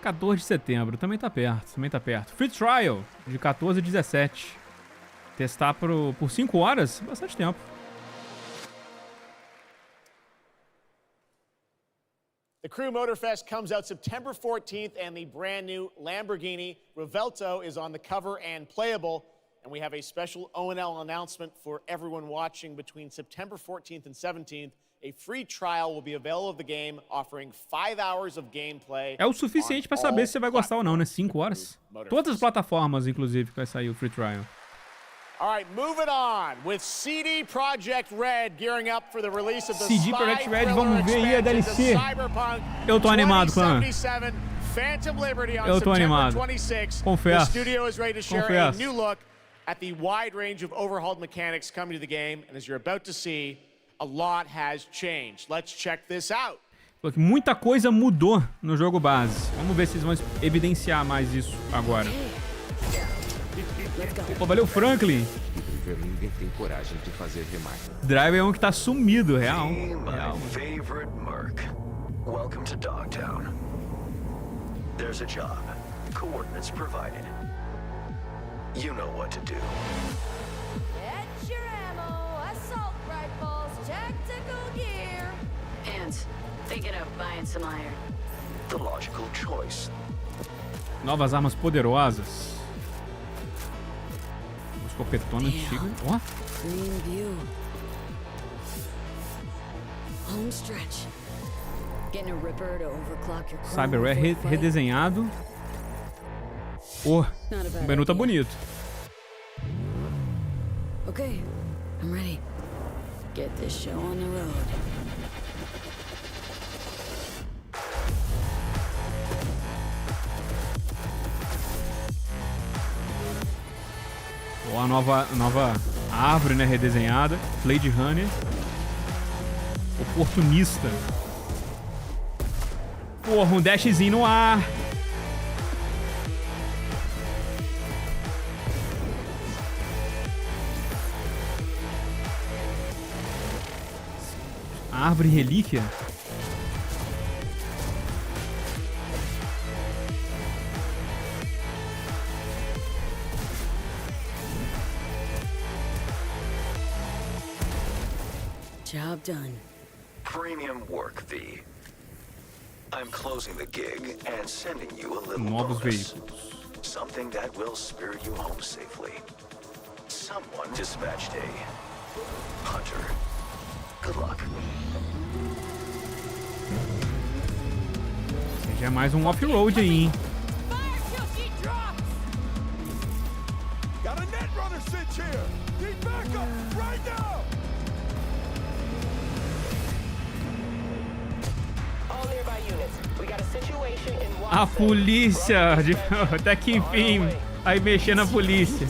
14 de setembro, também tá perto, também tá perto. Free Trial, de 14 a 17. Testar por 5 horas, bastante tempo. The Crew Motorfest comes out September 14th, and the brand new Lamborghini Revelto is on the cover and playable. And we have a special O&L announcement for everyone watching between September 14th and 17th. A free trial will be available of the game, offering 5 hours of gameplay. É o suficiente pra saber se você vai gostar ou não, né? 5 horas. Todas as plataformas, inclusive, que vai sair o free trial. All right, moving on with CD Projekt Red gearing up for the release of the CD Projekt Red, vamos ver aí a DLC. Eu tô animado, clã. Eu tô animado. Confesso. Confesso. At the wide range of overhauled mechanics coming to the game, and as you're about to see, a lot has changed. Let's check this out. Muita coisa mudou no jogo base. Vamos ver se eles vão evidenciar mais isso agora. Pô, valeu, Franklin. Ninguém tem coragem de fazer demais. Driver é um que tá sumido, real. My favorite merc. Welcome to Dogtown. There's a job. Coordinates provided. You know what to do. Get your ammo, assault rifles, tactical gear. And thinking of buying some iron. The logical choice. Novas armas poderosas. Uma escopetona antiga. Ó. Clean view. Home stretch. Getting a ripper to overclock your Cyber redesenhado. Oh, o menu tá bonito. Okay, I'm ready. Get this show on the road. Ó, a nova árvore, né, redesenhada. Blade Runner. Oportunista. Porra, um dashzinho no ar. Árvore relíquia? Job done. Premium work, V. I'm closing the gig and sending you a little Novos bonus. veículos. Something that will spirit you home safely. Someone dispatched a hunter. Good luck. Já é mais um off-road aí, hein? A polícia! Até que enfim, aí mexendo na polícia.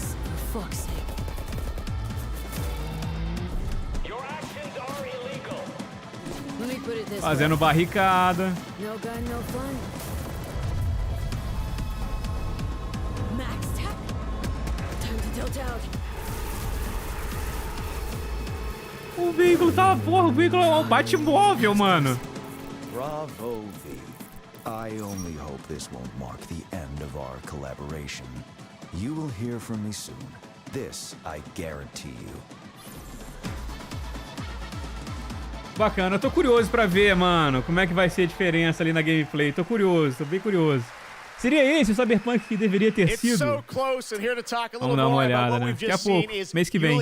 Fazendo barricada. No gun, no fun. Max tap. Time to tilt out. O veículo tá, porra, o veículo é um Batmóvel, mano. Bravo, V. I only hope this won't mark the end of our collaboration. You will hear from me soon. This I guarantee you. Bacana, eu tô curioso pra ver, mano, como é que vai ser a diferença ali na gameplay. Tô curioso, tô bem curioso. Seria esse o Cyberpunk que deveria ter sido? Vamos dar uma olhada, né? Daqui a pouco, mês que vem.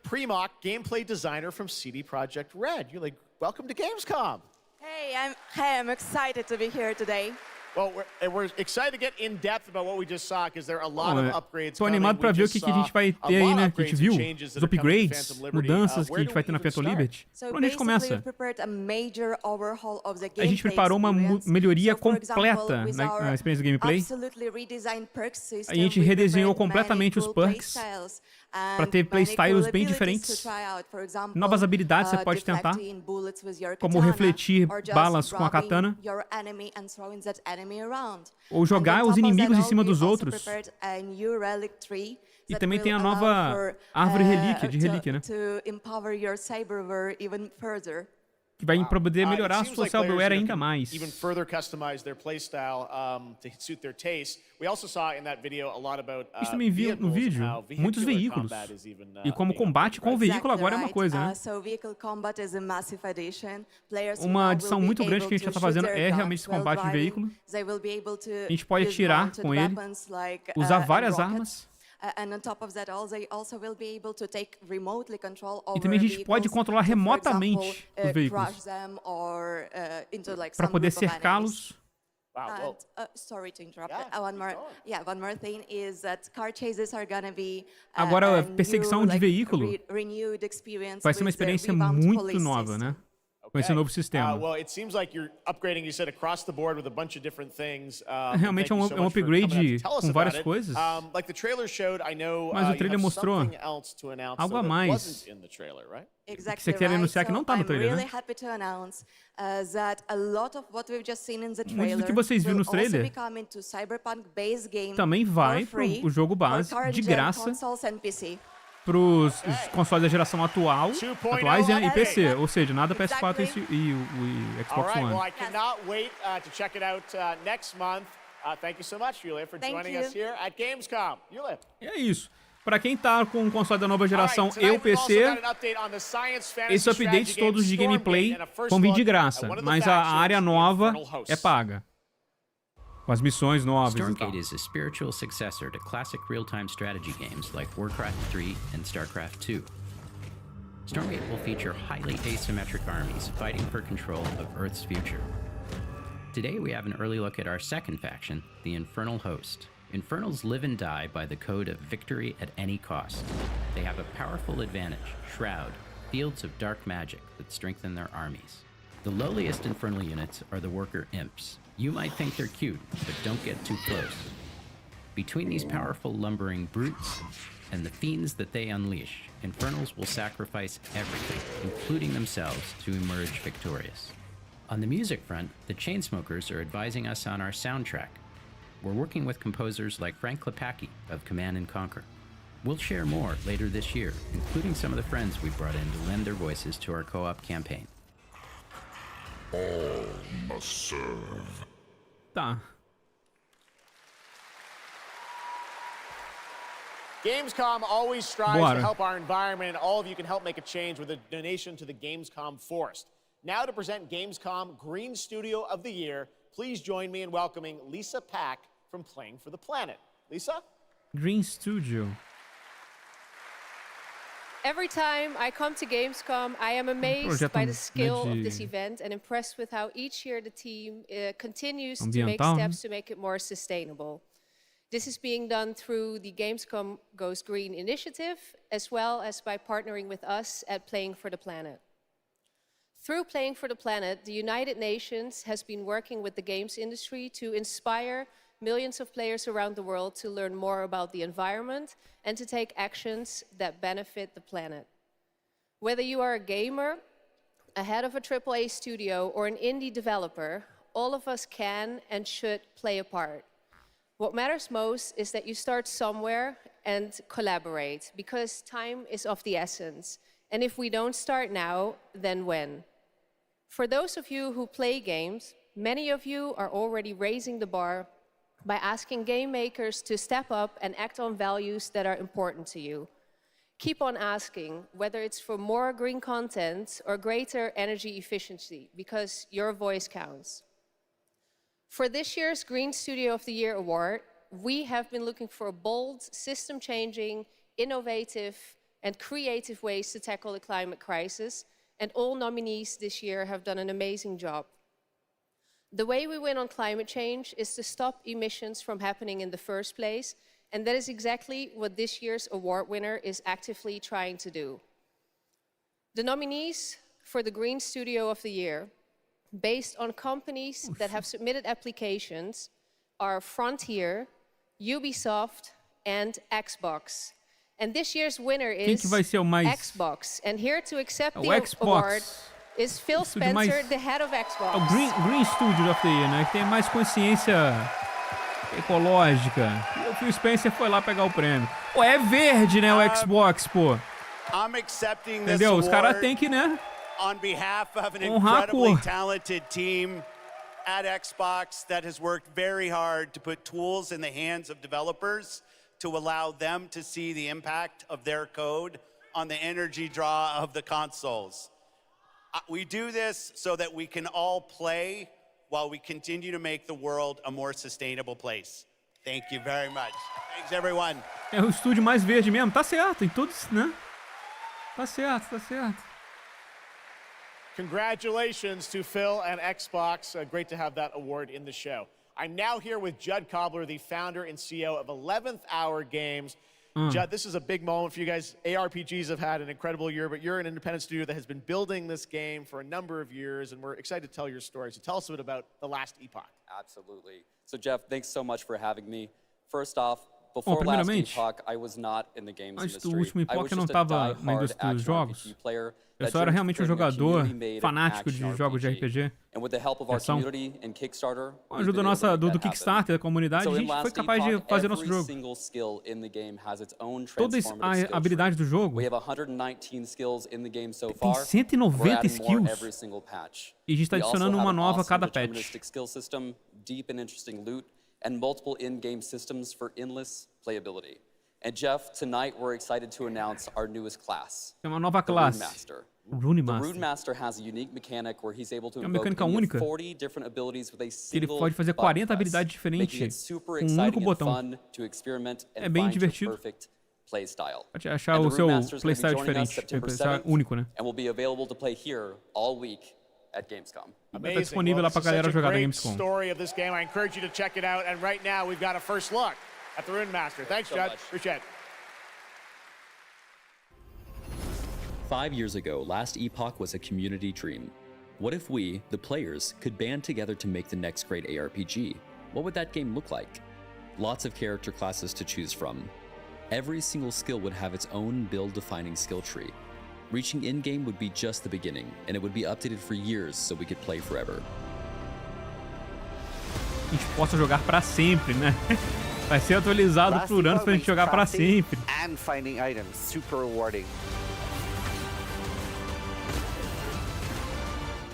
Primock, gameplay designer from CD Projekt Red. You're like, welcome to Gamescom. Hey, I'm excited to be here today. Well, we're excited to get in depth about what we just saw because there are a lot of upgrades. Tô animado pra ver o que a gente vai ter aí, né? Que a gente viu, os upgrades, mudanças que a gente vai ter na Phantom Liberty. Por onde a gente começa? A gente preparou uma melhoria completa na experiência do gameplay. A gente redesenhou completamente os perks para ter playstyles bem diferentes. Novas habilidades você pode tentar, como refletir balas com a katana, ou jogar os inimigos em cima dos outros. E também tem a nova árvore relíquia, de relíquia, né? que vai poder melhorar a sua self-aware ainda mais. Even further customize their playstyle to suit their taste. We also saw in that video a lot lot Isso também viu no vídeo, muitos veículos. E como combate com o veículo agora é uma coisa, né? Uma adição muito grande que a gente já está fazendo é realmente esse combate de veículo. A gente pode atirar com ele, usar várias armas. E também a gente pode controlar remotamente os veículos para poder cercá-los. Wow. Sorry to interrupt. One more thing is that car chases are gonna be agora a perseguição de veículo vai ser uma experiência muito nova, né? Com esse novo sistema. Well, it seems like you're upgrading, you said, across the board with a bunch of different things. Realmente é um upgrade com várias coisas. Like the trailer showed, I know, mas o trailer mostrou algo a mais. Que você quer anunciar que não está no trailer, né? Muito do que vocês viram no trailer também vai para o jogo base, de graça, para os consoles da geração atuais e PC, ou seja, nada PS4 e o Xbox One. Well, I cannot wait to check it out next month. Thank you so much, Yulia, for joining us here at Gamescom. Yulia. E é isso. Para quem tá com o console da nova geração e o PC, esses updates todos de gameplay vão vir de graça, mas a área nova é paga. Com as missões novas. Stormgate is a spiritual successor to classic real-time strategy games like Warcraft 3 and StarCraft 2. Stormgate will feature highly asymmetric armies fighting for control of Earth's future. Today we have an early look at our second faction, the Infernal Host. Infernals live and die by the code of victory at any cost. They have a powerful advantage, Shroud, fields of dark magic that strengthen their armies. The lowliest Infernal units are the Worker Imps. You might think they're cute, but don't get too close. Between these powerful lumbering brutes and the fiends that they unleash, Infernals will sacrifice everything, including themselves, to emerge victorious. On the music front, the Chainsmokers are advising us on our soundtrack. We're working with composers like Frank Klepacki of Command & Conquer. We'll share more later this year, including some of the friends we brought in to lend their voices to our co-op campaign. All must serve. Tá. Gamescom always strives to help our environment, and all of you can help make a change with a donation to the Gamescom Forest. Now to present Gamescom Green Studio of the Year, please join me in welcoming Lisa Pack from Playing for the Planet. Lisa? Green Studio. Every time I come to Gamescom, I am amazed by the skill of this event and impressed with how each year the team continues to make steps to make it more sustainable. This is being done through the Gamescom Goes Green initiative, as well as by partnering with us at Playing for the Planet. Through Playing for the Planet, the United Nations has been working with the games industry to inspire millions of players around the world to learn more about the environment and to take actions that benefit the planet. Whether you are a gamer, a head of a AAA studio, or an indie developer, all of us can and should play a part. What matters most is that you start somewhere and collaborate, because time is of the essence. And if we don't start now, then when? For those of you who play games, many of you are already raising the bar by asking game makers to step up and act on values that are important to you. Keep on asking, whether it's for more green content or greater energy efficiency, because your voice counts. For this year's Green Studio of the Year award, we have been looking for bold, system-changing, innovative, and creative ways to tackle the climate crisis, and all nominees this year have done an amazing job. The way we win on climate change is to stop emissions from happening in the first place, and that is exactly what this year's award winner is actively trying to do. The nominees for the Green Studio of the Year, based on companies that have submitted applications, are Frontier, Ubisoft, and Xbox. And this year's winner is Xbox. And here to accept the award is Phil Spencer, the head of Xbox. O Green Studio of the Year, né? Que tem mais consciência ecológica. E o Phil Spencer foi lá pegar o prêmio. Pô, é verde, né? O Xbox, pô. Entendeu? Os caras têm que, né? On behalf of an incredibly talented team at Xbox that has worked very hard to put tools in the hands of developers to allow them to see the impact of their code on the energy draw of the consoles. We do this so that we can all play while we continue to make the world a more sustainable place. Thank you very much. Thanks, everyone. É o estúdio mais verde mesmo. Tá certo, em todos, né? Tá certo, tá certo. Congratulations to Phil and Xbox. Great to have that award in the show. I'm now here with Judd Cobbler, the founder and CEO of 11th Hour Games. Judd, this is a big moment for you guys. ARPGs have had an incredible year, but you're an independent studio that has been building this game for a number of years, and we're excited to tell your story. So tell us a bit about the last epoch. Absolutely. So Geoff, thanks so much for having me. First off, before last epoch, I was not in the games industry. O último epoch eu não estava na indústria dos jogos. Eu só era realmente um jogador fanático de jogos de RPG. Com a ajuda nossa do Kickstarter, da comunidade, a gente foi capaz de fazer nosso jogo. Toda a habilidade do jogo tem 190 skills. E a gente está adicionando uma nova a cada patch. And multiple in-game systems for endless playability. And Geoff, tonight we're excited to announce our newest class. É uma nova classe. Rune Master. The Rune Master has a unique mechanic where he's able to invoke 40 different abilities with a single Ele pode fazer 40 habilidades diferentes com um único botão. É bem divertido. Pode achar o seu playstyle diferente, playstyle único, né? And will be available to play here all week at Gamescom. Está disponível lá para a galera jogar da Gamescom. Story of this game. I encourage you to check it out. And right now we've got a first look at the Rune Master. Thanks, Judd. Appreciate it. 5 years ago, Last Epoch was a community dream. What if we, the players, could band together to make the next great ARPG? What would that game look like? Lots of character classes to choose from. Every single skill would have its own build-defining skill tree. Reaching in-game would be just the beginning, and it would be updated for years so we could play forever. A gente possa jogar para sempre, né? Vai ser atualizado por ano pra gente jogar para sempre. And finding items, super rewarding.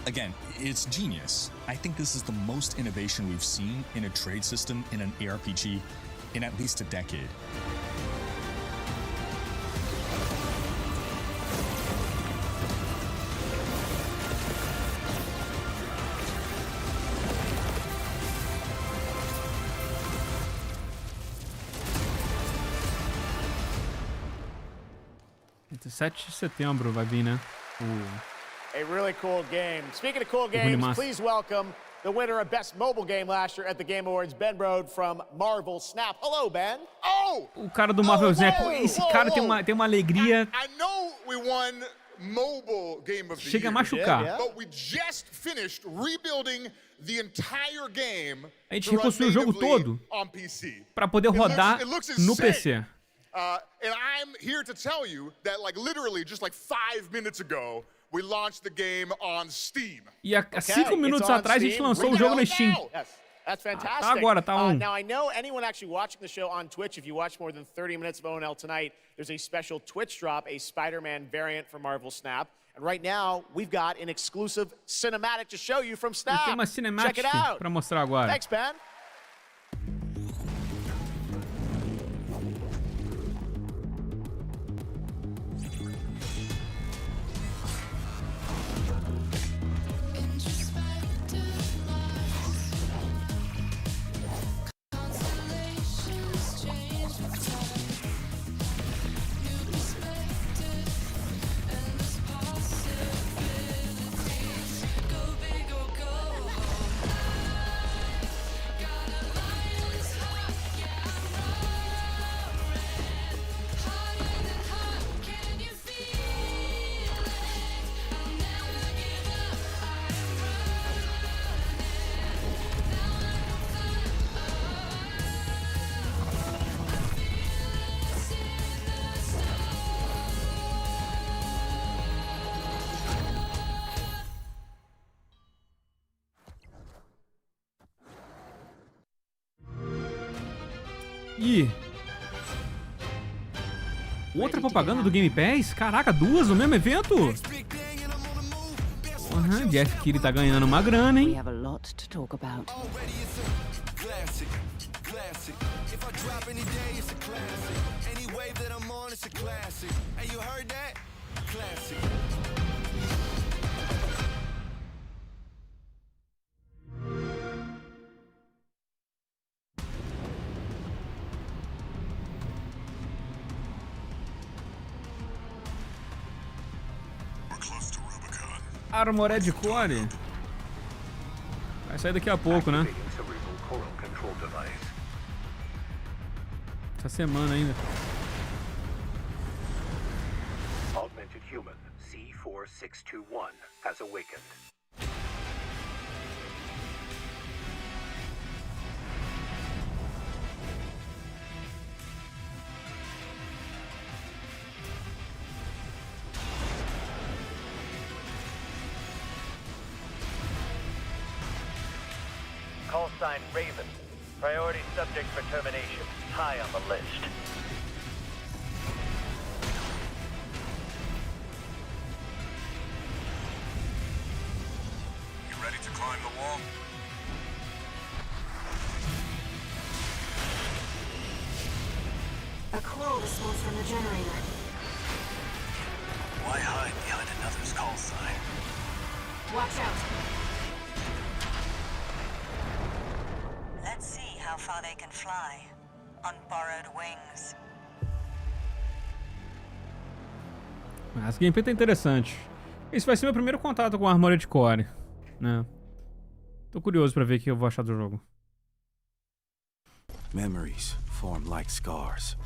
Again, it's genius. I think this is the most innovation we've seen in a trade system in an ARPG in at least a decade. Entre 7 de setembro vai vir, né? A really cool game. Speaking of cool games, please welcome the winner of Best Mobile Game last year at the Game Awards, Ben Brode from Marvel Snap. Hello, Ben. O cara do Marvel Snap. Esse cara tem uma alegria. I know we won Mobile Game of the Chega a machucar. But we just finished rebuilding the entire game. A gente reconstruiu o jogo todo para poder rodar no PC. And I'm here to tell you that, like, literally just like 5 minutes ago, we launched the game on Steam. E há 5 minutos atrás a gente lançou o jogo no Steam. That's fantastic. Agora tá Now, I know anyone actually watching the show on Twitch, if you watch more than 30 minutes of ONL tonight, there's a special Twitch drop, a Spider-Man variant for Marvel Snap. And right now, we've got an exclusive cinematic to show you from Snap. Tem uma Check it out. para mostrar agora. Thanks, Ben. E outra propaganda do Game Pass? Caraca, duas no mesmo evento? Geoff Keighley tá ganhando uma grana, hein? We have a lot to talk about. Armored Core. Vai sair daqui a pouco, né? Essa semana ainda. Augmented human C4621 has awakened. Call sign Raven. Priority subject for termination. High on the list. You ready to climb the wall? A call response from the generator. Why hide behind another's call sign? Watch out. Let's see how far they can fly on borrowed wings. Essa gameplay tá interessante. Esse vai ser meu primeiro contato com a Armored Core, né? Tô curioso pra ver o que eu vou achar do jogo. Memories form like scars.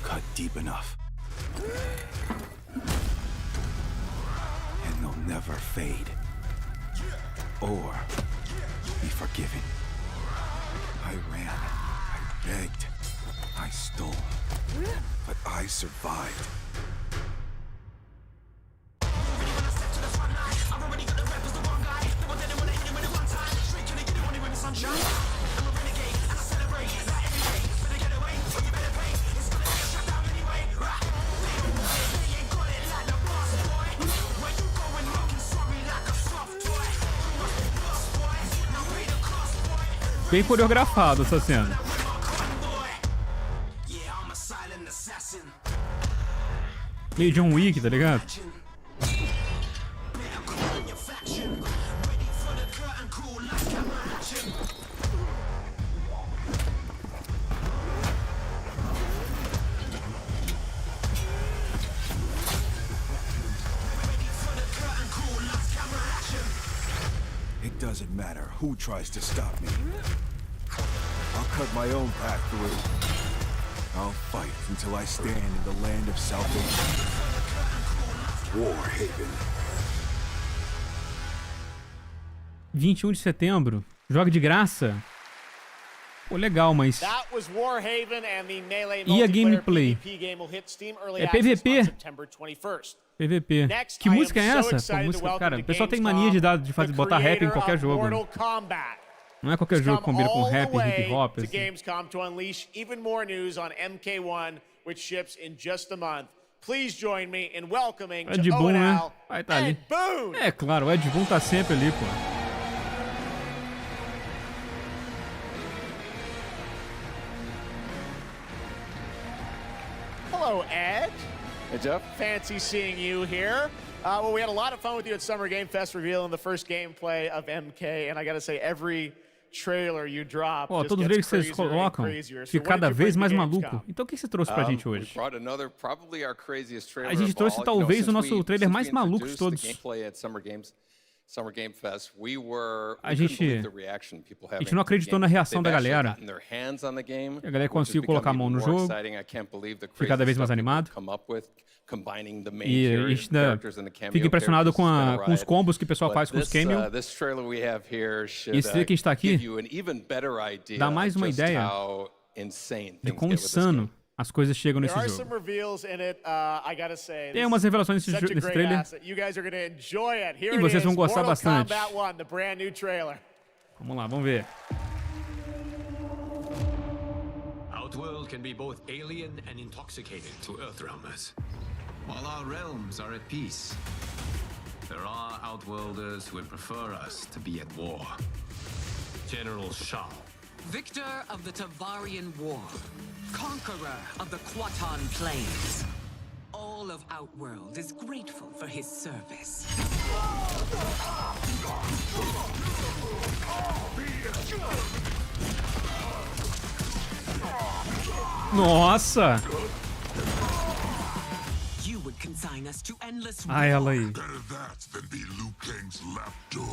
Cut deep enough. And they'll never fade. Or be forgiven. I ran, I begged, I stole, but I survived. Bem coreografado essa cena. Meio John Wick, tá ligado? It doesn't matter who tries to stop me. I'll cut my own path through. I'll fight until I stand in the land of salvation. Warhaven. 21 de setembro. Joga de graça. Pô, legal, mas... E a gameplay? É PVP? PVP. Que música é essa? Pô, música, cara, o pessoal tem mania de botar rap em qualquer jogo. Né? Não é qualquer jogo que combina com rap e hip hop. Assim. Gamescom to unleash even more news on MK1, which ships in just a month. Please join me in welcoming Ed Boon, né? Al, Vai tá ali. Ed Boon. É claro, o Ed Boon tá sempre ali, pô. Hello, Ed. Hey, Geoff. Fancy seeing you here. Well, we had a lot of fun with you at Summer Game Fest revealing the first gameplay of MK, and I gotta say, every trailer you drop just todos gets eles que vocês crazier and colocam crazier. So fica cada vez mais maluco. Então o que você trouxe pra gente hoje? A gente trouxe talvez o nosso trailer mais maluco de todos. A gente não acreditou na reação da galera. A galera conseguiu colocar a mão no jogo, fica cada vez mais animado. E a gente ainda fica impressionado com os combos que o pessoal faz com os cameo. E esse que está aqui dá mais uma ideia de quão insano as coisas chegam nesse jogo. Tem umas revelações nesse trailer e vocês vão gostar bastante. Vamos lá, vamos ver. Outworld can be both alien and intoxicating to Earthrealmers. While our realms are at peace, there are outworlders who would prefer us to be at war. General Shao. Victor of the Tavarian War. Conqueror of the Quatan Plains. All of Outworld is grateful for his service. Nossa! You would consign us to endless Ah, ela aí. Better that than be Liu Kang's lapdog.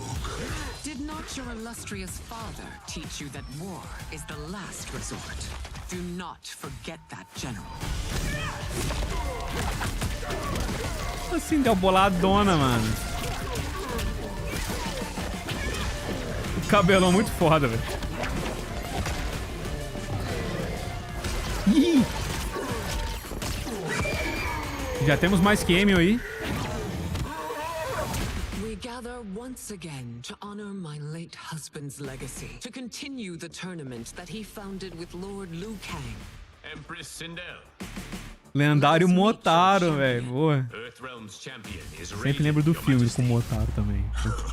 Did not your illustrious father teach you that war is the last resort? Do not forget that, General. Assim, deu boladona, mano. O cabelão muito foda, velho. Ih! Já temos mais cameo aí. We gather once again to honor my late husband's legacy, to continue the tournament that he founded with Lord Liu Kang. Empress Sindel. Lendário Motaro, velho. Boa. Sempre lembro do filme com o Motaro também.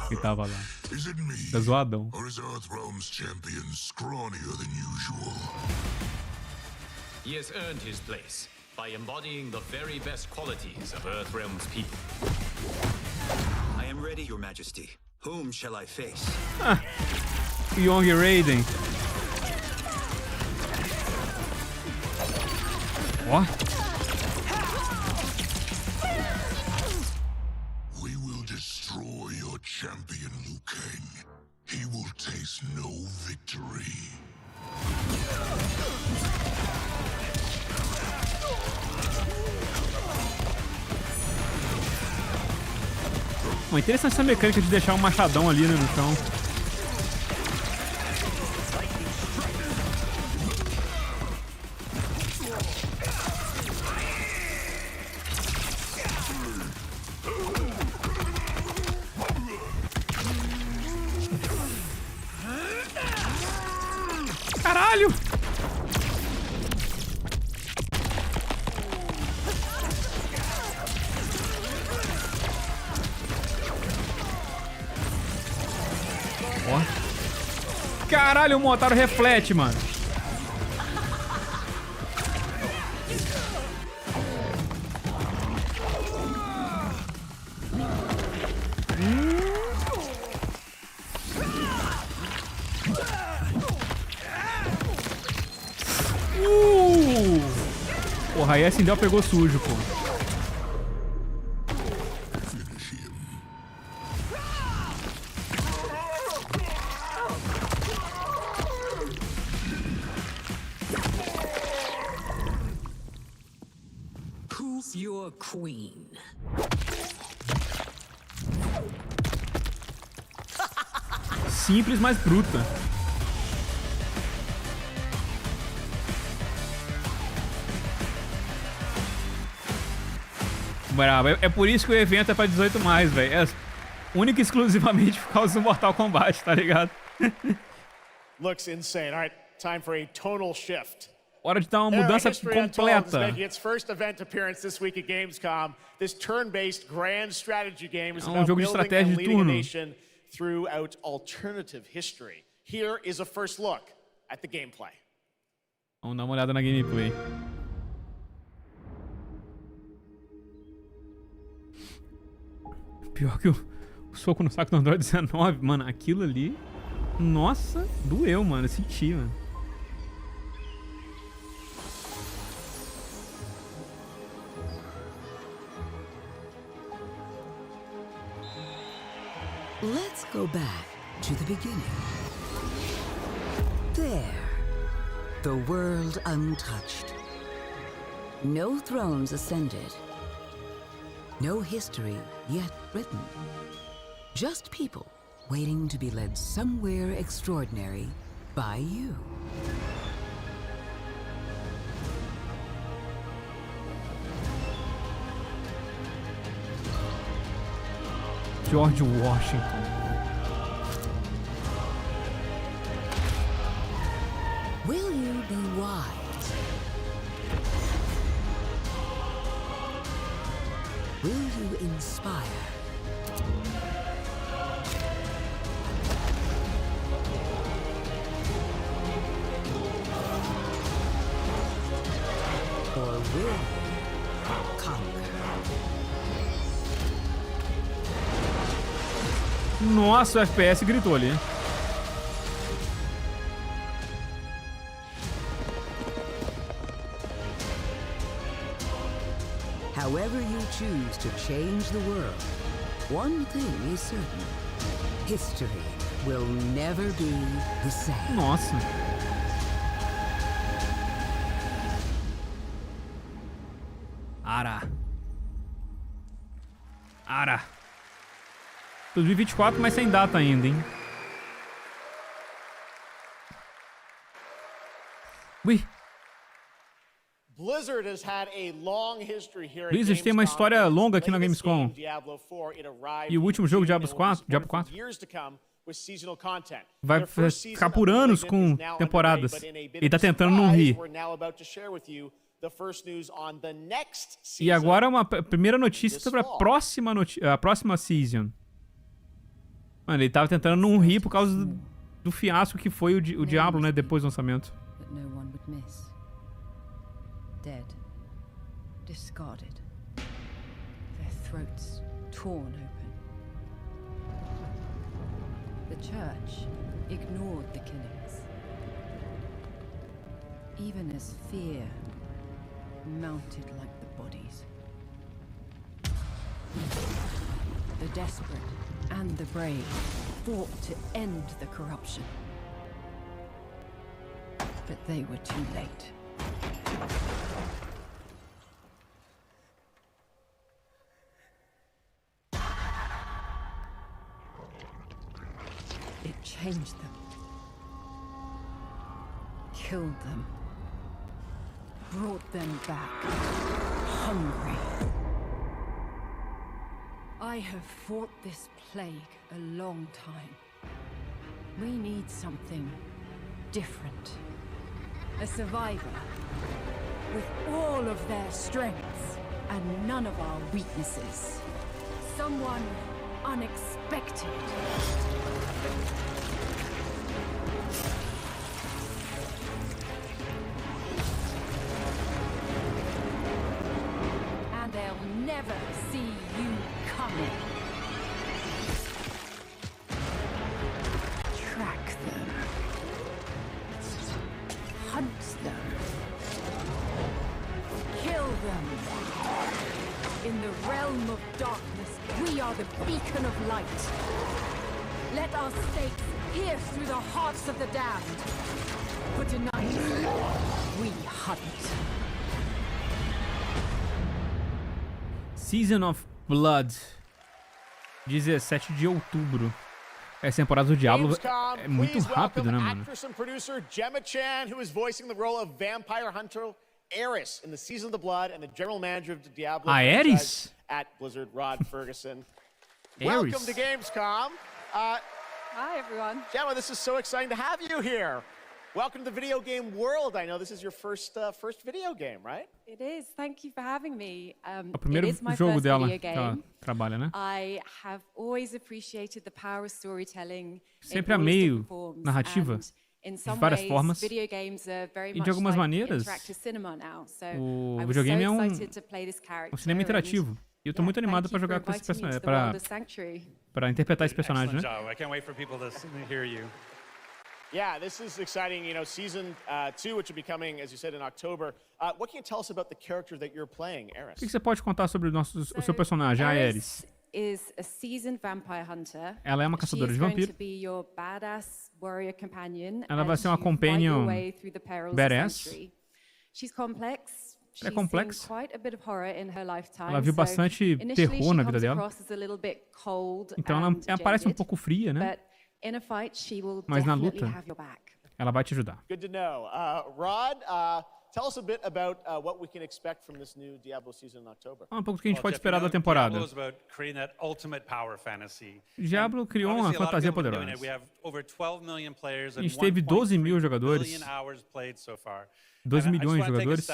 Que tava lá. Tá zoadão. Or is Earthrealm's champion scrawnier than usual? He has earned his place by embodying the very best qualities of Earthrealm's people. I am ready, Your Majesty. Whom shall I face? Wukong Rei. Ó. We will destroy your champion, Liu Kang. He will taste no victory. Bom, interessante essa mecânica de deixar um machadão ali, né, no chão. Caralho! Ó. Caralho, o Motaro reflete, mano. Porra, aí a Sindel pegou sujo, pô. Who's your queen? Simples, mas bruta. Bravo. É por isso que o evento é pra 18 mais, velho. É única e exclusivamente por causa do Mortal Kombat, tá ligado? Looks insane. All right, time for a tonal shift. Hora de dar uma mudança completa. Making its first event appearance this week at Gamescom. This turn-based grand strategy game is about jogo de building estratégia and de leading a turno. nation throughout alternative history. Here is a first look at the gameplay. Vamos dar uma olhada na gameplay. Pior que o soco no saco do Android 19, mano, aquilo ali, nossa, doeu, mano, eu senti, mano. Let's go back to the beginning. There, the world untouched. No thrones ascended. No history yet written. Just people waiting to be led somewhere extraordinary by you. George Washington. Will you be wise? Will you inspire? Or will you conquer? Nossa, o FPS gritou ali. However you choose to change the world, one thing is certain. History will never be the same. Nossa. Ara. 2024, mas sem data ainda, hein? Ui. Blizzard tem uma história longa aqui na Gamescom. E o último jogo, Diablo 4, vai ficar por anos com temporadas. Ele tá tentando não rir. E agora uma primeira notícia sobre a próxima season. Mano, ele tava tentando não rir por causa do fiasco que foi o Diablo, né, depois do lançamento. Dead, discarded, their throats torn open. The church ignored the killings, even as fear mounted like the bodies. The desperate and the brave fought to end the corruption, but they were too late. It changed them, killed them, brought them back, hungry. I have fought this plague a long time. We need something different. A survivor with all of their strengths and none of our weaknesses. Someone unexpected. And they'll never see you coming. Track them. Hunt them. Kill them. In the realm of darkness, we are the beacon of light. Let our stakes pierce through the hearts of the damned. For tonight, we hunt. Season of Blood. 17 de outubro. Essa temporada do Diablo é muito rápido, né, mano? Actress and producer Gemma Chan, who is voicing the role of vampire hunter Ares in the Season of the Blood, and the general manager of the Diablo Ares at Blizzard, Rod Ferguson. Welcome to Gamescom. Hi, everyone. Gemma, this is so exciting to have you here. Welcome to the video game world. I know this is your first video game, right? It is. Thank you for having me. O primeiro it is my jogo first dela video que ela game. trabalha, né? I have always appreciated the power of storytelling. Sempre amei narrativa de várias formas. E de algumas maneiras, o videogame é um cinema interativo. E eu tô muito animado para jogar com esse personagem, para interpretar esse personagem, né? Yeah, this is exciting. You know, season 2, which will be coming, as you said, in October. What can you tell us about the character that you're playing, Ares? O que você pode contar sobre o seu personagem, a Ares? Is a seasoned vampire hunter. Ela é uma caçadora de vampiros. Ela vai ser uma companion badass. Ela é complexa. Ela viu bastante terror na vida dela. Então ela parece um pouco fria, né? Mas na luta, ela vai te ajudar. Good to know. Rod, tell us a bit about what we can expect from this new Diablo season in October. Um pouco do que a gente pode esperar da temporada. Diablo criou uma fantasia poderosa. A gente teve 12 mil jogadores. 12 milhões de jogadores.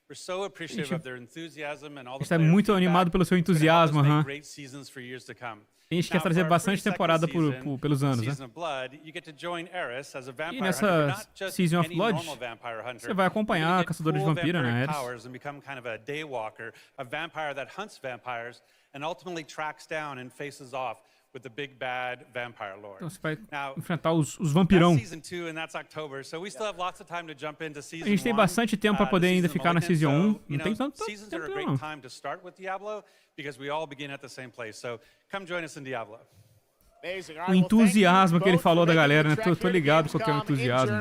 We're so appreciative of their enthusiasm and all the está player muito feedback. animado pelo seu It's gonna help us entusiasmo, make great seasons for years to come. A gente quer Now, trazer for our bastante free temporada second season, pelos anos, né? Season of Blood, you get to join Eris as a E vampire hunter, nessa but not just Season of any Blood, normal vampire hunter. você vai acompanhar You're a gonna get caçadora de cool vampiro, né, vampiric Eris? powers and become kind of a daywalker, a vampire that hunts vampires and ultimately tracks down and faces off with the big bad vampire lord. Então você vai Now, enfrentar os vampirão. that's season 2 and that's October, so we still have lots of time to jump into season 1. A gente tem bastante tempo para poder ainda ficar na Season 1. Não tem tanto Seasons are a tempo great não. time to start with Diablo because we all begin at the same place. So come join us in Diablo. O entusiasmo que ele falou da galera, né? Tô ligado qual que é o entusiasmo.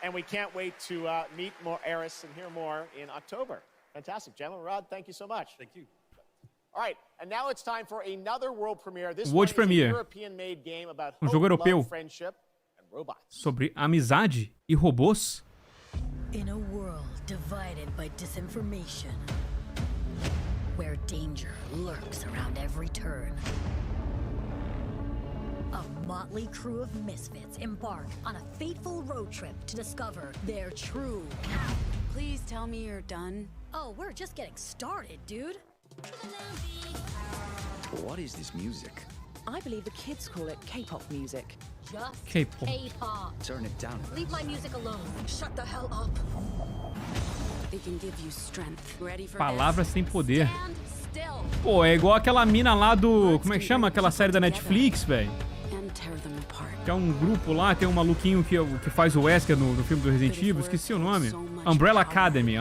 And we can't wait to meet more Eris and hear more in October. Fantastic, gentlemen. Rod, thank you so much. Thank you. All right, and now it's time for another world premiere. This World one premiere. is a European-made game about Jogo hope, europeu love, friendship, and robots. sobre amizade e robôs. In a world divided by disinformation, where danger lurks around every turn, a motley crew of misfits embark on a fateful road trip to discover their true power. Please tell me you're done. Oh, we're just getting started, dude. What is this music? I believe the kids call it K-pop music. Just K-pop. K-pop. Turn it down. Leave my music alone. Shut the hell up. It can give you strength. Ready for Palavras sem poder. Stand still. Pô, é igual aquela mina lá do... Como é que chama? Aquela série da Netflix, velho. and tear them apart. Que é um grupo lá, tem um maluquinho que faz o Wesker no filme do Resident Evil, esqueci o nome. Umbrella Academy.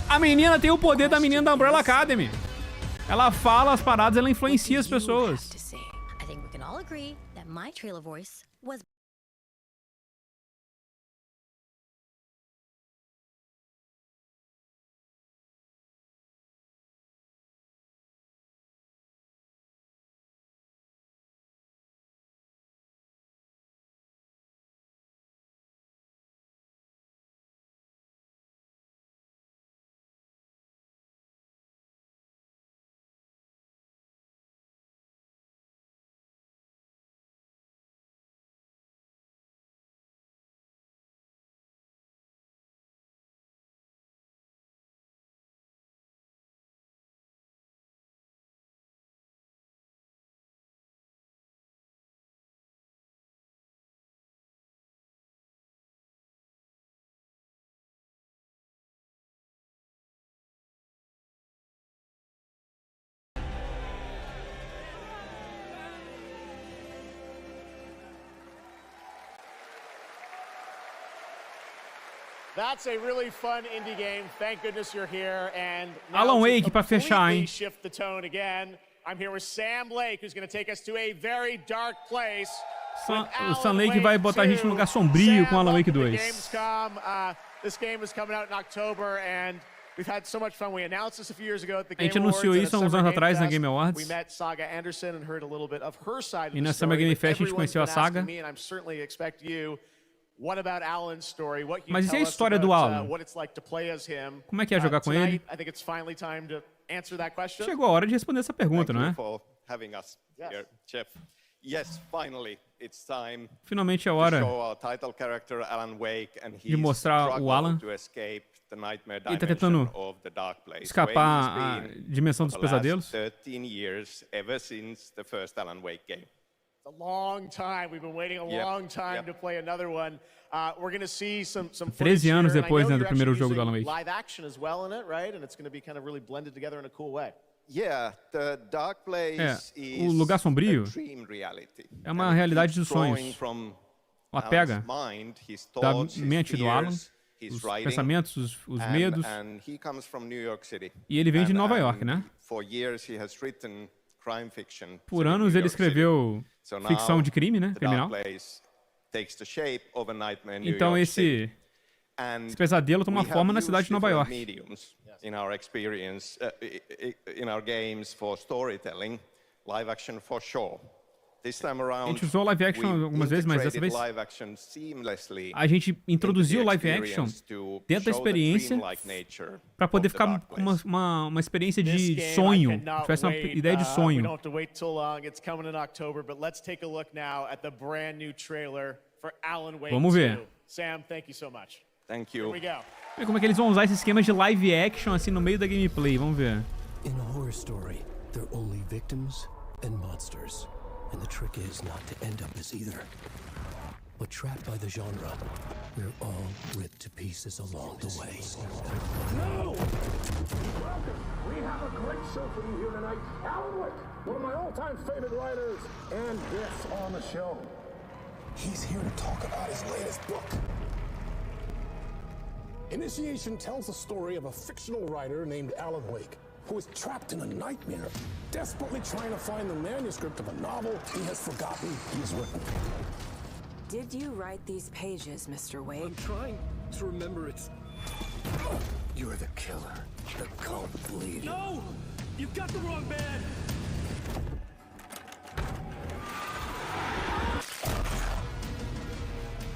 A menina tem o poder da menina da Umbrella Academy. Ela fala as paradas, ela influencia as pessoas. I think we can all agree that my trailer voice was That's a really fun indie game. Thank goodness you're here. And Alan Wake pra fechar, hein? Shift the tone again. I'm here with Sam Lake, who's going to take us to a very dark place. O Sam Lake vai botar a gente num lugar sombrio com Alan Wake 2. Gamescom. This game is coming out in October, and we've had so much fun. We announced this a few years ago at the Game Awards. A gente anunciou isso há uns anos atrás na Game Awards. We met Saga Anderson and heard a little bit of her side of the E na story. Summer Game Fest a gente conheceu a Saga. Me, and I'm certainly expect you. What about Alan's story? What you Mas e a tell us história do about, Alan? what it's like to play as him? Como é que é jogar com ele? I think it's finally time to answer that question. Chegou a hora de responder essa pergunta, não é? For having us here, Geoff. Yes, finally, it's time Finalmente é hora to show our title character Alan Wake and de mostrar o Alan. to escape the nightmare Ele tá dimension tentando of the dark place, escapar where a he's been dimensão dos for the last pesadelos. 13 years, ever since the first Alan Wake game. It's a long time. We've been waiting a long time to play another one. We're going to see some 13 anos depois, né, do primeiro jogo do Alan Wake. Live action as well in it, right? And it's going to be kind of really blended together in a cool way. Yeah, the dark place o lugar sombrio is a dream reality. É uma realidade dos sonhos. Ela pega da mente do Alan, os pensamentos, os medos. E ele vem de Nova York, né? Por anos ele escreveu ficção de crime, né? Criminal. Então esse pesadelo toma forma na cidade de Nova York. In our experience, in our games for storytelling, live action for sure. This time around, a gente usou live action algumas vezes, mas dessa vez a gente introduziu o live action dentro da experiência para poder ficar com uma experiência de sonho, tivesse uma ideia de sonho. Vamos ver. Sam, thank you so much. Thank you. Here we go. Ver como é que eles vão usar esse esquema de live action assim no meio da gameplay, vamos ver. In a horror story, they're only victims and monsters. And the trick is not to end up as either. But trapped by the genre, we're all ripped to pieces along the way. No! Welcome! We have a great show for you here tonight. Alan Wake, one of my all-time favorite writers, and guests on the show. He's here to talk about his latest book. Initiation tells the story of a fictional writer named Alan Wake, who is trapped in a nightmare, desperately trying to find the manuscript of a novel he has forgotten he has written. Did you write these pages, Mr. Wake? I'm trying to remember it's... You're the killer, the cult leader. No! You've got the wrong man!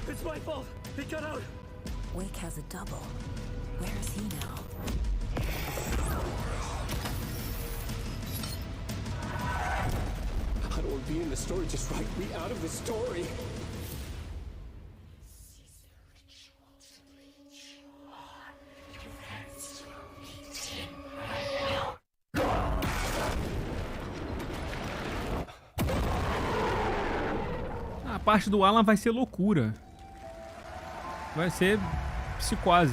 It's my fault! He got out! Wake has a double. Where is he now? I don't want to be in the story, just write me out of the story! A parte do Alan vai ser loucura. Vai ser psicose.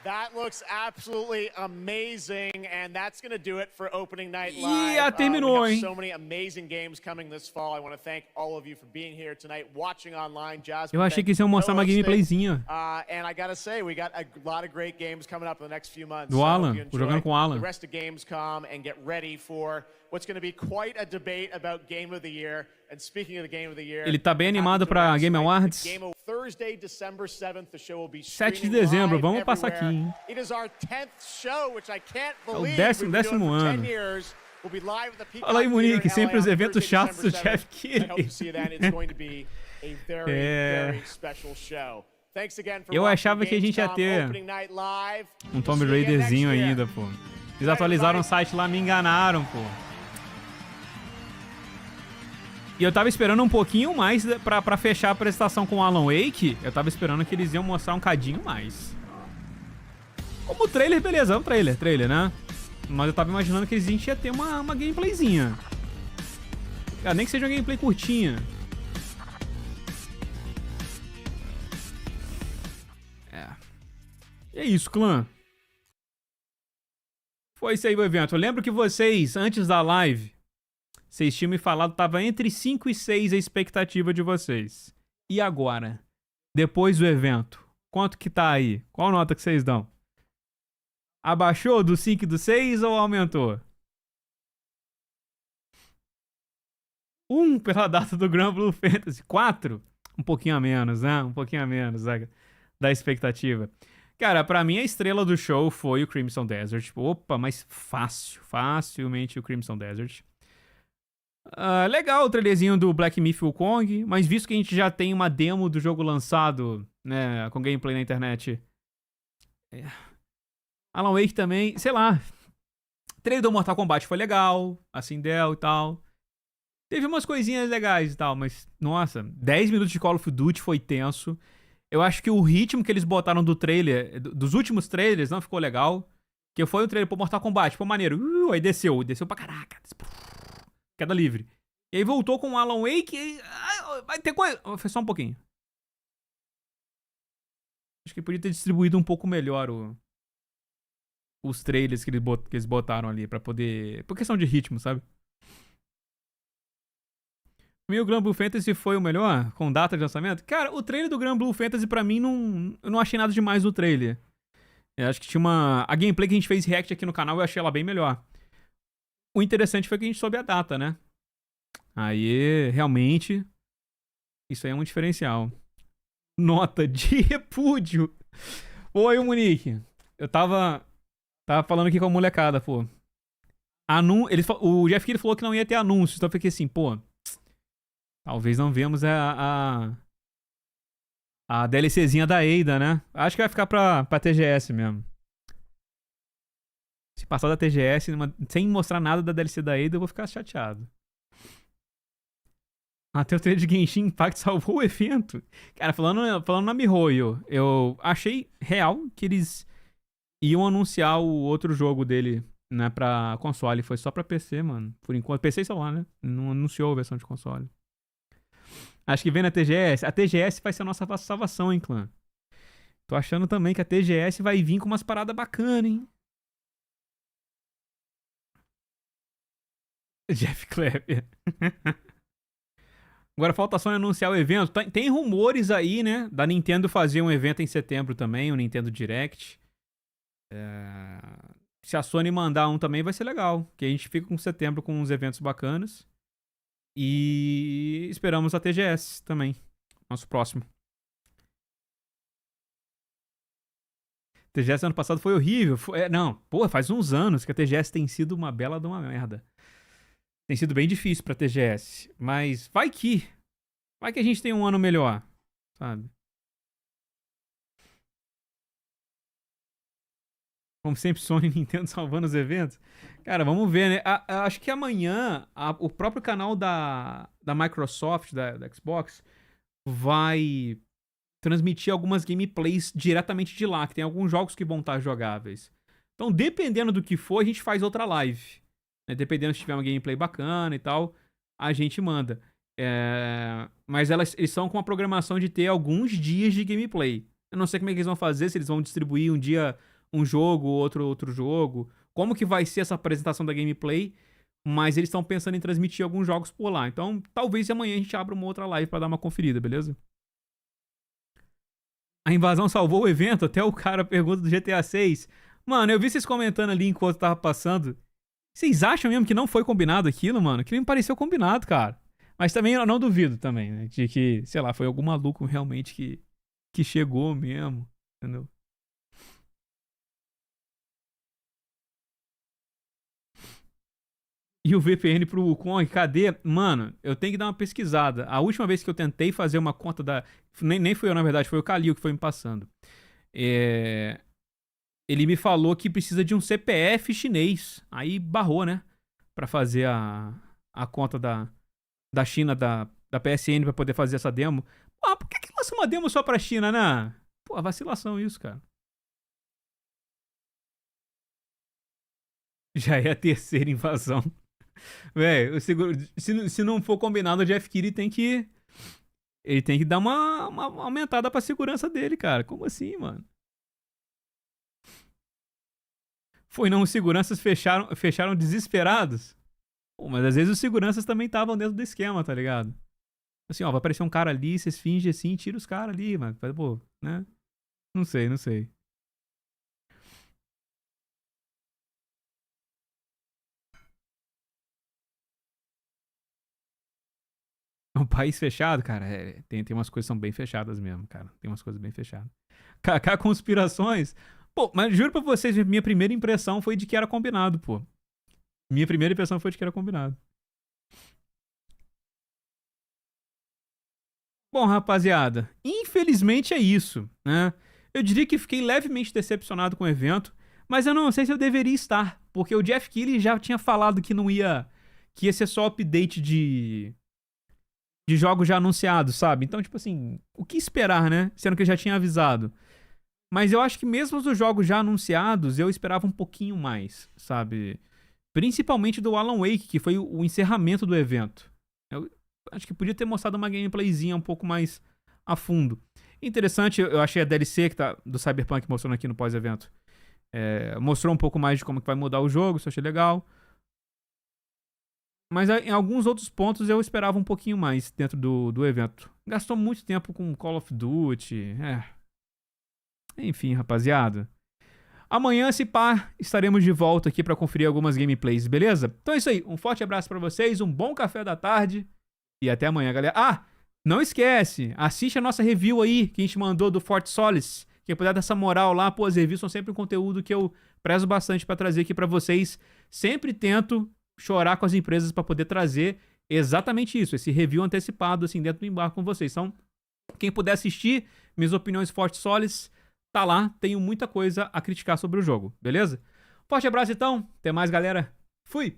That looks absolutely amazing, and that's going to do it for opening night live. Terminou, we hein? have so many amazing games coming this fall. I want to thank all of you for being here tonight, watching online. Jasmine, Eu achei que eles iam mostrar uma gameplayzinha. And I gotta say, we got a lot of great games coming up in the next few months. Do Alan, jogando com o Alan. The rest of Gamescom and get ready for what's going to be quite a debate about Game of the Year. And speaking of the Game of the Year, Ele tá bem animado pra Game Awards. Thursday, December 7th, the show will be 7 de dezembro, vamos passar aqui, hein? It is our 10th show, which I can't É o believe. 10º ano. We'll be live at the Peacock Fala aí, Monique, Theater in sempre LA os on eventos Thursday, chatos do December Geoff 7th. Keighley. I hope to see you then. It's going to be a very, very special show. Thanks again for Eu achava que a gente ia ter um Tomb Raiderzinho ainda, pô. Eles atualizaram o site lá, me enganaram, pô. E eu tava esperando um pouquinho mais pra fechar a apresentação com o Alan Wake. Eu tava esperando que eles iam mostrar um cadinho mais. Como o trailer, beleza, é um trailer, né? Mas eu tava imaginando que eles iam ter uma gameplayzinha. Nem que seja uma gameplay curtinha. E é isso, clã. Foi isso aí o evento. Eu lembro que vocês, antes da live, vocês tinham me falado que tava entre 5 e 6 a expectativa de vocês. E agora? Depois do evento, quanto que tá aí? Qual nota que vocês dão? Abaixou do 5 e do 6 ou aumentou? Pela data do Grand Blue Fantasy. 4? Um pouquinho a menos, né? Um pouquinho a menos da expectativa. Cara, pra mim a estrela do show foi o Crimson Desert. Opa, mas facilmente o Crimson Desert. Legal o trailerzinho do Black Myth Wukong, mas visto que a gente já tem uma demo do jogo lançado, né, com gameplay na internet. Alan Wake também, sei lá. O trailer do Mortal Kombat foi legal, assim deu e tal. Teve umas coisinhas legais e tal, mas, nossa, 10 minutos de Call of Duty foi tenso. Eu acho que o ritmo que eles botaram do trailer, dos últimos trailers, não ficou legal. Que foi o trailer pro Mortal Kombat, pô, maneiro. Aí desceu pra caraca. Queda livre. E aí voltou com o Alan Wake e... vai ter coisa... Foi só um pouquinho. Acho que podia ter distribuído um pouco melhor os trailers que eles botaram ali pra poder... Por questão de ritmo, sabe? O meu Grand Blue Fantasy foi o melhor, com data de lançamento. Cara, o trailer do Grand Blue Fantasy pra mim eu não achei nada demais no trailer. Eu acho que tinha a gameplay que a gente fez react aqui no canal, eu achei ela bem melhor. O interessante foi que a gente soube a data, né? Aí, realmente, isso aí é um diferencial. Nota de repúdio. Oi, Monique. Eu tava falando aqui com a molecada, pô. O Geoff Keighley falou que não ia ter anúncios, então eu fiquei assim, pô, talvez não vemos a DLCzinha da Ada, né? Acho que vai ficar pra TGS mesmo. Se passar da TGS sem mostrar nada da DLC da Ada, eu vou ficar chateado. Até o trailer de Genshin Impact salvou o evento. Cara, falando na MiHoYo, eu achei real que eles iam anunciar o outro jogo dele, né, pra console. Foi só pra PC, mano. Por enquanto, PC e celular, né? Não anunciou a versão de console. Acho que vem na TGS. A TGS vai ser a nossa salvação, hein, clã? Tô achando também que a TGS vai vir com umas paradas bacanas, hein? Jeff Kleber. Agora falta só anunciar o evento. Tem rumores aí, né? Da Nintendo fazer um evento em setembro também, o Nintendo Direct. Se a Sony mandar um também vai ser legal. Que a gente fica com setembro com uns eventos bacanas. E esperamos a TGS também. Nosso próximo. TGS ano passado foi horrível. Faz uns anos que a TGS tem sido uma bela de uma merda. Tem sido bem difícil pra TGS. Mas vai que a gente tem um ano melhor, sabe? Como sempre, Sony e Nintendo salvando os eventos. Cara, vamos ver, né? Acho que amanhã o próprio canal da Microsoft, da Xbox, vai transmitir algumas gameplays diretamente de lá, que tem alguns jogos que vão estar jogáveis. Então, dependendo do que for, a gente faz outra live. Né? Dependendo se tiver uma gameplay bacana e tal, a gente manda. Mas eles são com a programação de ter alguns dias de gameplay. Eu não sei como é que eles vão fazer, se eles vão distribuir um dia um jogo, outro jogo. Como que vai ser essa apresentação da gameplay? Mas eles estão pensando em transmitir alguns jogos por lá. Então, talvez amanhã a gente abra uma outra live pra dar uma conferida, beleza? A invasão salvou o evento? Até o cara pergunta do GTA 6. Mano, eu vi vocês comentando ali enquanto tava passando. Vocês acham mesmo que não foi combinado aquilo, mano? Que me pareceu combinado, cara. Mas também eu não duvido também, né? De que, sei lá, foi algum maluco realmente que chegou mesmo. Entendeu? E o VPN pro Wukong, cadê? Mano, eu tenho que dar uma pesquisada. A última vez que eu tentei fazer uma conta da... Nem foi eu, na verdade, foi o Kalil que foi me passando. Ele me falou que precisa de um CPF chinês. Aí barrou, né? Pra fazer a conta da China, da PSN, pra poder fazer essa demo. Pô, por que lança uma demo só pra China, né? Pô, vacilação isso, cara. Já é a terceira invasão. Véi, se não for combinado, o Jeff Keighley tem que... Ele tem que dar uma aumentada pra segurança dele, cara. Como assim, mano? Foi não, os seguranças fecharam desesperados. Pô, mas às vezes os seguranças também estavam dentro do esquema, tá ligado? Assim, ó, vai aparecer um cara ali, vocês fingem assim, tira os caras ali, mano. Pô, né? Não sei. Um país fechado, cara, tem umas coisas que são bem fechadas mesmo, cara. Tem umas coisas bem fechadas. KK conspirações. Pô, mas juro pra vocês, minha primeira impressão foi de que era combinado, pô. Minha primeira impressão foi de que era combinado. Bom, rapaziada, infelizmente é isso, né? Eu diria que fiquei levemente decepcionado com o evento, mas eu não sei se eu deveria estar, porque o Jeff Keighley já tinha falado que não ia... que ia ser só update de jogos já anunciados, sabe? Então, tipo assim, o que esperar, né? Sendo que eu já tinha avisado. Mas eu acho que mesmo os jogos já anunciados, eu esperava um pouquinho mais, sabe? Principalmente do Alan Wake, que foi o encerramento do evento. Eu acho que podia ter mostrado uma gameplayzinha um pouco mais a fundo. Interessante, eu achei a DLC que tá do Cyberpunk mostrando aqui no pós-evento. Mostrou um pouco mais de como que vai mudar o jogo, isso eu achei legal. Mas em alguns outros pontos eu esperava um pouquinho mais dentro do evento. Gastou muito tempo com Call of Duty. Enfim, rapaziada. Amanhã, se pá, estaremos de volta aqui pra conferir algumas gameplays, beleza? Então é isso aí. Um forte abraço pra vocês, um bom café da tarde e até amanhã, galera. Ah, não esquece, assiste a nossa review aí que a gente mandou do Fort Solis. Quem puder dar essa moral lá, pô, as reviews são sempre um conteúdo que eu prezo bastante pra trazer aqui pra vocês. Sempre tento chorar com as empresas pra poder trazer exatamente isso, esse review antecipado assim dentro do embarque com vocês. Então, quem puder assistir minhas opiniões Fort Solis, tá lá, tenho muita coisa a criticar sobre o jogo, beleza? Forte abraço então, até mais galera, fui!